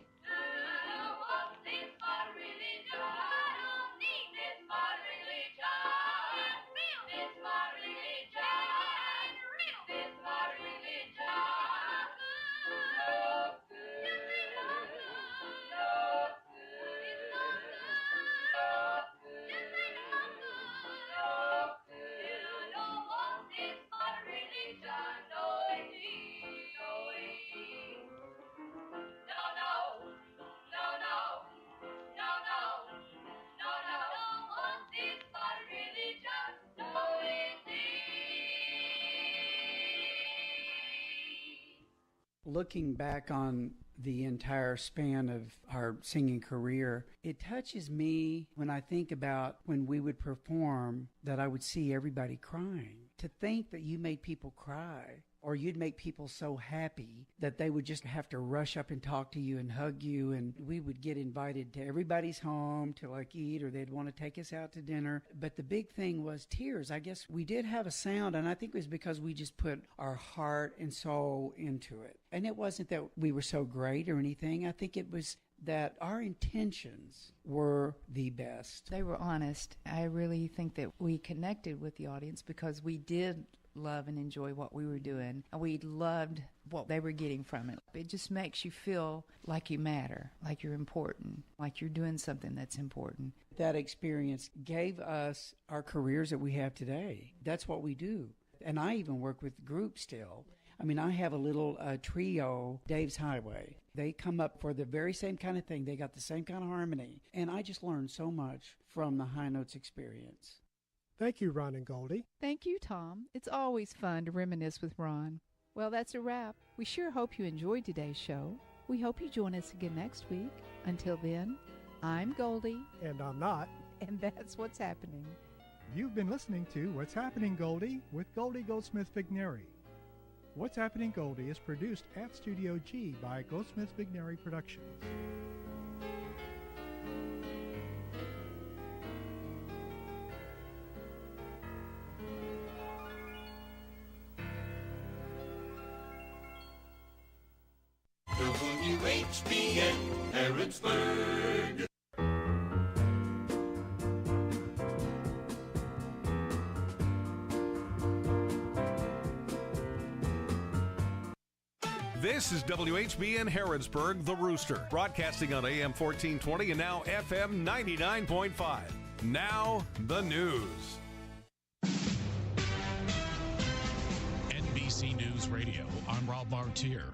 Looking back on the entire span of our singing career, it touches me when I think about when we would perform that I would see everybody crying. To think that you made people cry, or you'd make people so happy that they would just have to rush up and talk to you and hug you, and we would get invited to everybody's home to like eat, or they'd want to take us out to dinner. But the big thing was tears. I guess we did have a sound, and I think it was because we just put our heart and soul into it. And it wasn't that we were so great or anything. I think it was that our intentions were the best. They were honest. I really think that we connected with the audience because we did love and enjoy what we were doing, and we loved what they were getting from it. It just makes you feel like you matter, like you're important, like you're doing something that's important. That experience gave us our careers that we have today. That's what we do. And I even work with groups still. I mean, I have a little trio, Dave's Highway. They come up for the very same kind of thing. They got the same kind of harmony. And I just learned so much from the High Notes experience. Thank you, Ron and Goldie. Thank you, Tom. It's always fun to reminisce with Ron. Well, that's a wrap. We sure hope you enjoyed today's show. We hope you join us again next week. Until then, I'm Goldie. And I'm not. And that's what's happening. You've been listening to What's Happening, Goldie with Goldie Goldsmith-Vigneri. What's Happening, Goldie is produced at Studio G by Goldsmith-Vigneri Productions. WHBN Harrodsburg. This is WHBN Harrodsburg, The Rooster, broadcasting on AM 1420 and now FM 99.5. Now, the news. NBC News Radio, I'm Rob Martier.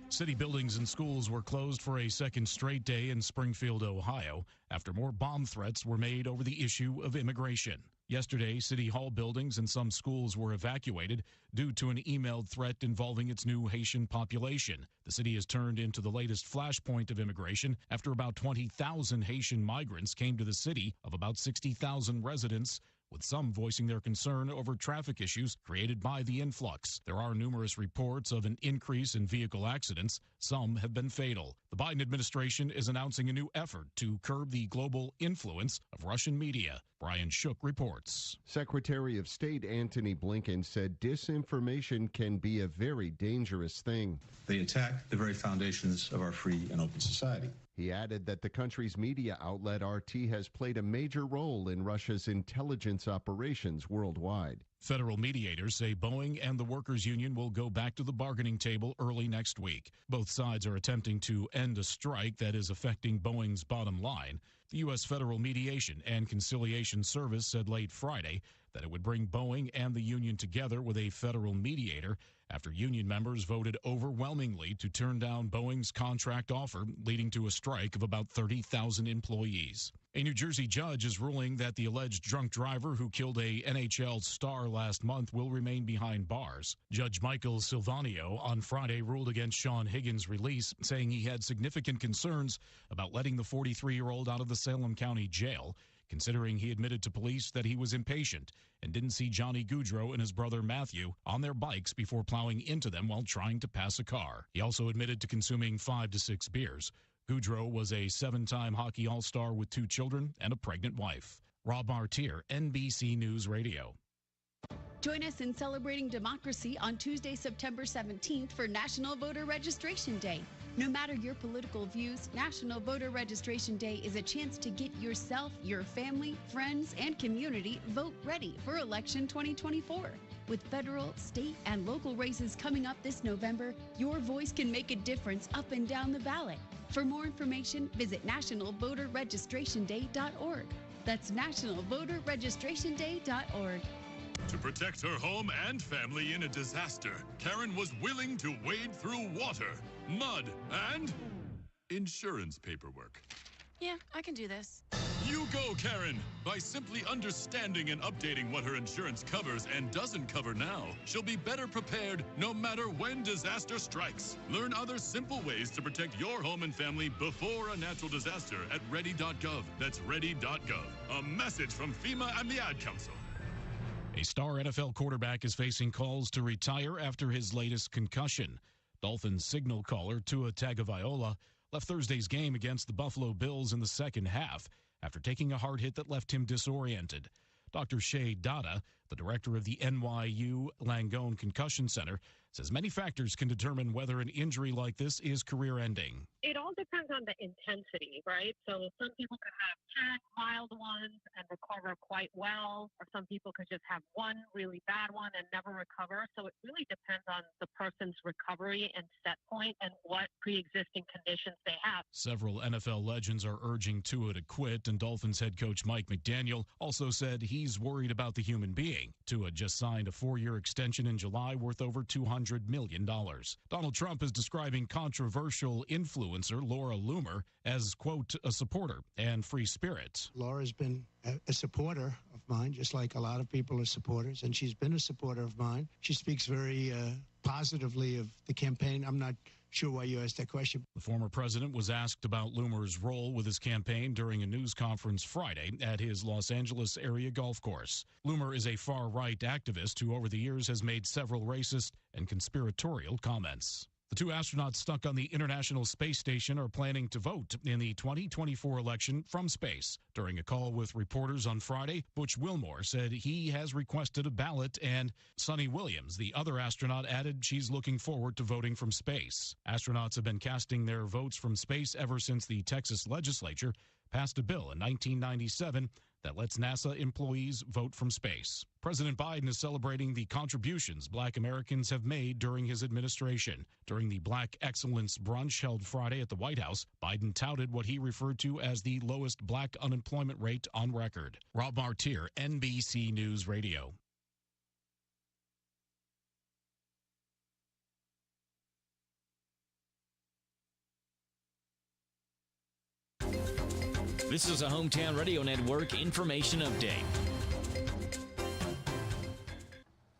City buildings and schools were closed for a second straight day in Springfield, Ohio, after more bomb threats were made over the issue of immigration. Yesterday, City Hall buildings and some schools were evacuated due to an emailed threat involving its new Haitian population. The city has turned into the latest flashpoint of immigration after about 20,000 Haitian migrants came to the city of about 60,000 residents, with some voicing their concern over traffic issues created by the influx. There are numerous reports of an increase in vehicle accidents. Some have been fatal. The Biden administration is announcing a new effort to curb the global influence of Russian media. Brian Shook reports. Secretary of State Antony Blinken said disinformation can be a very dangerous thing. They attack the very foundations of our free and open society. He added that the country's media outlet RT has played a major role in Russia's intelligence operations worldwide. Federal mediators say Boeing and the workers' union will go back to the bargaining table early next week. Both sides are attempting to end a strike that is affecting Boeing's bottom line. The U.S. Federal Mediation and Conciliation Service said late Friday that it would bring Boeing and the union together with a federal mediator after union members voted overwhelmingly to turn down Boeing's contract offer, leading to a strike of about 30,000 employees. A New Jersey judge is ruling that the alleged drunk driver who killed a NHL star last month will remain behind bars. Judge Michael Silvanio on Friday ruled against Sean Higgins' release, saying he had significant concerns about letting the 43-year-old out of the Salem County Jail, considering he admitted to police that he was impatient and didn't see Johnny Goudreau and his brother Matthew on their bikes before plowing into them while trying to pass a car. He also admitted to consuming 5 to 6 beers. Goudreau was a 7-time hockey all-star with 2 children and a pregnant wife. Rob Martier, NBC News Radio. Join us in celebrating democracy on Tuesday, September 17th for National Voter Registration Day. No matter your political views, National Voter Registration Day is a chance to get yourself, your family, friends, and community vote ready for election 2024. With federal, state, and local races coming up this November, your voice can make a difference up and down the ballot. For more information, visit nationalvoterregistrationday.org. That's nationalvoterregistrationday.org. To protect her home and family in a disaster, Karen was willing to wade through water, mud, and insurance paperwork. Yeah, I can do this. You go, Karen! By simply understanding and updating what her insurance covers and doesn't cover now, she'll be better prepared no matter when disaster strikes. Learn other simple ways to protect your home and family before a natural disaster at ready.gov. That's ready.gov. A message from FEMA and the Ad Council. A star NFL quarterback is facing calls to retire after his latest concussion. Dolphins signal caller Tua Tagovailoa left Thursday's game against the Buffalo Bills in the second half after taking a hard hit that left him disoriented. Dr. Shay Dada, the director of the NYU Langone Concussion Center, says many factors can determine whether an injury like this is career-ending. It all depends on the intensity, right? So some people could have 10 mild ones and recover quite well, or some people could just have one really bad one and never recover. So it really depends on the person's recovery and set point and what pre-existing conditions they have. Several NFL legends are urging Tua to quit, and Dolphins head coach Mike McDaniel also said he's worried about the human being banking. Tua just signed a 4-year extension in July worth over $200 million. Donald Trump is describing controversial influencer Laura Loomer as, quote, a supporter and free spirit. Laura's been a supporter of mine, just like a lot of people are supporters, and she's been a supporter of mine. She speaks very positively of the campaign. I'm not sure why you asked that question. The former president was asked about Loomer's role with his campaign during a news conference Friday at his Los Angeles area golf course. Loomer is a far-right activist who over the years has made several racist and conspiratorial comments. The 2 astronauts stuck on the International Space Station are planning to vote in the 2024 election from space. During a call with reporters on Friday, Butch Wilmore said he has requested a ballot, and Sunny Williams, the other astronaut, added she's looking forward to voting from space. Astronauts have been casting their votes from space ever since the Texas legislature passed a bill in 1997 that lets NASA employees vote from space. President Biden is celebrating the contributions Black Americans have made during his administration. During the Black Excellence Brunch held Friday at the White House, Biden touted what he referred to as the lowest black unemployment rate on record. Rob Martier, NBC News Radio. This is a Hometown Radio Network information update.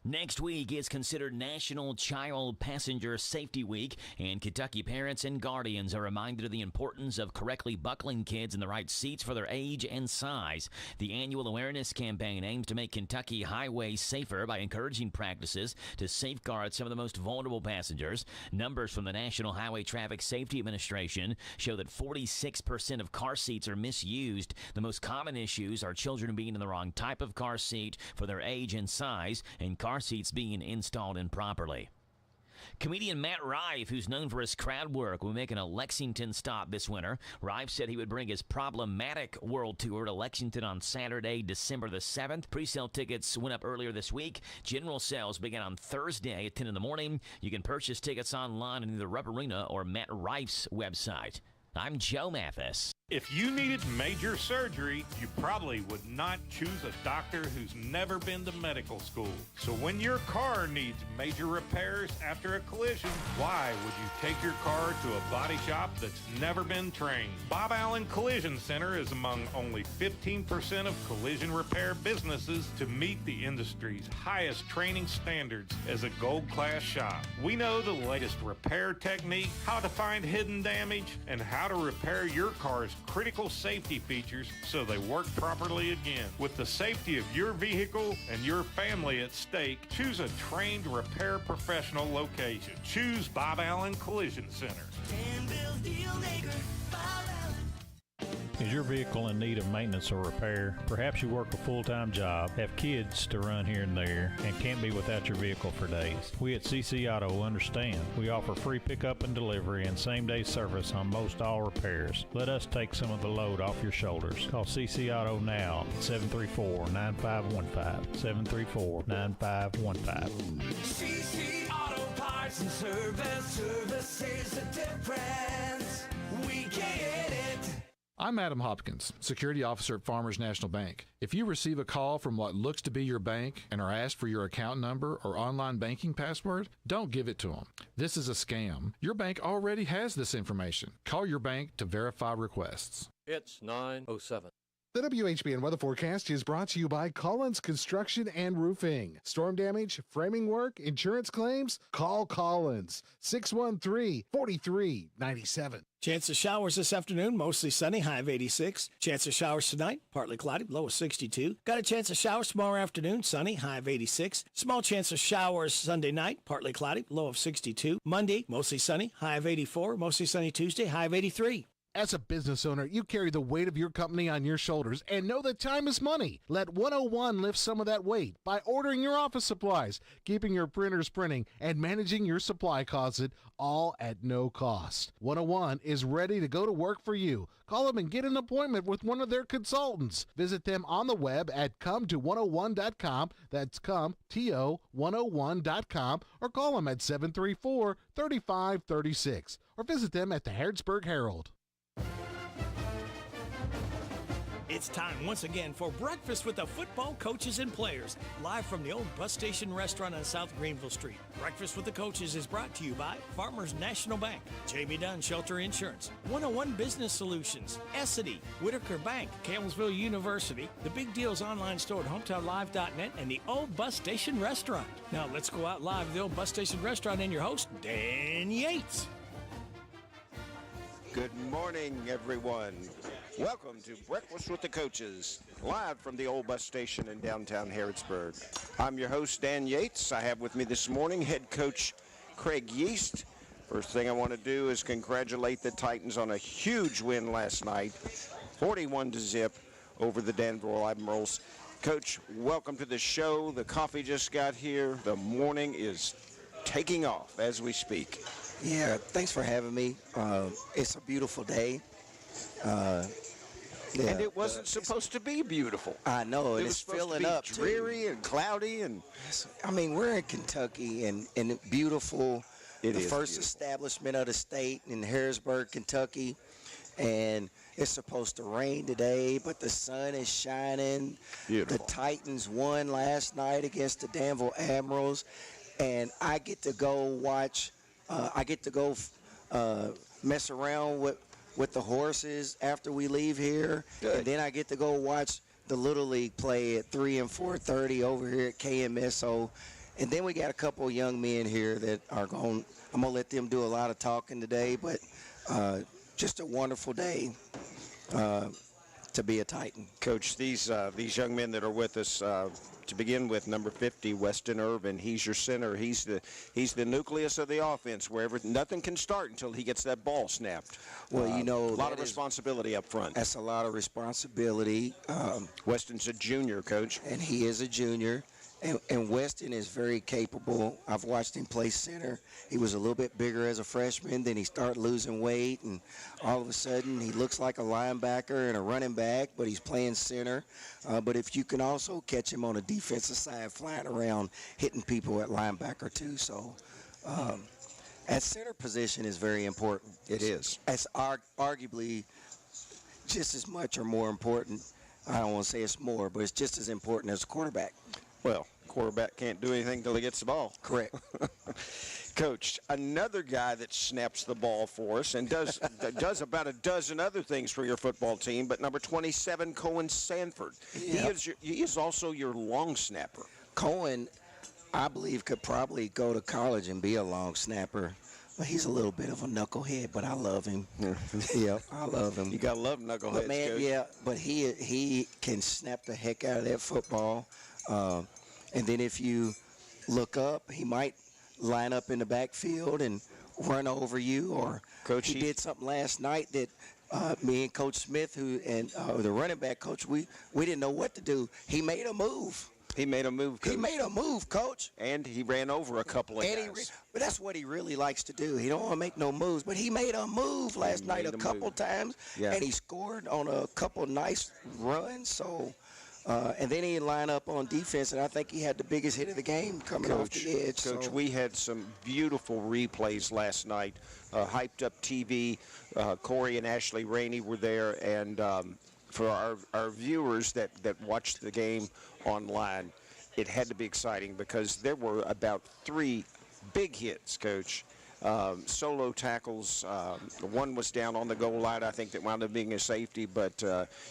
Next week is considered National Child Passenger Safety Week, and Kentucky parents and guardians are reminded of the importance of correctly buckling kids in the right seats for their age and size. The annual awareness campaign aims to make Kentucky highways safer by encouraging practices to safeguard some of the most vulnerable passengers. Numbers from the National Highway Traffic Safety Administration show that 46% of car seats are misused. The most common issues are children being in the wrong type of car seat for their age and size, and car seats being installed improperly. Comedian Matt Rife, who's known for his crowd work, will be making a Lexington stop this winter. Rife said he would bring his Problematic World Tour to Lexington on Saturday, December the 7th. Pre-sale tickets went up earlier this week. General sales began on Thursday at 10 in the morning. You can purchase tickets online in either Rupp Arena or Matt Rife's website. I'm Joe Mathis. If you needed major surgery, you probably would not choose a doctor who's never been to medical school. So when your car needs major repairs after a collision, why would you take your car to a body shop that's never been trained? Bob Allen Collision Center is among only 15% of collision repair businesses to meet the industry's highest training standards as a gold-class shop. We know the latest repair technique, how to find hidden damage, and how to repair your car's critical safety features so they work properly again. With the safety of your vehicle and your family at stake, choose a trained repair professional location. Choose Bob Allen Collision Center. Is your vehicle in need of maintenance or repair? Perhaps you work a full-time job, have kids to run here and there, and can't be without your vehicle for days. We at CC Auto understand. We offer free pickup and delivery and same-day service on most all repairs. Let us take some of the load off your shoulders. Call CC Auto now at 734-9515. 734-9515. CC Auto Parts and Service is the difference. We get it. I'm Adam Hopkins, Security Officer at Farmers National Bank. If you receive a call from what looks to be your bank and are asked for your account number or online banking password, don't give it to them. This is a scam. Your bank already has this information. Call your bank to verify requests. It's 9:07. The WHBN weather forecast is brought to you by Collins Construction and Roofing. Storm damage, framing work, insurance claims? Call Collins. 613-4397. Chance of showers this afternoon, mostly sunny, high of 86. Chance of showers tonight, partly cloudy, low of 62. Got a chance of showers tomorrow afternoon, sunny, high of 86. Small chance of showers Sunday night, partly cloudy, low of 62. Monday, mostly sunny, high of 84. Mostly sunny Tuesday, high of 83. As a business owner, you carry the weight of your company on your shoulders and know that time is money. Let 101 lift some of that weight by ordering your office supplies, keeping your printers printing, and managing your supply closet, all at no cost. 101 is ready to go to work for you. Call them and get an appointment with one of their consultants. Visit them on the web at come101.com. That's come101.com, or call them at 734-3536, or visit them at the Harrodsburg Herald. It's time once again for Breakfast with the Football Coaches and Players, live from the old bus station restaurant on South Greenville Street. Breakfast with the Coaches is brought to you by Farmers National Bank, Jamie Dunn Shelter Insurance, 101 Business Solutions, Essity, Whitaker Bank, Campbellsville University, the Big Deals online store at HometownLive.net, and the old bus station restaurant. Now let's go out live to the old bus station restaurant and your host, Dan Yates. Good morning, everyone. Welcome to Breakfast with the Coaches, live from the old bus station in downtown Harrodsburg. I'm your host, Dan Yates. I have with me this morning head coach Craig Yeast. First thing I want to do is congratulate the Titans on a huge win last night, 41-0 over the Danville Admirals. Coach, welcome to the show. The coffee just got here. The morning is taking off as we speak. Yeah, thanks for having me. It's a beautiful day. Yeah, and it wasn't supposed to be beautiful. I know, and it it's filling up. Dreary and cloudy, and I mean, we're in Kentucky, and beautiful. It the is first beautiful. Establishment of the state in Harrisburg, Kentucky, and it's supposed to rain today, but the sun is shining. Beautiful. The Titans won last night against the Danville Admirals, and I get to go watch. I get to go mess around with the horses after we leave here. Good. And then I get to go watch the Little League play at 3 and 4:30 over here at KMSO. And then we got a couple of young men here that are going. I'm going to let them do a lot of talking today, but just a wonderful day to be a Titan. Coach, these young men that are with us, to begin with, number 50, Weston Irvin. He's your center. He's the nucleus of the offense, wherever nothing can start until he gets that ball snapped. Well, you know, a lot of responsibility up front. That's a lot of responsibility. Weston's a junior, Coach, and he is a junior. And Weston is very capable. I've watched him play center. He was a little bit bigger as a freshman. Then he started losing weight, and all of a sudden he looks like a linebacker and a running back, but he's playing center. But if you can also catch him on the defensive side, flying around, hitting people at linebacker too. So at center position is very important. It is. It's arguably just as much or more important. I don't want to say it's more, but it's just as important as a quarterback. Well, quarterback can't do anything until he gets the ball. Correct. Coach, another guy that snaps the ball for us and does about a dozen other things for your football team, but number 27, Cohen Sanford. Yep. He is also your long snapper. Cohen, I believe, could probably go to college and be a long snapper. But he's a little bit of a knucklehead, but I love him. Yeah, I love him. You got to love knuckleheads, but man, Coach. Yeah, but he can snap the heck out of that football. And then if you look up, he might line up in the backfield and run over you. Or Coach, he did something last night that me and Coach Smith, the running back coach, we didn't know what to do. He made a move. He made a move, Coach. He made a move, Coach. And he ran over a couple of guys. But that's what he really likes to do. He don't want to make no moves, but he made a move last night a couple times, and he scored on a couple nice runs. So, and then he line up on defense, and I think he had the biggest hit of the game coming off the edge. Coach, so. We had some beautiful replays last night. Hyped Up TV, Corey and Ashley Rainey were there, and for our viewers that watched the game online, it had to be exciting because there were about 3 big hits, Coach. Solo tackles. One was down on the goal line, I think, that wound up being a safety, but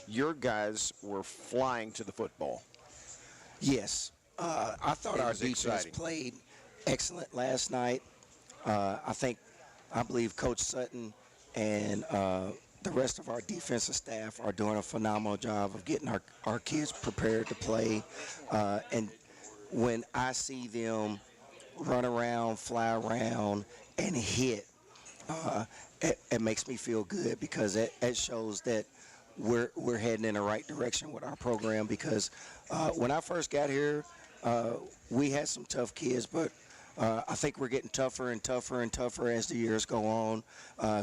your guys were flying to the football. Yes. I thought our defense played excellent last night. I believe Coach Sutton and the rest of our defensive staff are doing a phenomenal job of getting our kids prepared to play. And when I see them run around, fly around, and hit, it makes me feel good because it shows that we're heading in the right direction with our program. Because when I first got here, we had some tough kids, but I think we're getting tougher and tougher and tougher as the years go on.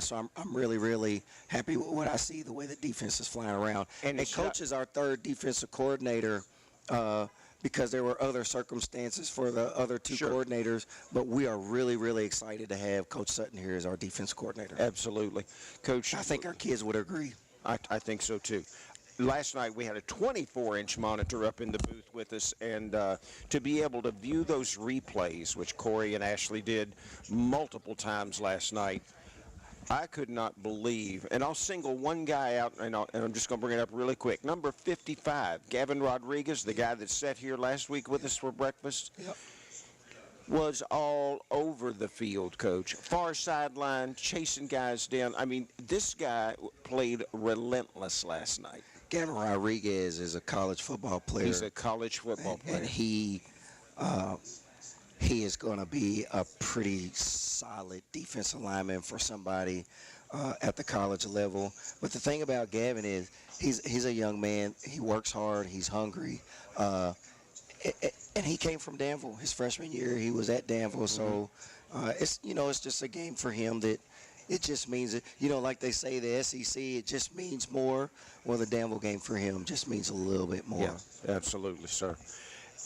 So I'm really, really happy with what I see, the way the defense is flying around. And Coach is our third defensive coordinator because there were other circumstances for the other 2 coordinators. But we are really, really excited to have Coach Sutton here as our defense coordinator. Absolutely. Coach, I think our kids would agree. I think so, too. last night we had a 24-inch monitor up in the booth with us, and to be able to view those replays, which Corey and Ashley did multiple times last night, I could not believe, and I'll single one guy out, and I'm just going to bring it up really quick. Number 55, Gavin Rodriguez, the guy that sat here last week with us for breakfast, was all over the field, Coach. Far sideline, chasing guys down. I mean, this guy played relentless last night. Gavin Rodriguez is a college football player. He's a college football player. And he is going to be a pretty solid defensive lineman for somebody at the college level. But the thing about Gavin is he's a young man. He works hard. He's hungry. And he came from Danville. His freshman year, he was at Danville. So it's just a game for him that it just means that, like they say, the SEC, it just means more. Well, the Danville game for him just means a little bit more. Yeah, absolutely, sir.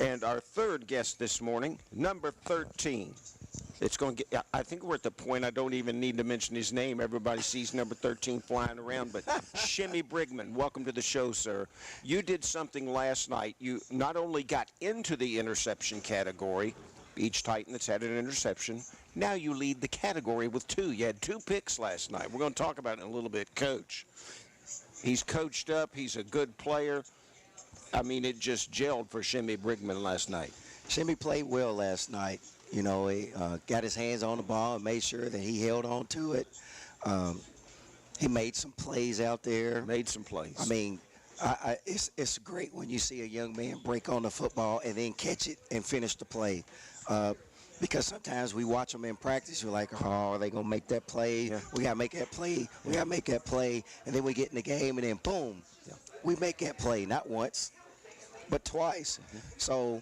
And our third guest this morning, number 13. It's going to get, I think we're at the point I don't even need to mention his name. Everybody sees number 13 flying around. But Shimmy Brigman, welcome to the show, sir. You did something last night. You not only got into the interception category, each Titan that's had an interception, now you lead the category with 2. You had 2 picks last night. We're going to talk about it in a little bit. Coach, he's coached up. He's a good player. I mean, it just gelled for Shimmy Brigman last night. Shimmy played well last night. He got his hands on the ball and made sure that he held on to it. He made some plays out there. Made some plays. I mean, it's great when you see a young man break on the football and then catch it and finish the play. Because sometimes we watch them in practice, we're like, oh, are they going to make that play? Yeah. We got to make that play. We got to make that play. And then we get in the game, and then boom, we make that play, not once, but twice. So,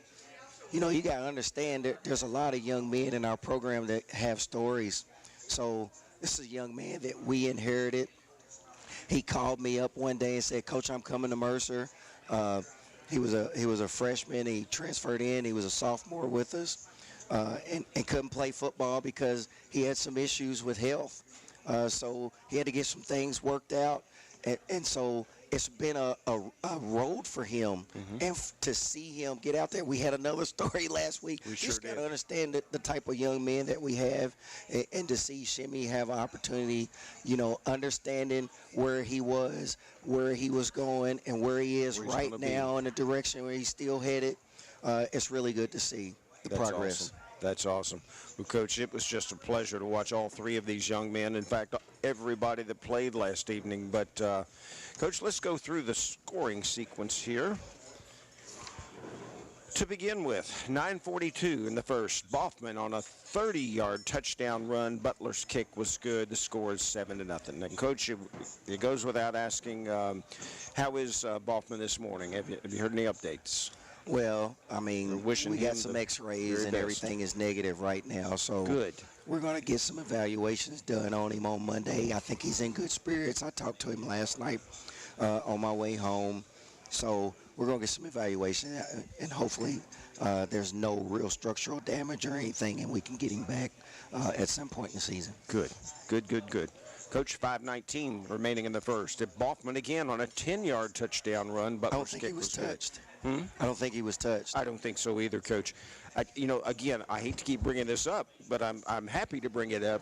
you got to understand that there's a lot of young men in our program that have stories. So this is a young man that we inherited. He called me up one day and said, Coach, I'm coming to Mercer. He was a freshman. He transferred in. He was a sophomore with us. And couldn't play football because he had some issues with health. So he had to get some things worked out. And so it's been a road for him. And to see him get out there, we had another story last week. We sure just got to understand the type of young men that we have, and to see Shimmy have an opportunity, understanding where he was going, and where he is right now in the direction where he's still headed. It's really good to see the progress. Awesome. That's awesome. Well, Coach, it was just a pleasure to watch all 3 of these young men. In fact, everybody that played last evening. But, Coach, let's go through the scoring sequence here. To begin with, 9:42 in the first. Boffman on a 30-yard touchdown run. Butler's kick was good. The score is 7-0. And, Coach, it goes without asking, how is Boffman this morning? Have you heard any updates? Well, I mean, we got some x-rays and everything is negative right now. So good. We're going to get some evaluations done on him on Monday. I think he's in good spirits. I talked to him last night on my way home. So we're going to get some evaluation, and hopefully there's no real structural damage or anything, and we can get him back at some point in the season. Good. Coach, 5:19 remaining in the first. Boffman again on a 10-yard touchdown run. I don't think he was touched. I don't think he was touched. I don't think so either, Coach. Again, I hate to keep bringing this up, but I'm happy to bring it up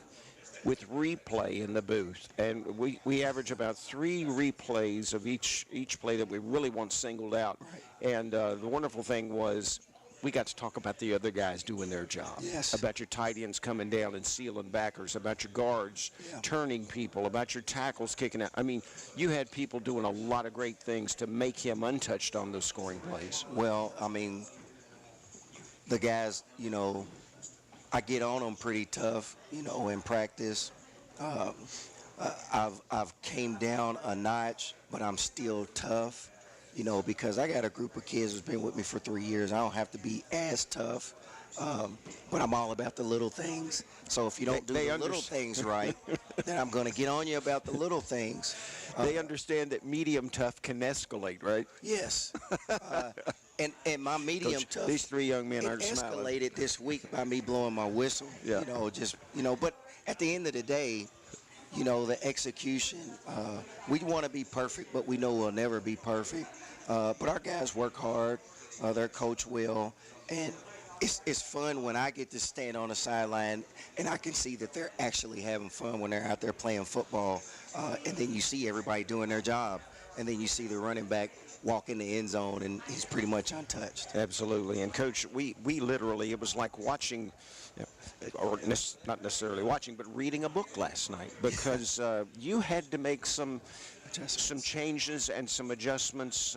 with replay in the booth. And we average about 3 replays of each play that we really want singled out. Right. And the wonderful thing was we got to talk about the other guys doing their job. Yes. About your tight ends coming down and sealing backers, about your guards turning people, about your tackles kicking out. I mean, you had people doing a lot of great things to make him untouched on those scoring plays. Well, I mean, the guys, I get on them pretty tough, in practice. I've came down a notch, but I'm still tough. Because I got a group of kids that's been with me for 3 years. I don't have to be as tough, but I'm all about the little things. So if you don't do the little things right, then I'm going to get on you about the little things. They understand that medium tough can escalate, right? Yes. And my medium Coach, tough. These 3 young men aren't escalated smiling. this week by me blowing my whistle. Yeah. But at the end of the day, the execution, we want to be perfect, but we know we'll never be perfect. But our guys work hard. Their coach will. And it's fun when I get to stand on the sideline and I can see that they're actually having fun when they're out there playing football. And then you see everybody doing their job. And then you see the running back walk in the end zone, and he's pretty much untouched. Absolutely. And, Coach, we literally, it was like watching, or not necessarily watching, but reading a book last night, because you had to make some changes and some adjustments,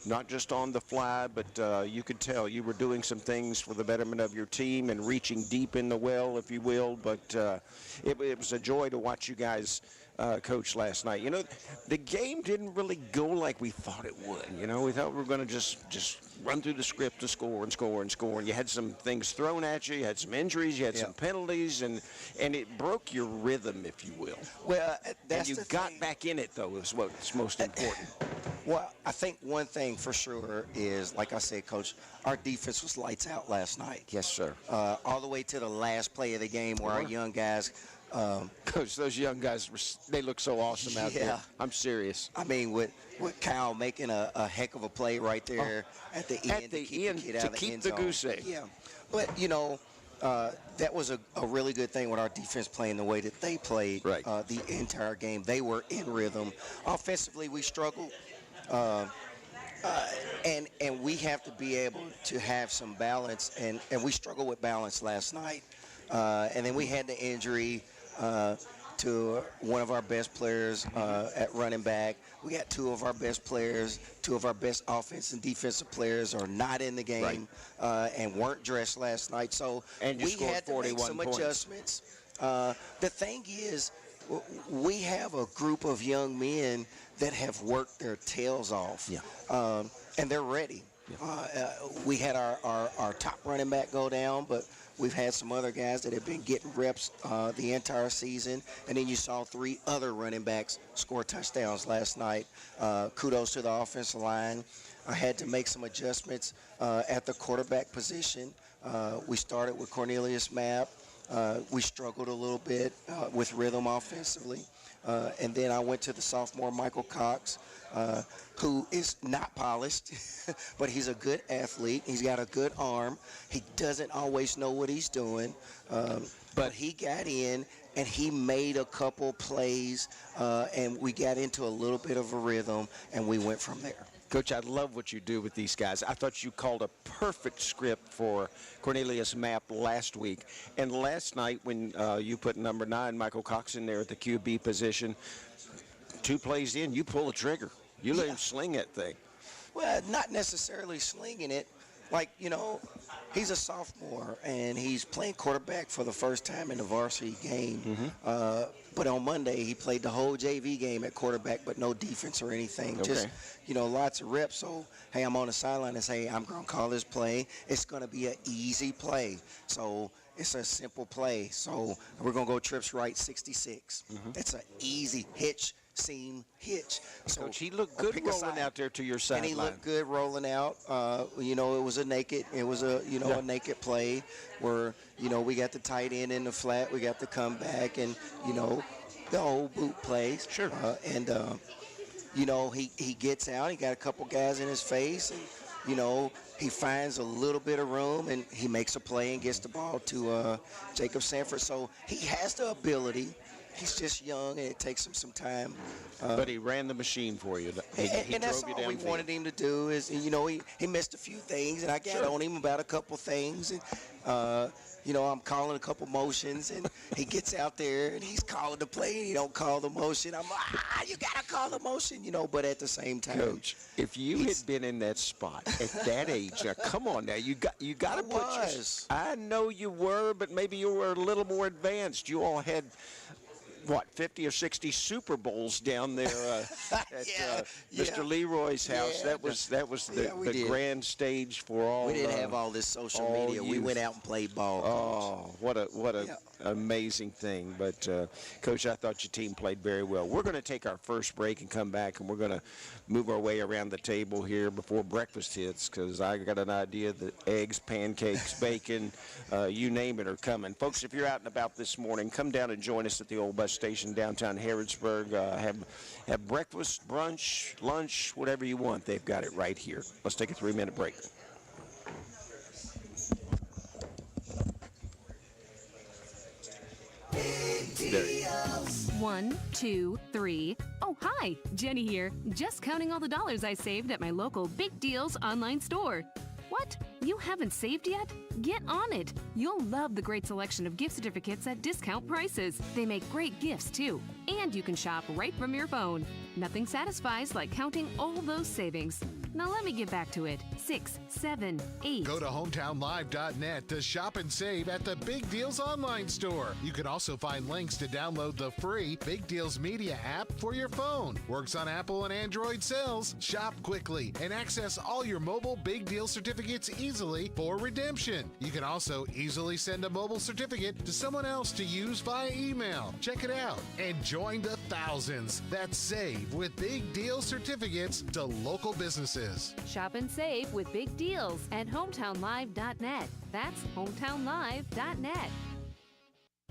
not just on the fly, but you could tell you were doing some things for the betterment of your team and reaching deep in the well, if you will. But it was a joy to watch you guys coach last night. The game didn't really go like we thought it would. We thought we were going to just run through the script to score and score and score. And you had some things thrown at you. You had some injuries. You had some penalties. And it broke your rhythm, if you will. Well, and you got back in it, though, is what's most important. Well, I think one thing for sure is, like I said, Coach, our defense was lights out last night. Yes, sir. All the way to the last play of the game where our young guys – Coach, those young guys, they look so awesome out there. I'm serious. I mean, with Kyle making a heck of a play right there at the end to keep the goose egg. Yeah, but, that was a really good thing with our defense playing the way that they played the entire game. They were in rhythm. Offensively, we struggled. And we have to be able to have some balance, and we struggled with balance last night. And then we had the injury to one of our best players at running back. We got two of our best players, two of our best offensive and defensive players are not in the game and weren't dressed last night. So we had to make some adjustments. The thing is, we have a group of young men that have worked their tails off, and they're ready. We had our top running back go down, but we've had some other guys that have been getting reps the entire season. And then you saw three other running backs score touchdowns last night. Kudos to the offensive line. I had to make some adjustments at the quarterback position. We started with Cornelius Mapp. We struggled a little bit with rhythm offensively. And then I went to the sophomore Michael Cox, who is not polished, but he's a good athlete. He's got a good arm. He doesn't always know what he's doing, but he got in and he made a couple plays, and we got into a little bit of a rhythm, and we went from there. Coach, I love what you do with these guys. I thought you called a perfect script for Cornelius Mapp last week. And last night when you put number 9, Michael Cox, in there at the QB position, 2 plays in, you pull the trigger. You let him sling that thing. Well, not necessarily slinging it. Like, he's a sophomore, and he's playing quarterback for the first time in the varsity game. But on Monday, he played the whole JV game at quarterback, but no defense or anything. Just, lots of reps. So, hey, I'm on the sideline and say, I'm going to call this play. It's going to be an easy play. So it's a simple play. So we're going to go trips right 66. It's an easy seam hitch. So Coach, he looked good rolling out there to your sideline. And he looked good rolling out. It was a naked naked play where, we got the tight end in the flat, we got the comeback, and, the old boot plays. Sure. He gets out, he got a couple guys in his face, and, he finds a little bit of room, and he makes a play and gets the ball to Jacob Sanford. So he has the ability. He's just young, and it takes him some time. But he ran the machine for you. And that's all we wanted him to do is, he missed a few things, and I got on him about a couple things. And, I'm calling a couple motions, and he gets out there, and he's calling the play, and he don't call the motion. I'm like, you got to call the motion, but at the same time. Coach, if you had been in that spot at that age, now, come on now, you got to put your. I know you were, but maybe you were a little more advanced. You all had 50 or 60 Super Bowls down there at Mr. Leroy's house. That was the grand stage for all. We didn't have all this social media. We went out and played ball. Oh, what a amazing thing. But Coach, I thought your team played very well. We're going to take our first break and come back, and we're going to move our way around the table here before breakfast hits, because I got an idea that eggs, pancakes, bacon, you name it, are coming. Folks, if you're out and about this morning, come down and join us at the Old Bus bus station downtown Harrodsburg. Have breakfast, brunch, lunch, whatever you want. They've got it right here. Let's take a 3-minute break. Deals. 1, 2, 3. Oh, hi, Jenny here. Just counting all the dollars I saved at my local Big Deals online store. What? You haven't saved yet? Get on it. You'll love the great selection of gift certificates at discount prices. They make great gifts, too. And you can shop right from your phone. Nothing satisfies like counting all those savings. Now let me get back to it. 6, 7, 8. Go to hometownlive.net to shop and save at the Big Deals online store. You can also find links to download the free Big Deals Media app for your phone. Works on Apple and Android cells. Shop quickly and access all your mobile Big Deal certificates easily for redemption. You can also easily send a mobile certificate to someone else to use via email. Check it out and join the thousands that save with Big Deal certificates to local businesses. Shop and save with Big Deals at hometownlive.net. That's hometownlive.net.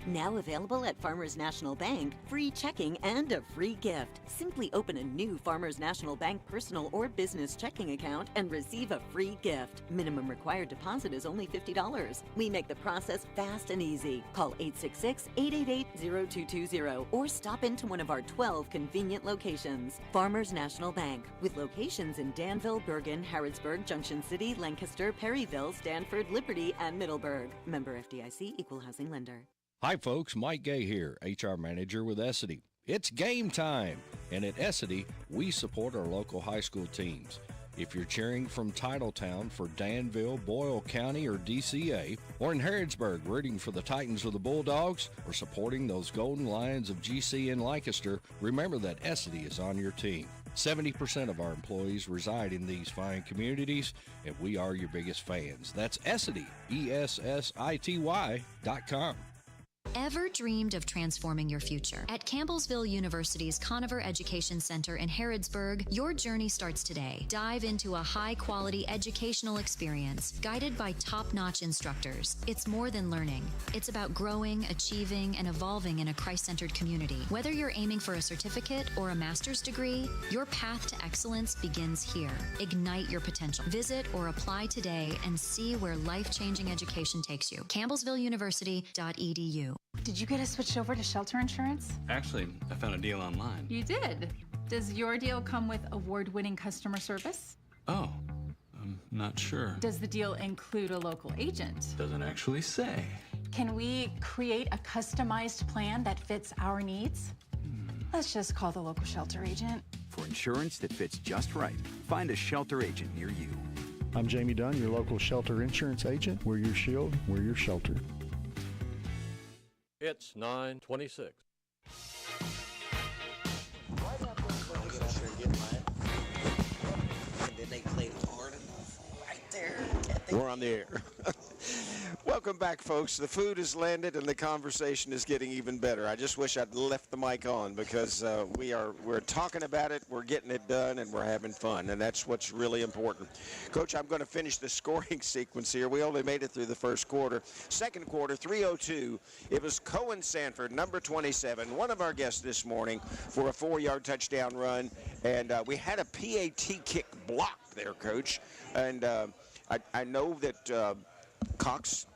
Now available at Farmers National Bank, free checking and a free gift. Simply open a new Farmers National Bank personal or business checking account and receive a free gift. Minimum required deposit is only $50. We make the process fast and easy. Call 866-888-0220 or stop into one of our 12 convenient locations. Farmers National Bank, with locations in Danville, Bergen, Harrodsburg, Junction City, Lancaster, Perryville, Stanford, Liberty, and Middleburg. Member FDIC, Equal Housing Lender. Hi folks, Mike Gay here, HR Manager with Essity. It's game time, and at Essity, we support our local high school teams. If you're cheering from Titletown for Danville, Boyle County, or DCA, or in Harrodsburg rooting for the Titans or the Bulldogs, or supporting those Golden Lions of GC in Lancaster, remember that Essity is on your team. 70% of our employees reside in these fine communities, and we are your biggest fans. That's Essity, ESSITY.com. Ever dreamed of transforming your future? At Campbellsville University's Conover Education Center in Harrodsburg, your journey starts today. Dive into a high-quality educational experience guided by top-notch instructors. It's more than learning. It's about growing, achieving, and evolving in a Christ-centered community. Whether you're aiming for a certificate or a master's degree, your path to excellence begins here. Ignite your potential. Visit or apply today and see where life-changing education takes you. CampbellsvilleUniversity.edu. Did you get us switched over to shelter insurance? Actually, I found a deal online. You did? Does your deal come with award-winning customer service? Oh, I'm not sure. Does the deal include a local agent? Doesn't actually say. Can we create a customized plan that fits our needs? Let's just call the local shelter agent. For insurance that fits just right, find a shelter agent near you. I'm Jamie Dunn, your local shelter insurance agent. We're your shield, we're your shelter. It's 9:26. We're on the air. Welcome back, folks. The food has landed and the conversation is getting even better. I just wish I'd left the mic on because we're talking about it, we're getting it done, and we're having fun, and that's what's really important. Coach, I'm going to finish the scoring sequence here. We only made it through the first quarter. Second quarter, 3:02. It was Cohen Sanford, number 27, one of our guests this morning, for a 4-yard touchdown run, and we had a PAT kick blocked there, Coach, and I know that Cox,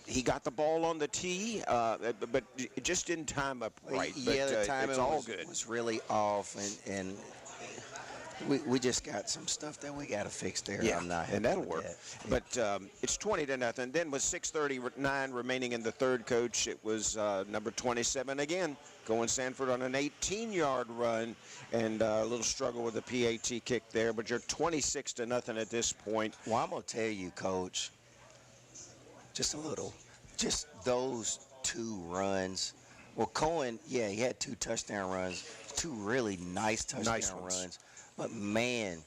he got the ball on the tee, but it just didn't time up right. Yeah, but, the timing it's all good. was really off, and we just got some stuff that we got to fix there. Yeah, I'm not and that'll work. But it's 20-0. Then with 6:39 remaining in the third, Coach, it was number 27 again, Cohen Sanford on an 18-yard run, and a little struggle with the PAT kick there. But you're 26-0 at this point. Well, I'm gonna tell you, Coach, just a little, just those two runs. Well, Cohen, yeah, he had 2 touchdown runs, 2 really nice touchdown runs. But, man,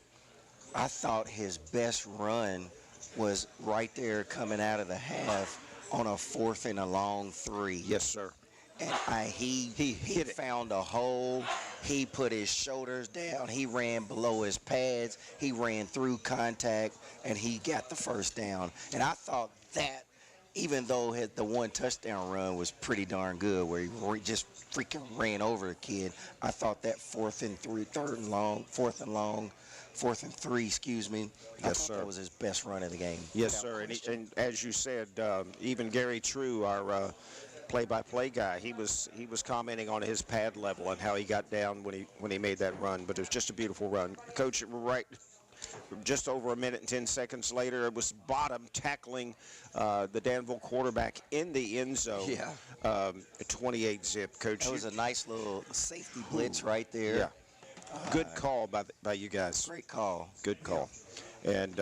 I thought his best run was right there coming out of the half on a 4th and a long 3. Yes, sir. And he found a hole. He put his shoulders down. He ran below his pads. He ran through contact, and he got the first down. And I thought that even though the one touchdown run was pretty darn good, where he just freaking ran over the kid, I thought that fourth and 3, excuse me. Yes, sir. That was his best run of the game. Yes, sir. And as you said, even Gary True, our play-by-play guy, he was commenting on his pad level and how he got down when he made that run. But it was just a beautiful run. Coach, right. Just over a minute and 10 seconds later, it was Bottom tackling the Danville quarterback in the end zone. Yeah. 28 zip, Coach. That was a nice little safety blitz right there. Yeah. Good call by you guys. Great call. Good call. And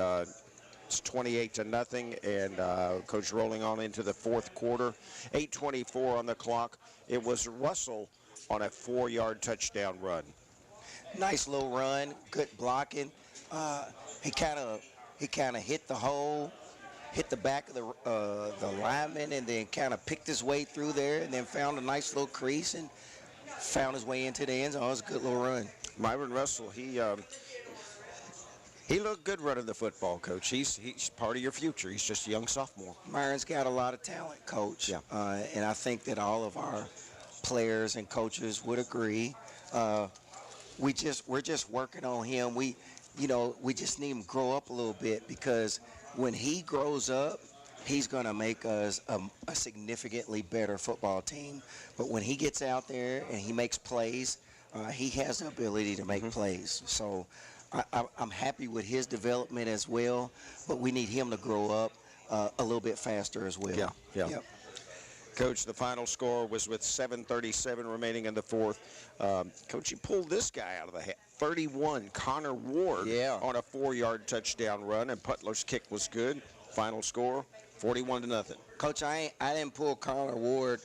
it's 28-0, and Coach rolling on into the fourth quarter. 8:24 on the clock. It was Russell on a 4-yard touchdown run. Nice little run. Good blocking. He kind of hit the hole, hit the back of the lineman, and then kind of picked his way through there, and then found a nice little crease and found his way into the end zone. It was a good little run. Myron Russell, he looked good running the football, Coach. He's part of your future. He's just a young sophomore. Myron's got a lot of talent, Coach. Yeah. And I think that all of our players and coaches would agree. We're just working on him. We just need him to grow up a little bit, because when he grows up, he's going to make us a significantly better football team. But when he gets out there and he makes plays, he has the ability to make plays. So I'm happy with his development as well, but we need him to grow up a little bit faster as well. Yeah. Yep. Coach, the final score was with 7:37 remaining in the fourth. Coach, you pulled this guy out of the hat. 31, Connor Ward, on a 4-yard touchdown run, and Putler's kick was good. Final score, 41-0. Coach, I didn't pull Connor Ward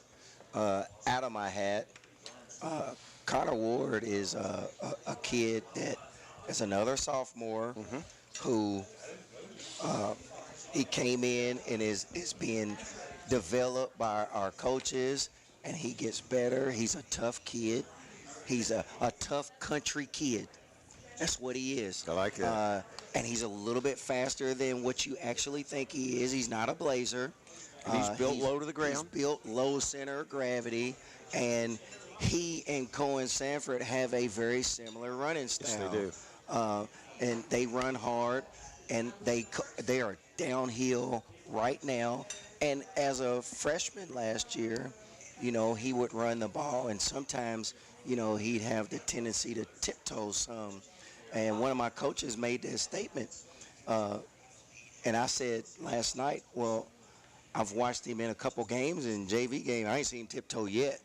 out of my hat. Connor Ward is a kid that is another sophomore who he came in and is being developed by our coaches, and he gets better. He's a tough kid. He's a tough country kid. That's what he is. I like that. And he's a little bit faster than what you actually think he is. He's not a blazer. He's built low to the ground. He's built low center of gravity, and he and Cohen Sanford have a very similar running style. Yes, they do. And they run hard, and they are downhill right now. And as a freshman last year, he would run the ball, and sometimes, he'd have the tendency to tiptoe some. And one of my coaches made this statement, and I said last night, well, I've watched him in a couple games, in JV game. I ain't seen him tiptoe yet.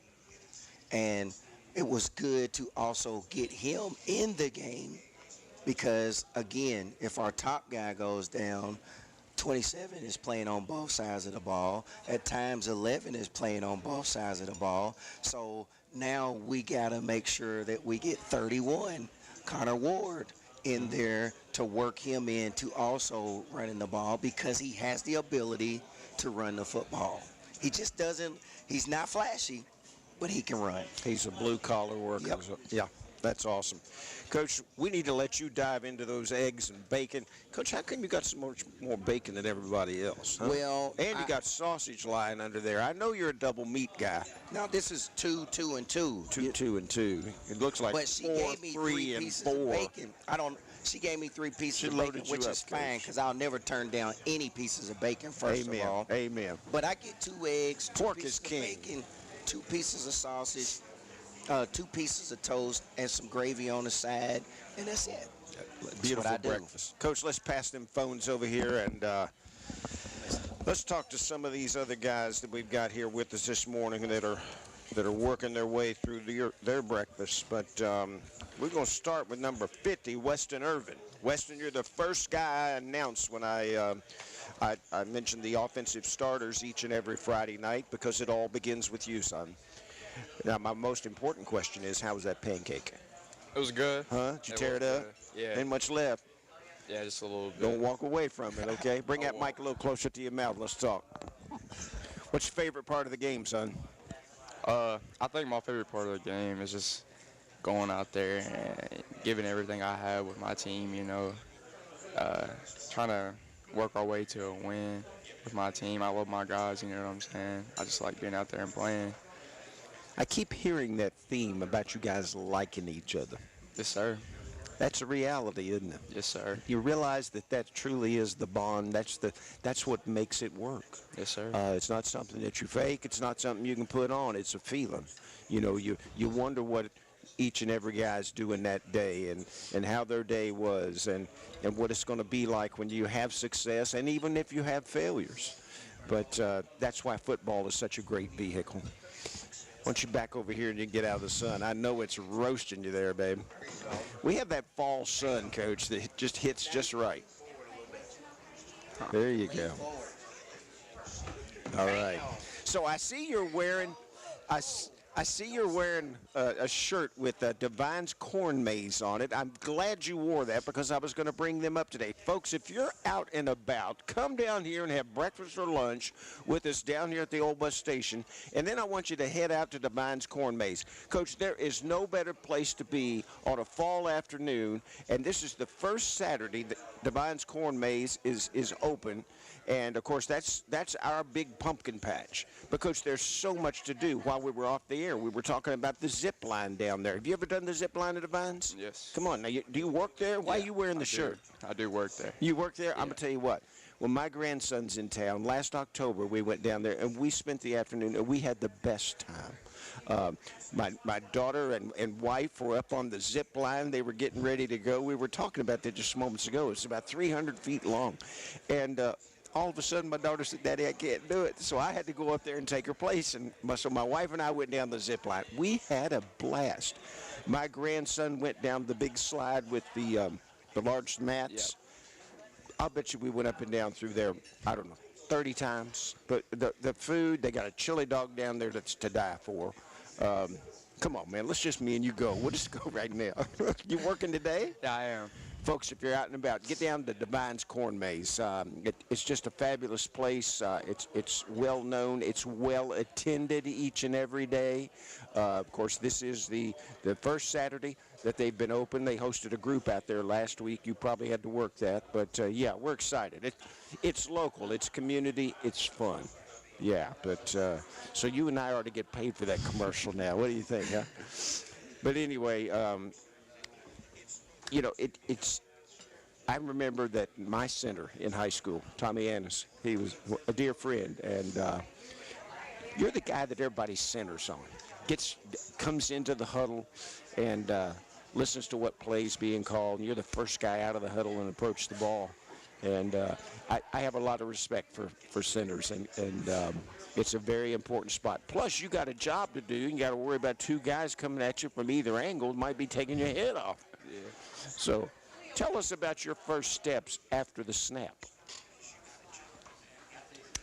And it was good to also get him in the game, because, again, if our top guy goes down, 27 is playing on both sides of the ball. At times, 11 is playing on both sides of the ball. So now we got to make sure that we get 31, Connor Ward, in there to work him into also running the ball, because he has the ability to run the football. He just doesn't, he's not flashy, but he can run. He's a blue-collar worker. Yep. Yeah, that's awesome. Coach, we need to let you dive into those eggs and bacon. Coach, how come you got so much more bacon than everybody else? Huh? Well, and you got sausage lying under there. I know you're a double meat guy. Now this is 2, 2, and 2. 2, 2, and 2. It looks like but she 4, gave me 3, and pieces 4. of bacon. She gave me 3 pieces of bacon, which is fine, because I'll never turn down any pieces of bacon, first of all. Amen. But I get 2 eggs, 2 Pork pieces is king. of bacon, 2 pieces of sausage, 2 pieces of toast, and some gravy on the side, and that's it. Beautiful breakfast. Coach, let's pass them phones over here, and let's talk to some of these other guys that we've got here with us this morning that are working their way through their breakfast. But we're going to start with number 50, Weston Irvin. Weston, you're the first guy I announced when I mentioned the offensive starters each and every Friday night, because it all begins with you, son. Now, my most important question is, how was that pancake? It was good. Huh? Did you tear it up? Yeah. Ain't much left. Yeah, just a little bit. Don't walk away from it, okay? Bring that mic a little closer to your mouth. Let's talk. What's your favorite part of the game, son? I think my favorite part of the game is just going out there and giving everything I have with my team, trying to work our way to a win. with my team. I love my guys, you know what I'm saying? I just like being out there and playing. I keep hearing that theme about you guys liking each other. Yes, sir. That's a reality, isn't it? Yes, sir. You realize that truly is the bond. That's what makes it work. Yes, sir. It's not something that you fake. It's not something you can put on. It's a feeling. You know, you wonder what each and every guy's doing that day and how their day was and what it's going to be like when you have success and even if you have failures. But that's why football is such a great vehicle. Once you back over here and you get out of the sun, I know it's roasting you there, babe. We have that fall sun, Coach, that just hits just right. There you go. All right. So I see you're wearing, I see you're wearing a shirt with Divine's Corn Maze on it. I'm glad you wore that because I was going to bring them up today. Folks, if you're out and about, come down here and have breakfast or lunch with us down here at the old bus station, and then I want you to head out to Divine's Corn Maze. Coach, there is no better place to be on a fall afternoon, and this is the first Saturday that Divine's Corn Maze is open. And, of course, that's our big pumpkin patch. But, Coach, there's so much to do. While we were off the air, we were talking about the zip line down there. Have you ever done the zip line at Divines? Yes. Come on. Now, do you work there? Why are you wearing the shirt? I do work there. You work there? Yeah. I'm going to tell you what. When my grandson's in town, last October, we went down there, and we spent the afternoon, and we had the best time. My daughter and wife were up on the zip line. They were getting ready to go. We were talking about that just moments ago. It's about 300 feet long. And all of a sudden, my daughter said, Daddy, I can't do it. So I had to go up there and take her place. And so my wife and I went down the zip line. We had a blast. My grandson went down the big slide with the large mats. Yep. I'll bet you we went up and down through there, I don't know, 30 times. But the food, they got a chili dog down there that's to die for. Come on, man, let's just me and you go. We'll just go right now. You working today? Yeah, I am. Folks, if you're out and about, get down to Divine's Corn Maze. It's just a fabulous place. It's well known. It's well attended each and every day. Of course, this is the first Saturday that they've been open. They hosted a group out there last week. You probably had to work that, but yeah, we're excited. It's local. It's community. It's fun. Yeah, but so you and I ought to get paid for that commercial now. What do you think, huh? But anyway. You know, I remember that my center in high school, Tommy Annis, he was a dear friend, and you're the guy that everybody centers on. Comes into the huddle and listens to what plays being called, and you're the first guy out of the huddle and approach the ball. And I have a lot of respect for centers, and it's a very important spot. Plus, you got a job to do. You got to worry about two guys coming at you from either angle, might be taking your head off. Yeah. So, tell us about your first steps after the snap.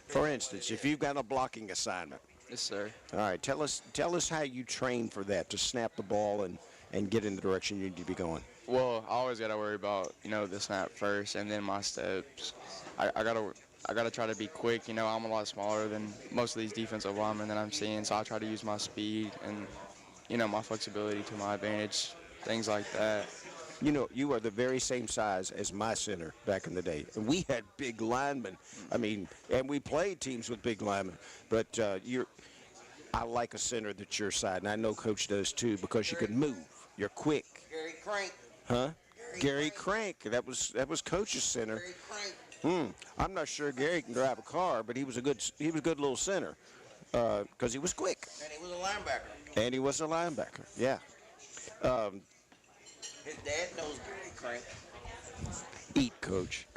For instance, if you've got a blocking assignment. Yes, sir. All right, tell us how you train for that, to snap the ball and get in the direction you need to be going. Well, I always got to worry about, the snap first and then my steps. I gotta try to be quick. I'm a lot smaller than most of these defensive linemen that I'm seeing, so I try to use my speed and, my flexibility to my advantage, things like that. You are the very same size as my center back in the day. And we had big linemen. And we played teams with big linemen. But I like a center that's your side, and I know Coach does too, because you can move. You're quick. Gary Crank. Huh? Gary Crank. That was Coach's center. Gary Crank. I'm not sure Gary can drive a car, but he was a good little center because he was quick. And he was a linebacker. And he was a linebacker. Yeah. His dad knows Gary Crank. Eat, Coach.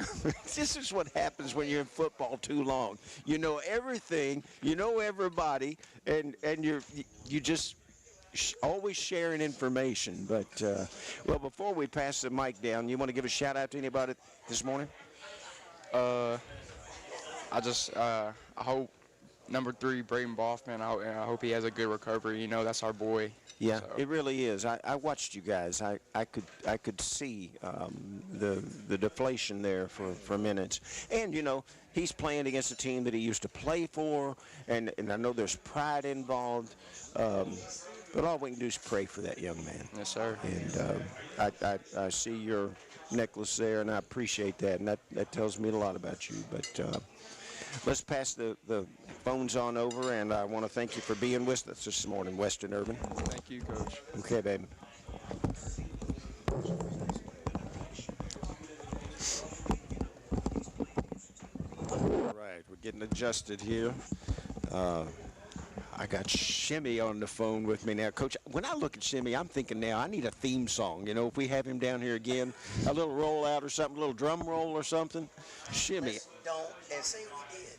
This is what happens when you're in football too long. You know everything. You know everybody, and you just always sharing information. But well, before we pass the mic down, you want to give a shout out to anybody this morning? I hope number 3, Braden Boffman. I hope he has a good recovery. That's our boy. Yeah, so. It really is. I watched you guys. I could see the deflation there for minutes. And, he's playing against a team that he used to play for, and I know there's pride involved. But all we can do is pray for that young man. Yes, sir. And I see your necklace there, and I appreciate that, and that tells me a lot about you. But Let's pass the phones on over, and I want to thank you for being with us this morning, Weston Irvin. Thank you, Coach. Okay, baby. All right, we're getting adjusted here. I got Shimmy on the phone with me now. Coach, when I look at Shimmy, I'm thinking now I need a theme song. You know, if we have him down here again, a little rollout or something, a little drum roll or something. Shimmy. Let's don't and say we did.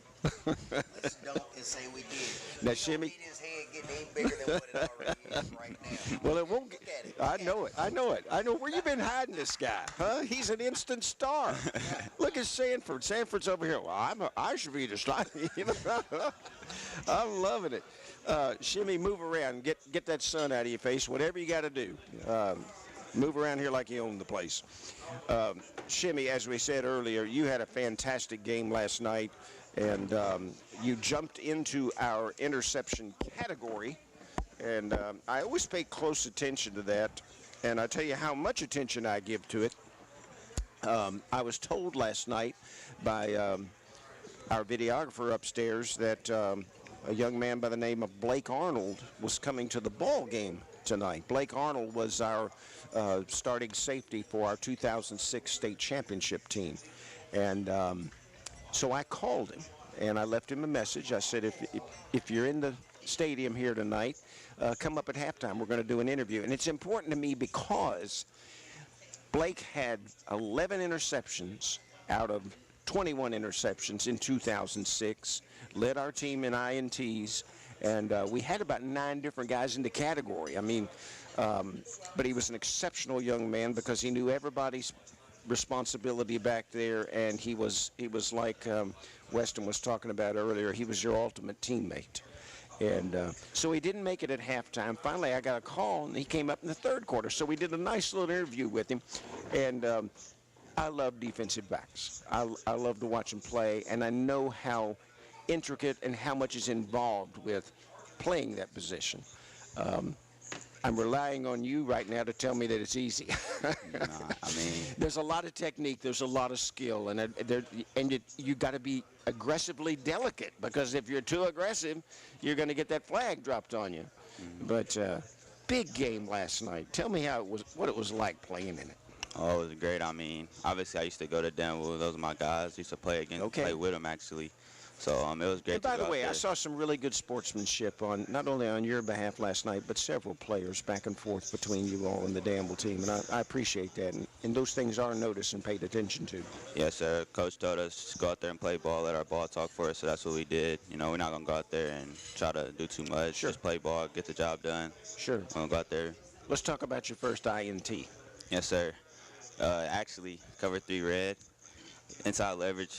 Let's don't and say we did. Now, Shimmy. His head getting bigger than what it already is right now. Well, it won't get. I know it. I know it. I know where you been hiding this guy, huh? He's an instant star. Look at Sanford. Sanford's over here. Well, I should be just like you know. I'm loving it. Shimmy, move around. Get that sun out of your face. Whatever you got to do. Move around here like you own the place. Shimmy, as we said earlier, you had a fantastic game last night, and you jumped into our interception category. And I always pay close attention to that, and I tell you how much attention I give to it. I was told last night by our videographer upstairs that a young man by the name of Blake Arnold was coming to the ball game tonight. Blake Arnold was our starting safety for our 2006 state championship team. And so I called him, and I left him a message. I said, if you're in the stadium here tonight, come up at halftime. We're going to do an interview. And it's important to me because Blake had 11 interceptions out of 21 interceptions in 2006, led our team in INTs, and we had about 9 different guys in the category. I mean, but he was an exceptional young man because he knew everybody's responsibility back there, and he was like Weston was talking about earlier, he was your ultimate teammate. And so he didn't make it at halftime. Finally, I got a call, and he came up in the third quarter. So we did a nice little interview with him. And I love defensive backs. I love to watch them play, and I know how intricate and how much is involved with playing that position. I'm relying on you right now to tell me that it's easy. I mean, there's a lot of technique, there's a lot of skill, and you got to be aggressively delicate, because if you're too aggressive, you're going to get that flag dropped on you. But big game last night. Tell me what it was like playing in it. Oh, it was great. I mean, obviously I used to go to Denver. Those are my guys. I used to play play with them actually. So it was great. And by the way, I saw some really good sportsmanship not only on your behalf last night, but several players back and forth between you all and the Danville team, and I appreciate that. And those things are noticed and paid attention to. Yes, sir. Coach told us to go out there and play ball, let our ball talk for us, so that's what we did. You know, we're not gonna go out there and try to do too much. Sure. Just play ball, get the job done. Sure. We're gonna go out there. Let's talk about your first INT. Yes, sir. Actually, cover 3 red, inside leverage.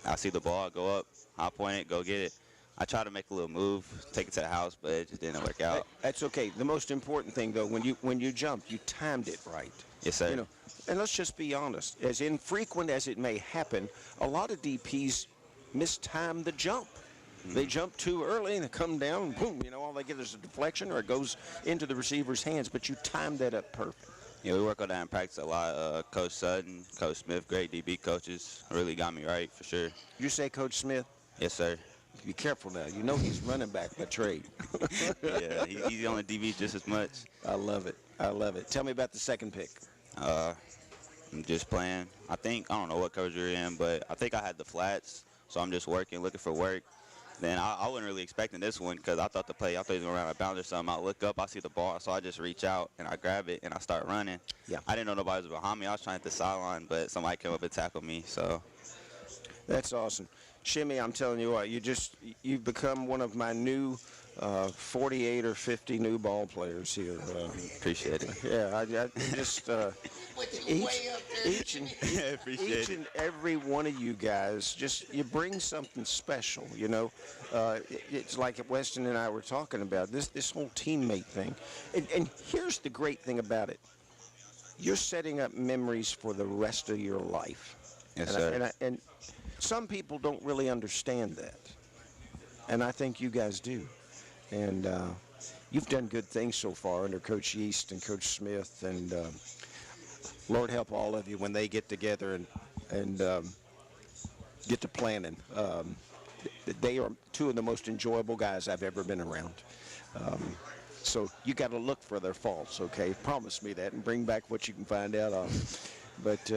I see the ball, go up, I point it, go get it. I try to make a little move, take it to the house, but it just didn't work out. That's okay. The most important thing, though, when you jumped, you timed it right. Yes, sir. You know, and let's just be honest. As infrequent as it may happen, a lot of DPs mistime the jump. They jump too early and they come down, and boom, you know, all they get is a deflection or it goes into the receiver's hands, but you timed that up perfect. Yeah, we work on that in practice a lot. Coach Sutton, Coach Smith, great DB coaches, really got me right for sure. You say Coach Smith? Yes, sir. Be careful now. You know he's running back by trade. Yeah, he's on the DB just as much. I love it. I love it. Tell me about the second pick. I'm just playing. I don't know what coverage you're in, but I think I had the flats, so I'm just working, looking for work. Then I wasn't really expecting this one because I thought he was going to run out of bounds or something. I look up, I see the ball, so I just reach out and I grab it and I start running. Yeah. I didn't know nobody was behind me. I was trying to hit the sideline, but somebody came up and tackled me. So that's awesome. Shimmy, I'm telling you what, you've become one of my new 48 or 50 new ball players here. Appreciate it. Yeah, I just each and every one of you guys, you bring something special. You know, it's like Weston and I were talking about this whole teammate thing. And here's the great thing about it: you're setting up memories for the rest of your life. Yes, sir. And some people don't really understand that, and I think you guys do. And you've done good things so far under Coach Yeast and Coach Smith, and Lord help all of you when they get together and get to planning. They are two of the most enjoyable guys I've ever been around. So you got to look for their faults, okay? Promise me that and bring back what you can find out of. But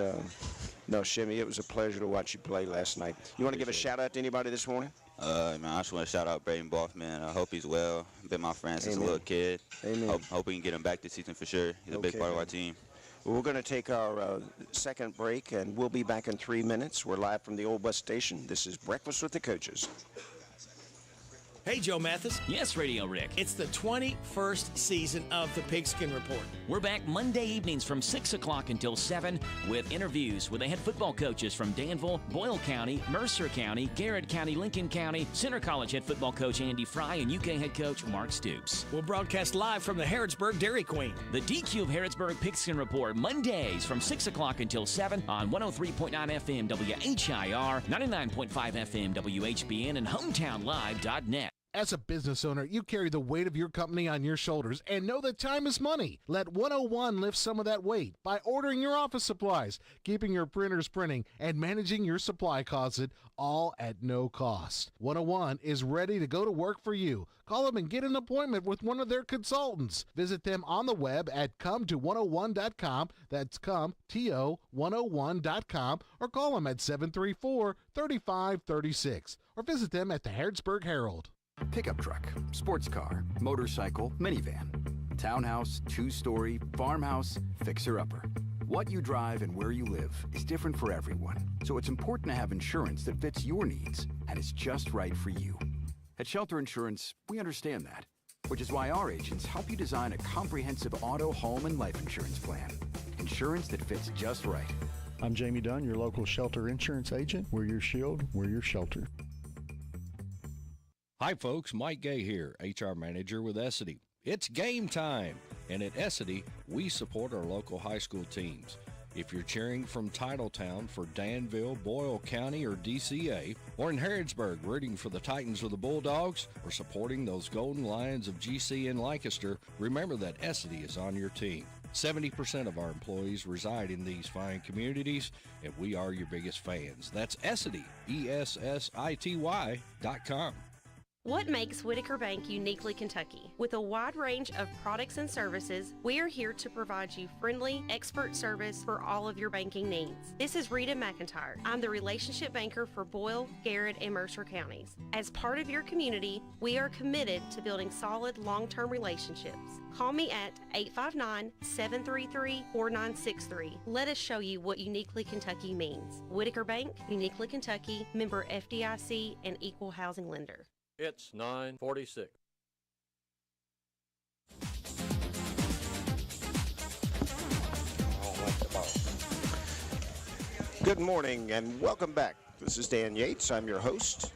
no, Shimmy, it was a pleasure to watch you play last night. You want to give a shout out to anybody this morning? Man, I just want to shout out Braden Boffman. I hope he's well. Been my friend since a little kid. Amen. Hope we can get him back this season for sure. He's a big part of our team. Well, we're going to take our second break, and we'll be back in 3 minutes. We're live from the old bus station. This is Breakfast with the Coaches. Hey, Joe Mathis. Yes, Radio Rick. It's the 21st season of the Pigskin Report. We're back Monday evenings from 6 o'clock until 7 with interviews with the head football coaches from Danville, Boyle County, Mercer County, Garrett County, Lincoln County, Center College head football coach Andy Fry, and UK head coach Mark Stoops. We'll broadcast live from the Harrodsburg Dairy Queen. The DQ of Harrodsburg Pigskin Report, Mondays from 6 o'clock until 7 on 103.9 FM WHIR, 99.5 FM WHBN, and HometownLive.net. As a business owner, you carry the weight of your company on your shoulders and know that time is money. Let 101 lift some of that weight by ordering your office supplies, keeping your printers printing, and managing your supply closet, all at no cost. 101 is ready to go to work for you. Call them and get an appointment with one of their consultants. Visit them on the web at come101.com. That's come101.com, or call them at 734-3536, or visit them at the Harrodsburg Herald. Pickup truck, sports car, motorcycle, minivan, townhouse, two-story, farmhouse, fixer-upper. What you drive and where you live is different for everyone, so it's important to have insurance that fits your needs and is just right for you. At Shelter Insurance, we understand that, which is why our agents help you design a comprehensive auto, home, and life insurance plan. Insurance that fits just right. I'm Jamie Dunn, your local Shelter Insurance agent. We're your shield, we're your shelter. Hi folks, Mike Gay here, HR Manager with Essity. It's game time, and at Essity, we support our local high school teams. If you're cheering from Titletown for Danville, Boyle County, or DCA, or in Harrodsburg rooting for the Titans or the Bulldogs, or supporting those Golden Lions of GC and Lancaster, remember that Essity is on your team. 70% of our employees reside in these fine communities, and we are your biggest fans. That's Essity, ESSITY.com. What makes Whitaker Bank uniquely Kentucky? With a wide range of products and services, we are here to provide you friendly, expert service for all of your banking needs. This is Rita McIntyre. I'm the relationship banker for Boyle, Garrett, and Mercer counties. As part of your community, we are committed to building solid, long-term relationships. Call me at 859-733-4963. Let us show you what uniquely Kentucky means. Whitaker Bank, uniquely Kentucky, member FDIC, and equal housing lender. It's 9:46. Good morning and welcome back. This is Dan Yates. I'm your host.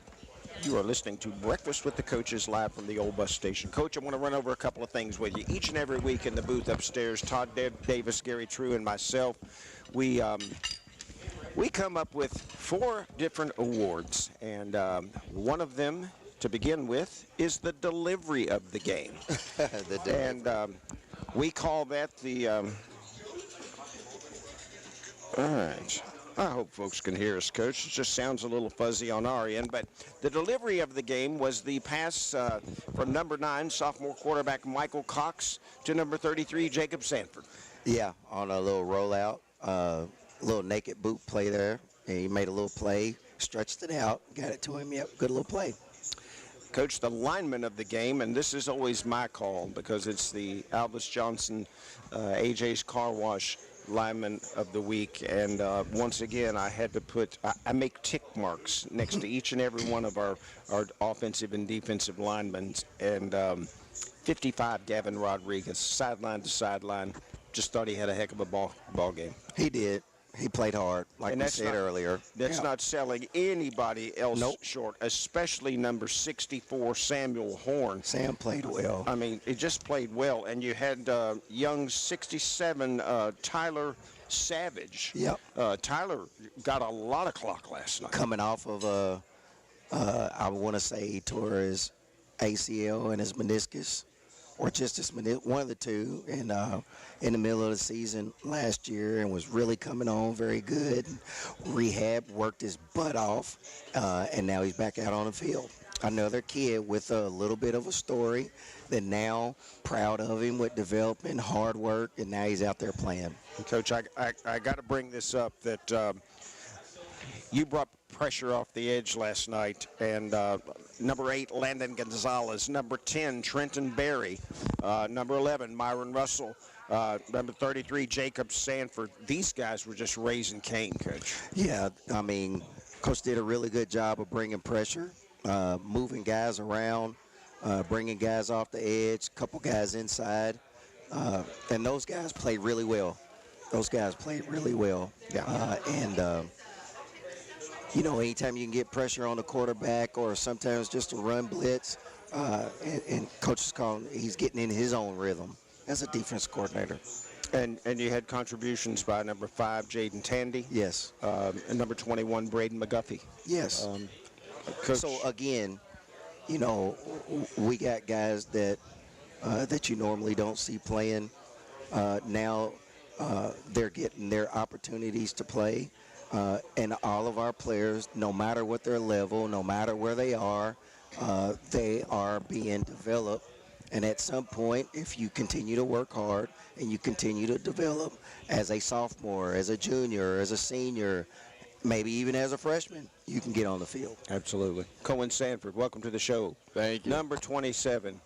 You are listening to Breakfast with the Coaches live from the old bus station. Coach, I want to run over a couple of things with you. Each and every week in the booth upstairs, Todd Davis, Gary True, and myself, we come up with 4 different awards, and one of them, to begin with, is the delivery of the game. And we call that the all right. I hope folks can hear us, Coach. It just sounds a little fuzzy on our end, but the delivery of the game was the pass from number 9, sophomore quarterback Michael Cox, to number 33, Jacob Sanford. Yeah, on a little rollout, little naked boot play there, and he made a little play, stretched it out, got it to him. Yep, good little play. Coach, the lineman of the game, and this is always my call because it's the Albus Johnson, AJ's Car Wash lineman of the week, and once again I had to put I make tick marks next to each and every one of our offensive and defensive linemen, and 55 Gavin Rodriguez, sideline to sideline, just thought he had a heck of a ball game. He did. He played hard, like we said earlier. That's not selling anybody else short, especially number 64, Samuel Horn. Sam played well. I mean, it just played well. And you had young 67, Tyler Savage. Yep. Tyler got a lot of clock last night. Coming off of, I want to say he tore his ACL and his meniscus. or just one of the two, and in the middle of the season last year, and was really coming on very good. Rehab, worked his butt off, and now he's back out on the field. Another kid with a little bit of a story that now proud of him with development, hard work, and now he's out there playing. And Coach, I got to bring this up that you brought pressure off the edge last night, and number 8, Landon Gonzalez, number 10, Trenton Berry, number 11, Myron Russell, number 33, Jacob Sanford. These guys were just raising Cain, Coach. Yeah, I mean, Coach did a really good job of bringing pressure, moving guys around, bringing guys off the edge, a couple guys inside, and those guys played really well. Yeah. You know, anytime you can get pressure on the quarterback or sometimes just a run blitz, and Coach is calling, he's getting in his own rhythm as a defense coordinator. And you had contributions by number 5, Jaden Tandy. Yes. And number 21, Braden McGuffey. Yes. Coach. So, again, you know, we got guys that you normally don't see playing. Now they're getting their opportunities to play. And all of our players, no matter what their level, no matter where they are being developed. And at some point, if you continue to work hard and you continue to develop as a sophomore, as a junior, as a senior, maybe even as a freshman, you can get on the field. Absolutely. Cohen Sanford, welcome to the show. Thank you. Number 27.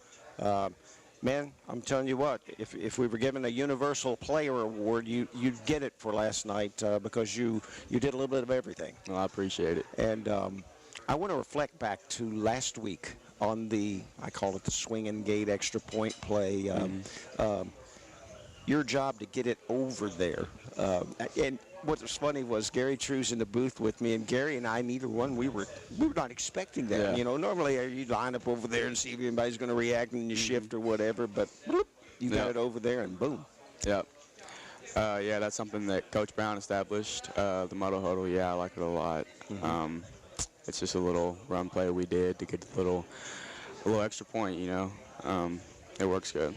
Man, I'm telling you what, if we were given a Universal Player Award, you'd get it for last night because you did a little bit of everything. Well, I appreciate it. And I want to reflect back to last week on I call it the swing and gate extra point play. Your job to get it over there. And what was funny was Gary True's in the booth with me, and Gary and I, neither one, we were not expecting that. Yeah. You know, normally you line up over there and see if anybody's going to react and you shift or whatever, but bloop, you got it over there and boom. Yep. Yeah, that's something that Coach Brown established. The muddle huddle, yeah, I like it a lot. It's just a little run play we did to get a little extra point, you know. It works good.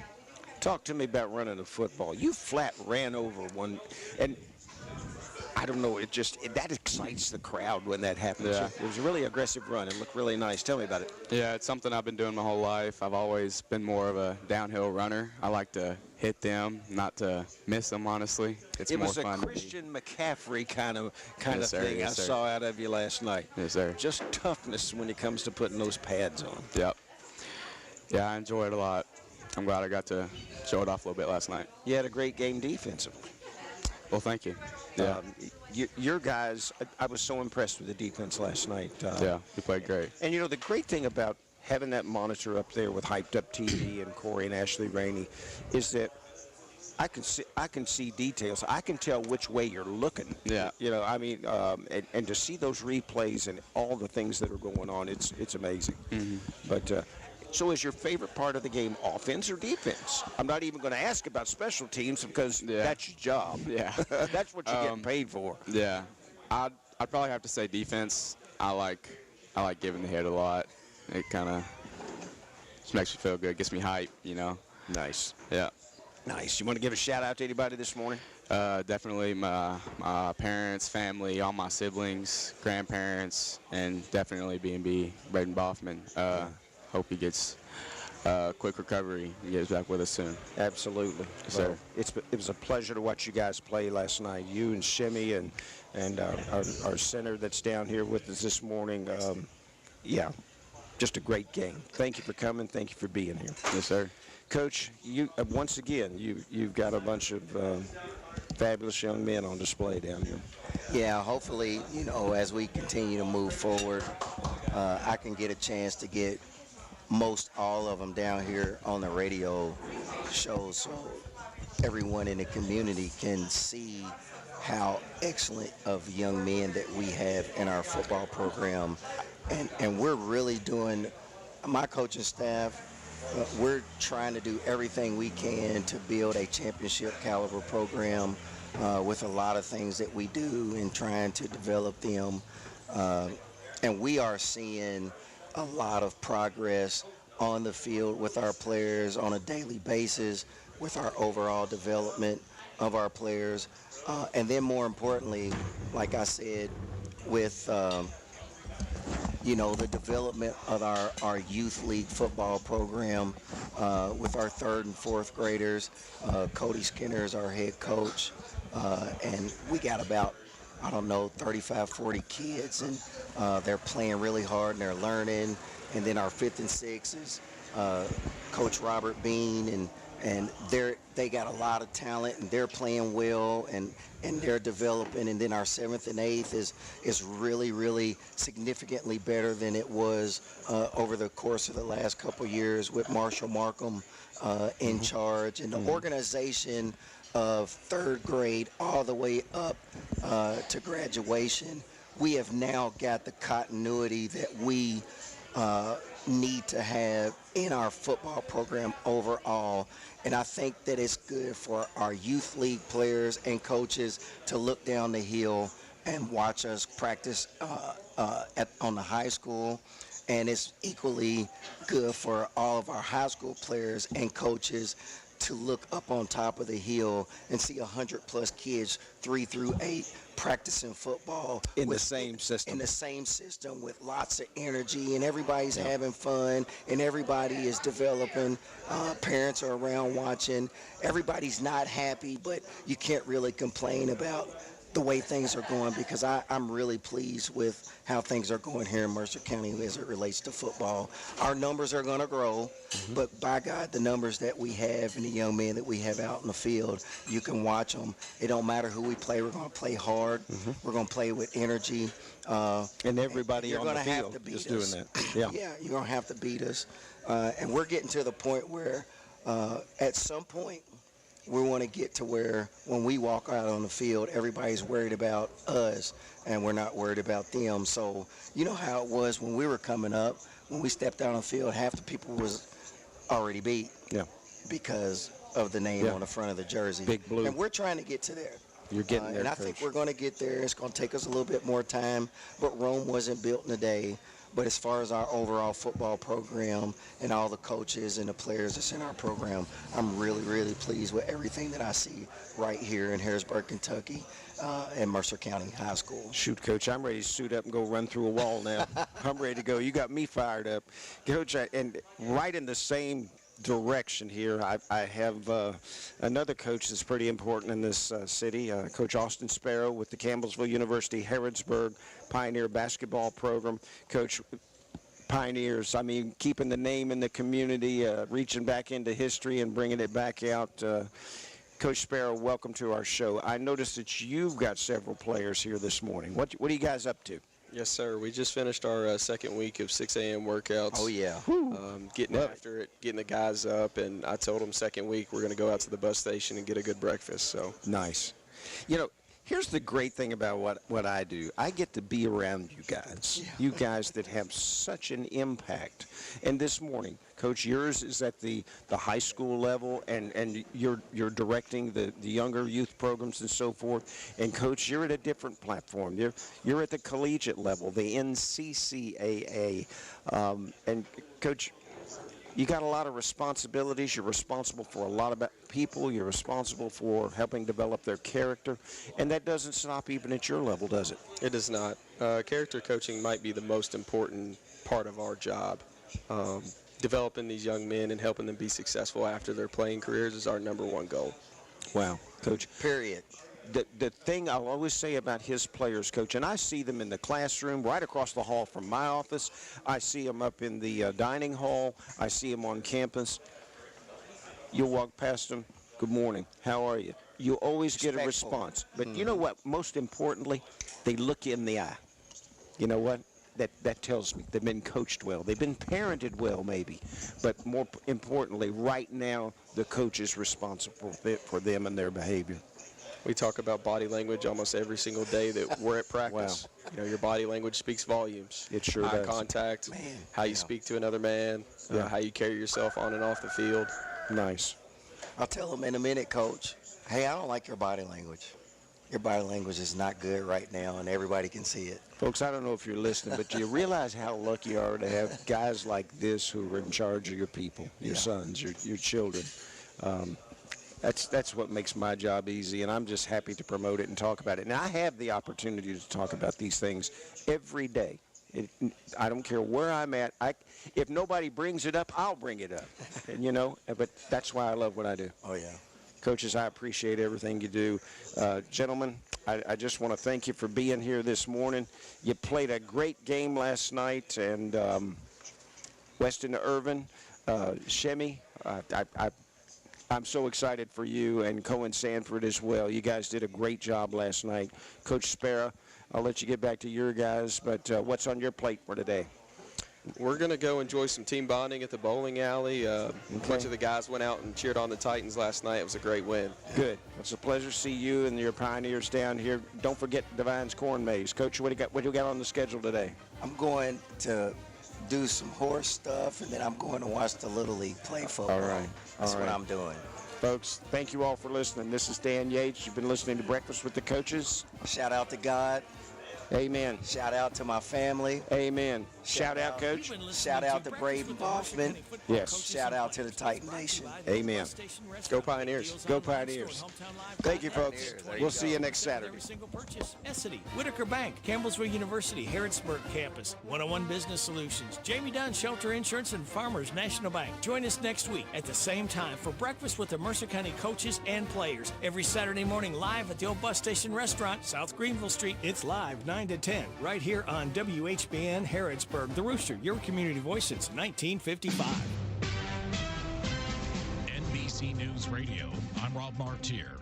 Talk to me about running the football. You flat ran over one, and I don't know, that excites the crowd when that happens. Yeah. It was a really aggressive run. It looked really nice. Tell me about it. Yeah, it's something I've been doing my whole life. I've always been more of a downhill runner. I like to hit them, not to miss them, honestly. It's more fun. It was a Christian McCaffrey kind of Yes, sir. thing Yes, I sir. saw out of you last night. Yes, sir. Just toughness when it comes to putting those pads on. Yep. Yeah, I enjoy it a lot. I'm glad I got to show it off a little bit last night. You had a great game defensively. Well, thank you. Yeah. Your guys, I was so impressed with the defense last night. Yeah, we played great. And, you know, the great thing about having that monitor up there with Hyped Up TV and Corey and Ashley Rainey is that I can see details. I can tell which way you're looking. Yeah. You know, I mean, and to see those replays and all the things that are going on, it's amazing. But so is your favorite part of the game offense or defense? I'm not even going to ask about special teams because that's your job. Yeah. That's what you're getting paid for. Yeah. I'd probably have to say defense. I like giving the hit a lot. It kind of just makes me feel good, gets me hype, you know. Nice. Yeah. Nice. You want to give a shout out to anybody this morning? Definitely my parents, family, all my siblings, grandparents, and definitely B&B, Braden Boffman. Hope he gets quick recovery and gets back with us soon. Absolutely. Yes, sir. It was a pleasure to watch you guys play last night. You and Shimmy and our center that's down here with us this morning. Yeah, just a great game. Thank you for coming. Thank you for being here. Yes, sir. Coach, you once again, you've got a bunch of fabulous young men on display down here. Yeah, hopefully, you know, as we continue to move forward, I can get a chance to get most all of them down here on the radio shows so everyone in the community can see how excellent of young men that we have in our football program. And we're really doing, my coaching staff, we're trying to do everything we can to build a championship caliber program with a lot of things that we do and trying to develop them. And we are seeing a lot of progress on the field with our players on a daily basis, with our overall development of our players. And then more importantly, like I said, with the development of our youth league football program with our 3rd and 4th graders. Cody Skinner is our head coach, and we got about 35, 40 kids, and they're playing really hard and they're learning. And then our 5th and 6th is Coach Robert Bean, and they got a lot of talent and they're playing well and they're developing. And then our 7th and 8th is really, really significantly better than it was over the course of the last couple years with Marshall Markham in charge. And the organization of 3rd grade all the way up to graduation, we have now got the continuity that we need to have in our football program overall. And I think that it's good for our youth league players and coaches to look down the hill and watch us practice on the high school. And it's equally good for all of our high school players and coaches to look up on top of the hill and see 100+ kids 3 through 8 practicing football in the same system. In the same system with lots of energy, and everybody's having fun, and everybody is developing. Parents are around watching. Everybody's not happy, but you can't really complain about the way things are going, because I'm really pleased with how things are going here in Mercer County as it relates to football. Our numbers are going to grow, but by God, the numbers that we have and the young men that we have out in the field, you can watch them. It don't matter who we play. We're going to play hard. We're going to play with energy. And everybody on the field is doing that. Yeah, you're going to have to beat us. And we're getting to the point where at some point, we want to get to where when we walk out on the field, everybody's worried about us and we're not worried about them. So you know how it was when we were coming up, when we stepped out on the field, half the people was already beat because of the name on the front of the jersey. Big blue. And we're trying to get to there. You're getting there, and I Coach. think we're going to get there. It's going to take us a little bit more time, but Rome wasn't built in a day. But as far as our overall football program and all the coaches and the players that's in our program, I'm really, really pleased with everything that I see right here in Harrisburg, Kentucky, and Mercer County High School. Shoot, Coach, I'm ready to suit up and go run through a wall now. I'm ready to go. You got me fired up. Coach, and right in the same direction here, I have another coach that's pretty important in this city, Coach Austin Sparrow with the Campbellsville University Harrodsburg Pioneer basketball program. Coach, Pioneers, I mean, keeping the name in the community, reaching back into history and bringing it back out. Coach Sparrow, welcome to our show. I noticed that you've got several players here this morning. What are you guys up to? Yes, sir. We just finished our second week of 6 a.m. workouts. Oh, yeah. Getting after it, getting the guys up, and I told them second week we're going to go out to the bus station and get a good breakfast. So nice. You know, here's the great thing about what I do. I get to be around you guys, you guys that have such an impact. And this morning, Coach, yours is at the high school level, and you're directing the younger youth programs and so forth. And Coach, you're at a different platform. You're at the collegiate level, the NCCAA. And Coach, you got a lot of responsibilities. You're responsible for a lot of people. You're responsible for helping develop their character. And that doesn't stop even at your level, does it? it does not. Character coaching might be the most important part of our job. Developing these young men and helping them be successful after their playing careers is our #1 goal. Wow, Coach. Period. The thing I'll always say about his players, Coach, and I see them in the classroom right across the hall from my office. I see them up in the dining hall. I see them on campus. You'll walk past them. Good morning. How are you? You always get a response. But you know what? Most importantly, they look you in the eye. You know what? That tells me they've been coached well. They've been parented well, maybe. But more importantly, right now, the coach is responsible for them and their behavior. We talk about body language almost every single day that we're at practice. Wow. You know, your body language speaks volumes. It sure Eye does. contact, how you speak to another man, how you carry yourself on and off the field. Nice. I'll tell them in a minute, Coach, hey, I don't like your body language. Your body language is not good right now, and everybody can see it. Folks, I don't know if you're listening, but do you realize how lucky you are to have guys like this who are in charge of your people, your sons, your children? That's what makes my job easy, and I'm just happy to promote it and talk about it. Now, I have the opportunity to talk about these things every day. I don't care where I'm at. If nobody brings it up, I'll bring it up. And, but that's why I love what I do. Oh, yeah. Coaches, I appreciate everything you do. Gentlemen, I just want to thank you for being here this morning. You played a great game last night, and Weston Irvin, Shemi, I'm so excited for you, and Cohen Sanford as well. You guys did a great job last night. Coach Spera, I'll let you get back to your guys, but what's on your plate for today? We're going to go enjoy some team bonding at the bowling alley. A bunch of the guys went out and cheered on the Titans last night. It was a great win. Good. It's a pleasure to see you and your Pioneers down here. Don't forget Divine's Corn Maze. Coach, what do you got on the schedule today? I'm going to do some horse stuff, and then I'm going to watch the Little League play football. All right. That's what I'm doing. Folks, thank you all for listening. This is Dan Yates. You've been listening to Breakfast with the Coaches. Shout out to God. Amen. Shout out to my family. Amen. Shout out, Coach. Shout out to Brave Hoffman. Yes. Shout out to the Titan Nation. Amen. Go Pioneers. Go Pioneers. Thank you, folks. We'll see you next Saturday. Essity, Whitaker Bank, Campbellsville University, Harrodsburg Campus, 101 Business Solutions, Jamie Dunn Shelter Insurance, and Farmers National Bank. Join us next week at the same time for Breakfast with the Mercer County coaches and players. Every Saturday morning live at the old bus station restaurant, South Greenville Street. It's live 9 to 10 right here on WHBN Harrodsburg. The Rooster, your community voice since 1955. NBC News Radio, I'm Rob Martier.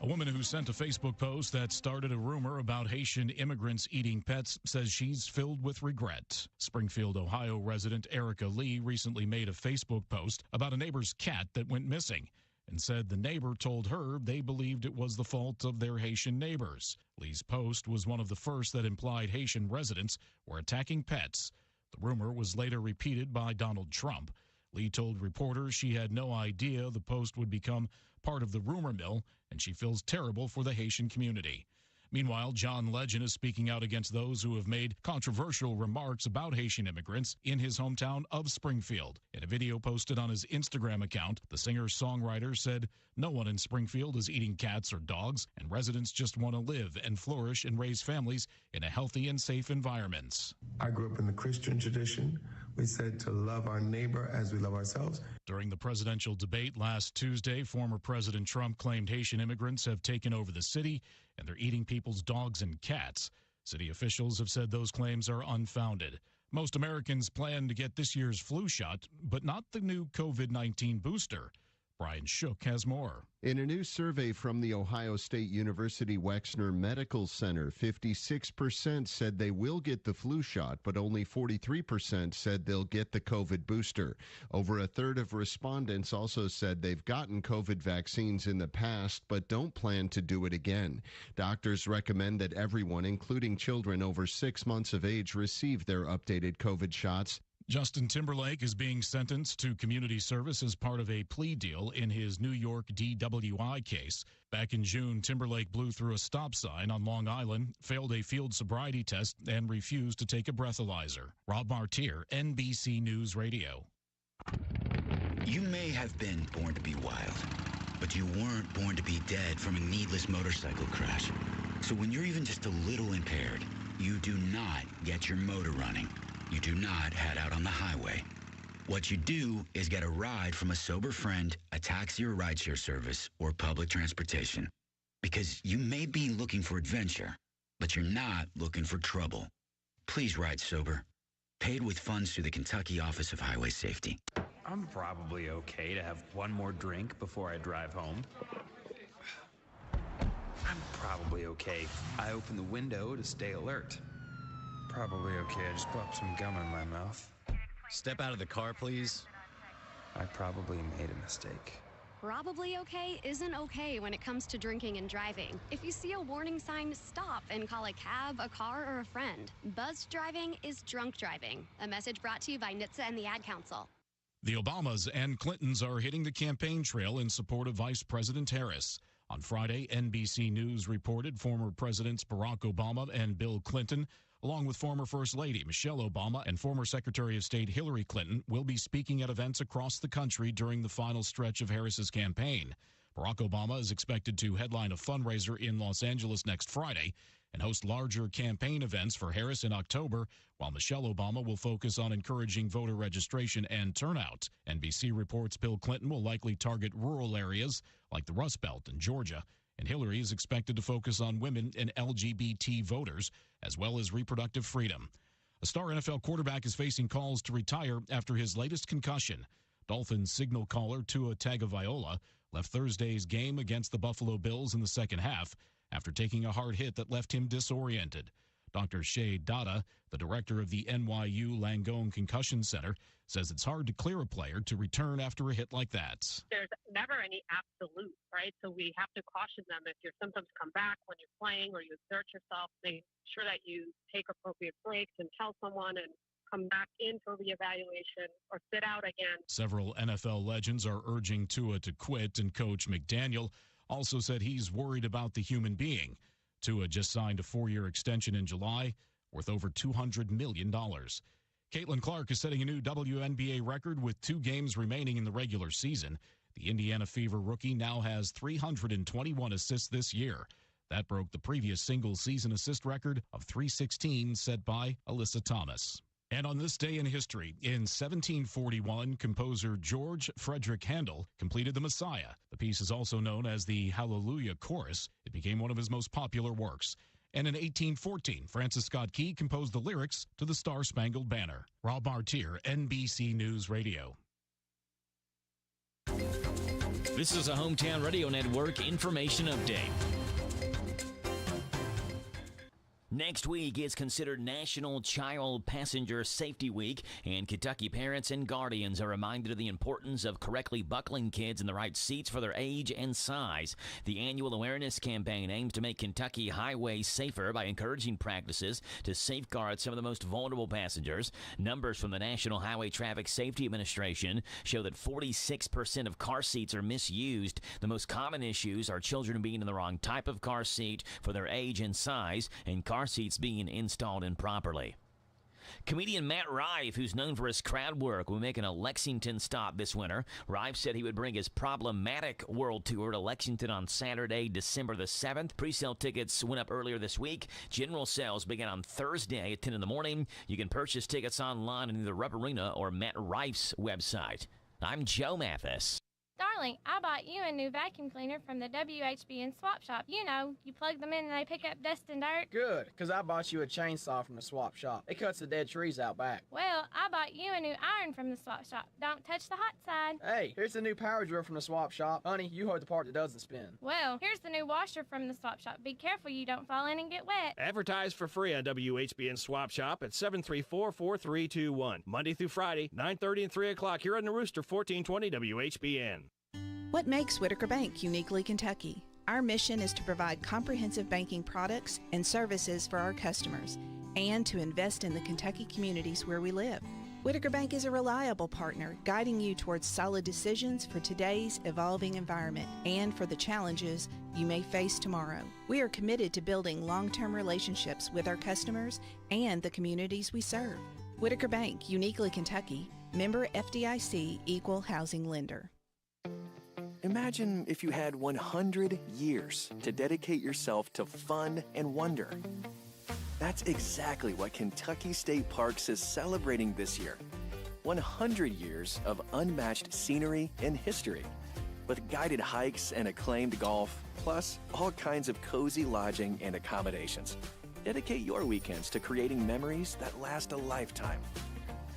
A woman who sent a Facebook post that started a rumor about Haitian immigrants eating pets says she's filled with regret. Springfield, Ohio resident Erica Lee recently made a Facebook post about a neighbor's cat that went missing and said the neighbor told her they believed it was the fault of their Haitian neighbors. Lee's post was one of the first that implied Haitian residents were attacking pets. The rumor was later repeated by Donald Trump. Lee told reporters she had no idea the post would become part of the rumor mill, and she feels terrible for the Haitian community. Meanwhile, John Legend is speaking out against those who have made controversial remarks about Haitian immigrants in his hometown of Springfield. In a video posted on his Instagram account, the singer-songwriter said, "No one in Springfield is eating cats or dogs, and residents just want to live and flourish and raise families in a healthy and safe environment." I grew up in the Christian tradition. We said to love our neighbor as we love ourselves. During the presidential debate last Tuesday, former President Trump claimed Haitian immigrants have taken over the city and they're eating people's dogs and cats. City officials have said those claims are unfounded. Most Americans plan to get this year's flu shot, but not the new COVID-19 booster. Brian Shook has more. In a new survey from the Ohio State University Wexner Medical Center, 56% said they will get the flu shot, but only 43% said they'll get the COVID booster. Over a third of respondents also said they've gotten COVID vaccines in the past, but don't plan to do it again. Doctors recommend that everyone, including children over 6 months of age, receive their updated COVID shots. Justin Timberlake is being sentenced to community service as part of a plea deal in his New York DWI case. Back in June, Timberlake blew through a stop sign on Long Island, failed a field sobriety test, and refused to take a breathalyzer. Rob Martier, NBC News Radio. You may have been born to be wild, but you weren't born to be dead from a needless motorcycle crash. So when you're even just a little impaired, you do not get your motor running. You do not head out on the highway. What you do is get a ride from a sober friend, a taxi or rideshare service, or public transportation. Because you may be looking for adventure, but you're not looking for trouble. Please ride sober. Paid with funds through the Kentucky Office of Highway Safety. I'm probably okay to have one more drink before I drive home. I'm probably okay. I open the window to stay alert. Probably okay. I just popped some gum in my mouth. Step out of the car, please. I probably made a mistake. Probably okay isn't okay when it comes to drinking and driving. If you see a warning sign, stop and call a cab, a car, or a friend. Buzzed driving is drunk driving. A message brought to you by NHTSA and the Ad Council. The Obamas and Clintons are hitting the campaign trail in support of Vice President Harris. On Friday, NBC News reported former Presidents Barack Obama and Bill Clinton, along with former First Lady Michelle Obama and former Secretary of State Hillary Clinton, will be speaking at events across the country during the final stretch of Harris's campaign. Barack Obama is expected to headline a fundraiser in Los Angeles next Friday and host larger campaign events for Harris in October, while Michelle Obama will focus on encouraging voter registration and turnout. NBC reports Bill Clinton will likely target rural areas like the Rust Belt in Georgia, and Hillary is expected to focus on women and LGBT voters, as well as reproductive freedom. A star NFL quarterback is facing calls to retire after his latest concussion. Dolphins signal caller Tua Tagovailoa left Thursday's game against the Buffalo Bills in the second half after taking a hard hit that left him disoriented. Dr. Shay Dada, the director of the NYU Langone Concussion Center, says it's hard to clear a player to return after a hit like that. There's never any absolute, right? So we have to caution them if your symptoms come back when you're playing or you exert yourself, make sure that you take appropriate breaks and tell someone and come back in for reevaluation or sit out again. Several NFL legends are urging Tua to quit, and Coach McDaniel also said he's worried about the human being. Tua just signed a 4-year extension in July worth over $200 million. Caitlin Clark is setting a new WNBA record with 2 games remaining in the regular season. The Indiana Fever rookie now has 321 assists this year. That broke the previous single-season assist record of 316 set by Alyssa Thomas. And on this day in history, in 1741, composer George Frederick Handel completed the Messiah. The piece is also known as the Hallelujah Chorus. It became one of his most popular works. And in 1814, Francis Scott Key composed the lyrics to the Star-Spangled Banner. Rob Martier, NBC News Radio. This is a Hometown Radio Network information update. Next week is considered National Child Passenger Safety Week, and Kentucky parents and guardians are reminded of the importance of correctly buckling kids in the right seats for their age and size. The annual awareness campaign aims to make Kentucky highways safer by encouraging practices to safeguard some of the most vulnerable passengers. Numbers from the National Highway Traffic Safety Administration show that 46% of car seats are misused. The most common issues are children being in the wrong type of car seat for their age and size, and car seats being installed improperly. Comedian Matt Rife, who's known for his crowd work, will be making a Lexington stop this winter. Rife said he would bring his Problematic World Tour to Lexington on Saturday, December the 7th. Pre-sale tickets went up earlier this week. General sales began on Thursday at 10 in the morning. You can purchase tickets online in either Rupp Arena or Matt Rife's website. I'm Joe Mathis. Darling, I bought you a new vacuum cleaner from the WHBN swap shop. You know, you plug them in and they pick up dust and dirt. Good, because I bought you a chainsaw from the swap shop. It cuts the dead trees out back. Well, I bought you a new iron from the swap shop. Don't touch the hot side. Hey, here's the new power drill from the swap shop. Honey, you hold the part that doesn't spin. Well, here's the new washer from the swap shop. Be careful you don't fall in and get wet. Advertise for free on WHBN Swap Shop at 734-4321. Monday through Friday, 9:30 and 3 o'clock here on the Rooster, 1420 WHBN. What makes Whitaker Bank uniquely Kentucky? Our mission is to provide comprehensive banking products and services for our customers and to invest in the Kentucky communities where we live. Whitaker Bank is a reliable partner, guiding you towards solid decisions for today's evolving environment and for the challenges you may face tomorrow. We are committed to building long-term relationships with our customers and the communities we serve. Whitaker Bank, uniquely Kentucky, member FDIC, equal housing lender. Imagine if you had 100 years to dedicate yourself to fun and wonder. That's exactly what Kentucky State Parks is celebrating this year. 100 years of unmatched scenery and history, with guided hikes and acclaimed golf, plus all kinds of cozy lodging and accommodations. Dedicate your weekends to creating memories that last a lifetime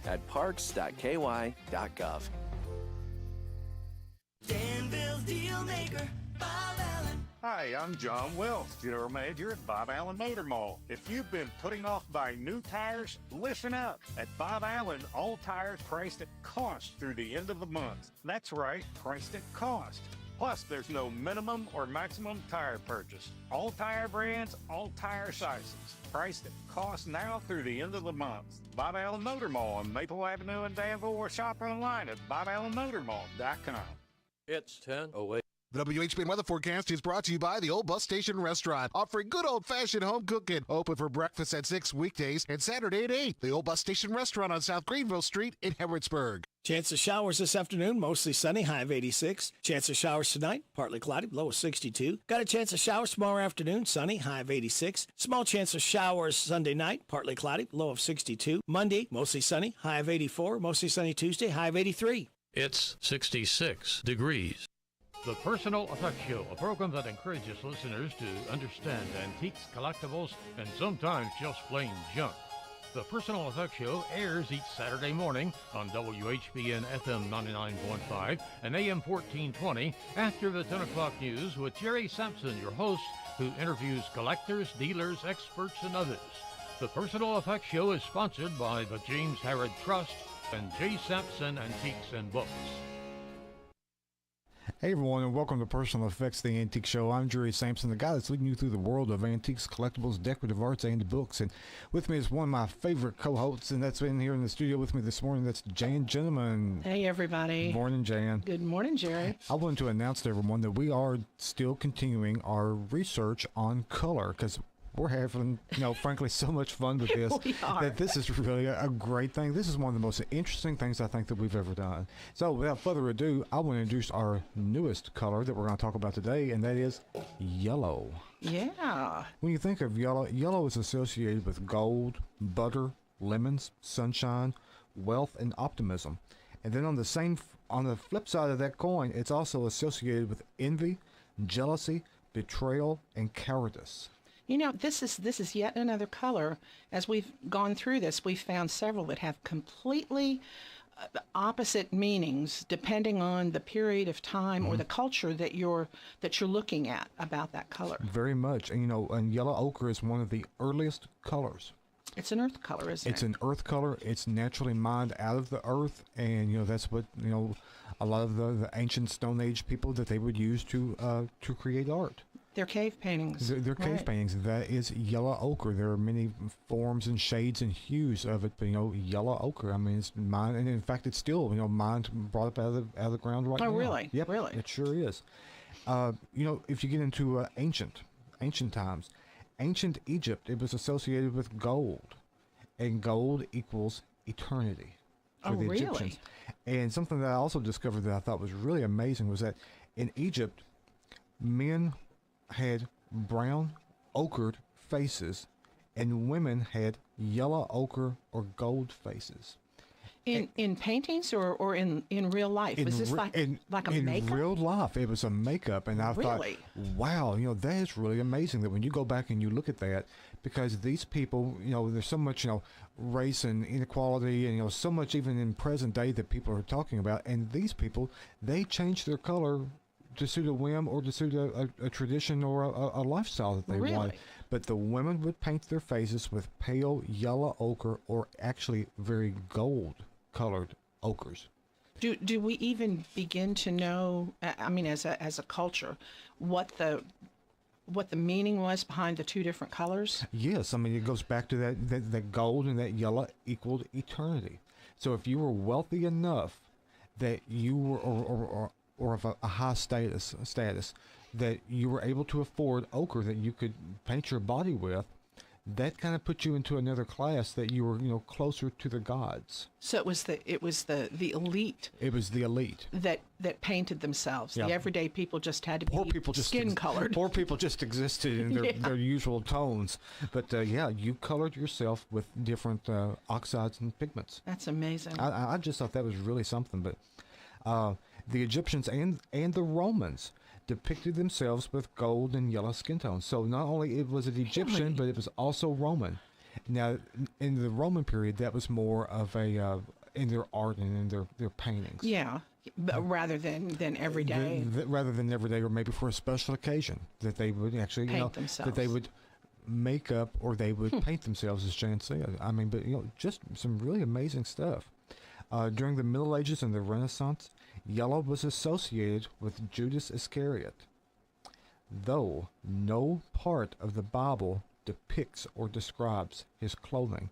at parks.ky.gov. Danville's Deal Maker, Bob Allen. Hi, I'm John Wells, General Manager at Bob Allen Motor Mall. If you've been putting off buying new tires, listen up. At Bob Allen, all tires priced at cost through the end of the month. That's right, priced at cost. Plus, there's no minimum or maximum tire purchase. All tire brands, all tire sizes. Priced at cost now through the end of the month. Bob Allen Motor Mall on Maple Avenue in Danville, or shop online at BobAllenMotorMall.com. It's 10:08. The WHBN weather forecast is brought to you by the Old Bus Station Restaurant, offering good old-fashioned home cooking. Open for breakfast at 6 weekdays and Saturday at 8. The Old Bus Station Restaurant on South Greenville Street in Harrodsburg. Chance of showers this afternoon, mostly sunny, high of 86. Chance of showers tonight, partly cloudy, low of 62. Got a chance of showers tomorrow afternoon, sunny, high of 86. Small chance of showers Sunday night, partly cloudy, low of 62. Monday, mostly sunny, high of 84. Mostly sunny Tuesday, high of 83. It's 66 degrees. The Personal Effects Show, a program that encourages listeners to understand antiques, collectibles, and sometimes just plain junk. The Personal Effects Show airs each Saturday morning on WHBN FM 99.5 and AM 1420 after the 10 o'clock news with Jerry Sampson, your host, who interviews collectors, dealers, experts, and others. The Personal Effects Show is sponsored by the James Harrod Trust and J. Sampson Antiques and Books. Hey everyone, and welcome to Personal Effects, the Antique Show. I'm Jerry Sampson, the guy that's leading you through the world of antiques, collectibles, decorative arts, and books. And with me is one of my favorite co-hosts, and that's been here in the studio with me this morning. That's Jan Gentleman. Hey everybody. Good morning, Jan. Good morning, Jerry. I wanted to announce to everyone that we are still continuing our research on color, because we're having, frankly, so much fun with this that this is really a great thing. This is one of the most interesting things I think that we've ever done. So without further ado, I want to introduce our newest color that we're going to talk about today, and that is yellow. Yeah. When you think of yellow, yellow is associated with gold, butter, lemons, sunshine, wealth, and optimism. And then on the flip side of that coin, it's also associated with envy, jealousy, betrayal, and cowardice. This is yet another color. As we've gone through this, we've found several that have completely opposite meanings depending on the period of time or the culture that you're looking at about that color. Very much. And yellow ochre is one of the earliest colors. It's an earth color, isn't it? It's an earth color. It's naturally mined out of the earth, and that's what a lot of the ancient Stone Age people that they would use to create art. They're cave paintings. They're cave paintings. That is yellow ochre. There are many forms and shades and hues of it, but yellow ochre. I mean, it's mined, and in fact, it's still mined, brought up out of the ground right now. Oh, really? Yep, really? It sure is. If you get into ancient times, ancient Egypt, it was associated with gold, and gold equals eternity for the Egyptians. And something that I also discovered that I thought was really amazing was that in Egypt, men had brown ochred faces and women had yellow ochre or gold faces. In paintings or in real life? Was this like a makeup? In real life, it was a makeup, and I thought, wow, that is really amazing that when you go back and you look at that, because these people, there's so much, race and inequality, and so much even in present day that people are talking about, and these people, they change their color to suit a whim or to suit a tradition or a lifestyle that they wanted. But the women would paint their faces with pale yellow ochre or actually very gold colored ochres. Do we even begin to know, I mean, as a culture, what the meaning was behind the two different colors? Yes, I mean, it goes back to that gold and that yellow equaled eternity. So if you were wealthy enough that you were or of a high status that you were able to afford ochre that you could paint your body with, that kind of put you into another class that you were closer to the gods. So it was the elite. It was the elite that painted themselves. Yeah. The everyday people just had to be skin colored. Poor people just existed in their usual tones. But you colored yourself with different oxides and pigments. That's amazing. I just thought that was really something. But the Egyptians and the Romans depicted themselves with gold and yellow skin tones. So not only was it Egyptian, but it was also Roman. Now, in the Roman period, that was more of a in their art and in their paintings. Yeah, but rather than every day. Rather than every day, or maybe for a special occasion that they would actually paint themselves. That they would make up or they would paint themselves, as Jan said. I mean, but just some really amazing stuff. During the Middle Ages and the Renaissance, yellow was associated with Judas Iscariot, though no part of the Bible depicts or describes his clothing.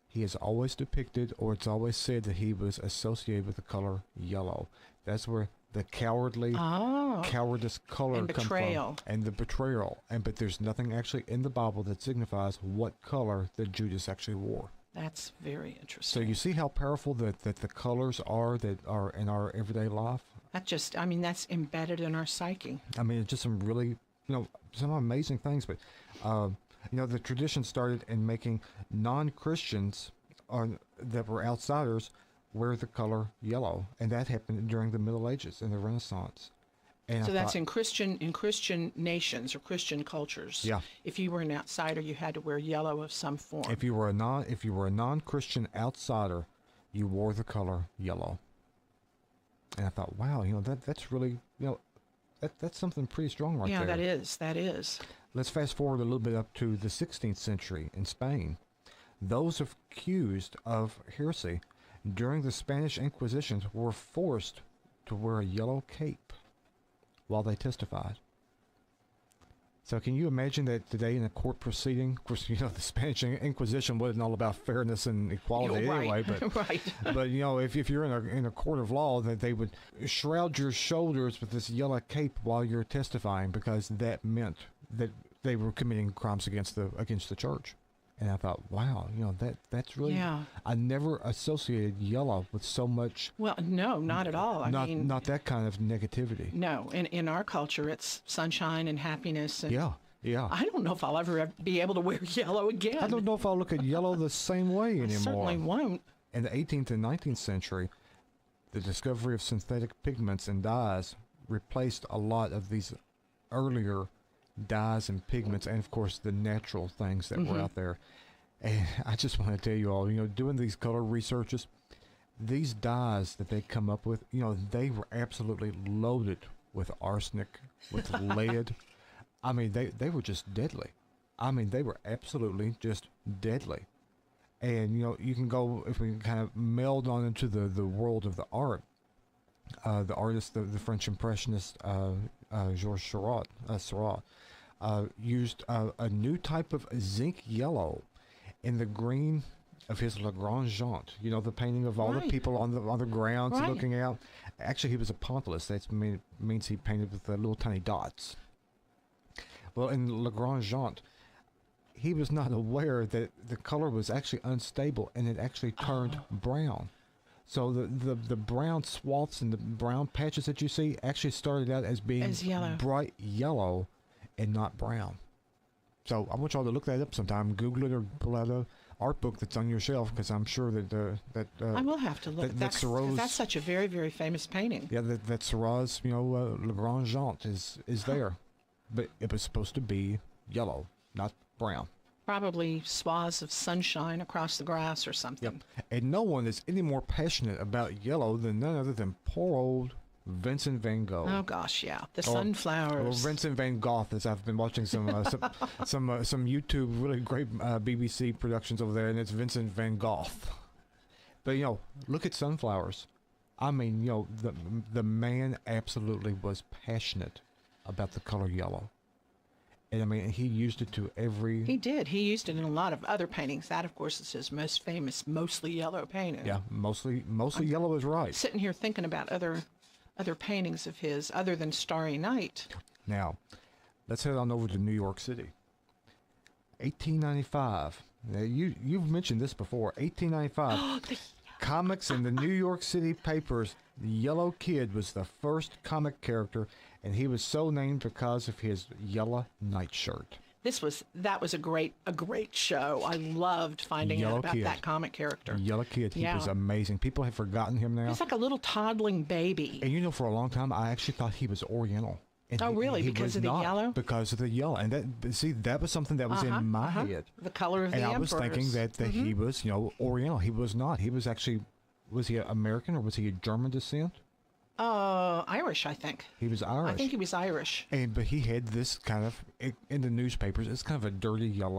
He is always depicted, or it's always said that he was associated with the color yellow. That's where the cowardice color and betrayal. come from, and the betrayal. But there's nothing actually in the Bible that signifies what color that Judas actually wore. That's very interesting. So you see how powerful that the colors are that are in our everyday life? That's embedded in our psyche. I mean, it's just some really, some amazing things. But, the tradition started in making non-Christians that were outsiders wear the color yellow. And that happened during the Middle Ages and the Renaissance. And so that's in Christian nations or Christian cultures. Yeah. If you were an outsider, you had to wear yellow of some form. If you were a non-Christian outsider, you wore the color yellow. And I thought, wow, that's really, that's something pretty strong right there. Yeah, that is. Let's fast forward a little bit up to the 16th century in Spain. Those accused of heresy during the Spanish Inquisition were forced to wear a yellow cape while they testified. So can you imagine that today in a court proceeding? Of course, the Spanish Inquisition wasn't all about fairness and equality anyway. But right. But if you're in a court of law, that they would shroud your shoulders with this yellow cape while you're testifying, because that meant that they were committing crimes against the church. And I thought, wow, that's really. Yeah. I never associated yellow with so much. Well, no, not at all. I mean, not that kind of negativity. No, in our culture, it's sunshine and happiness. And yeah. I don't know if I'll ever be able to wear yellow again. I don't know if I'll look at yellow the same way anymore. I certainly won't. In the 18th and 19th century, the discovery of synthetic pigments and dyes replaced a lot of these earlier dyes and pigments, and of course the natural things that were out there. And I just want to tell you all, doing these color researches, these dyes that they come up with, they were absolutely loaded with arsenic, with lead. I mean, they were just deadly. I mean, they were absolutely just deadly. And you can go, if we can kind of meld on into the world of the art, the artist, the French Impressionist Georges Seurat, used a new type of zinc yellow in the green of his Le Grand Jante. The painting of all the people on the ground looking out. Actually, he was a pointillist. That means he painted with the little tiny dots. Well, in Le Grand Jante, he was not aware that the color was actually unstable, and it actually turned brown. So the brown swaths and the brown patches that you see actually started out as being bright yellow and not brown. So I want y'all to look that up sometime. Google it or pull out a art book that's on your shelf, because I'm sure that I will have to look. That's such a very, very famous painting. Yeah, that Seurat's Le Grand Jante is there, but it was supposed to be yellow, not brown. Probably swaths of sunshine across the grass or something. Yep. And no one is any more passionate about yellow than none other than poor old Vincent van Gogh. Oh gosh, yeah, the sunflowers. Well, Vincent van Gogh. As I've been watching some YouTube really great BBC productions over there, and it's Vincent van Gogh. But look at sunflowers. I mean, the man absolutely was passionate about the color yellow. And I mean, he used it to every... He did. He used it in a lot of other paintings. That, of course, is his most famous, mostly yellow painting. Yeah, mostly yellow is right. Sitting here thinking about other paintings of his, other than Starry Night. Now, let's head on over to New York City. 1895. Now, you've mentioned this before. 1895. Comics in the New York City papers. The Yellow Kid was the first comic character, and he was so named because of his yellow nightshirt. That was a great show. I loved finding out about that comic character. Yellow Kid, he was amazing. People have forgotten him now. He's like a little toddling baby. And for a long time, I actually thought he was Oriental. And really? Because of the yellow? Because of the yellow. And that was something that was in my head. The color of the emperors. And I was thinking that he was, Oriental. He was not. He was actually, was he American or was he a German descent? Irish, I think. He was Irish. I think he was Irish. But he had this kind of, in the newspapers, it's kind of a dirty yellow.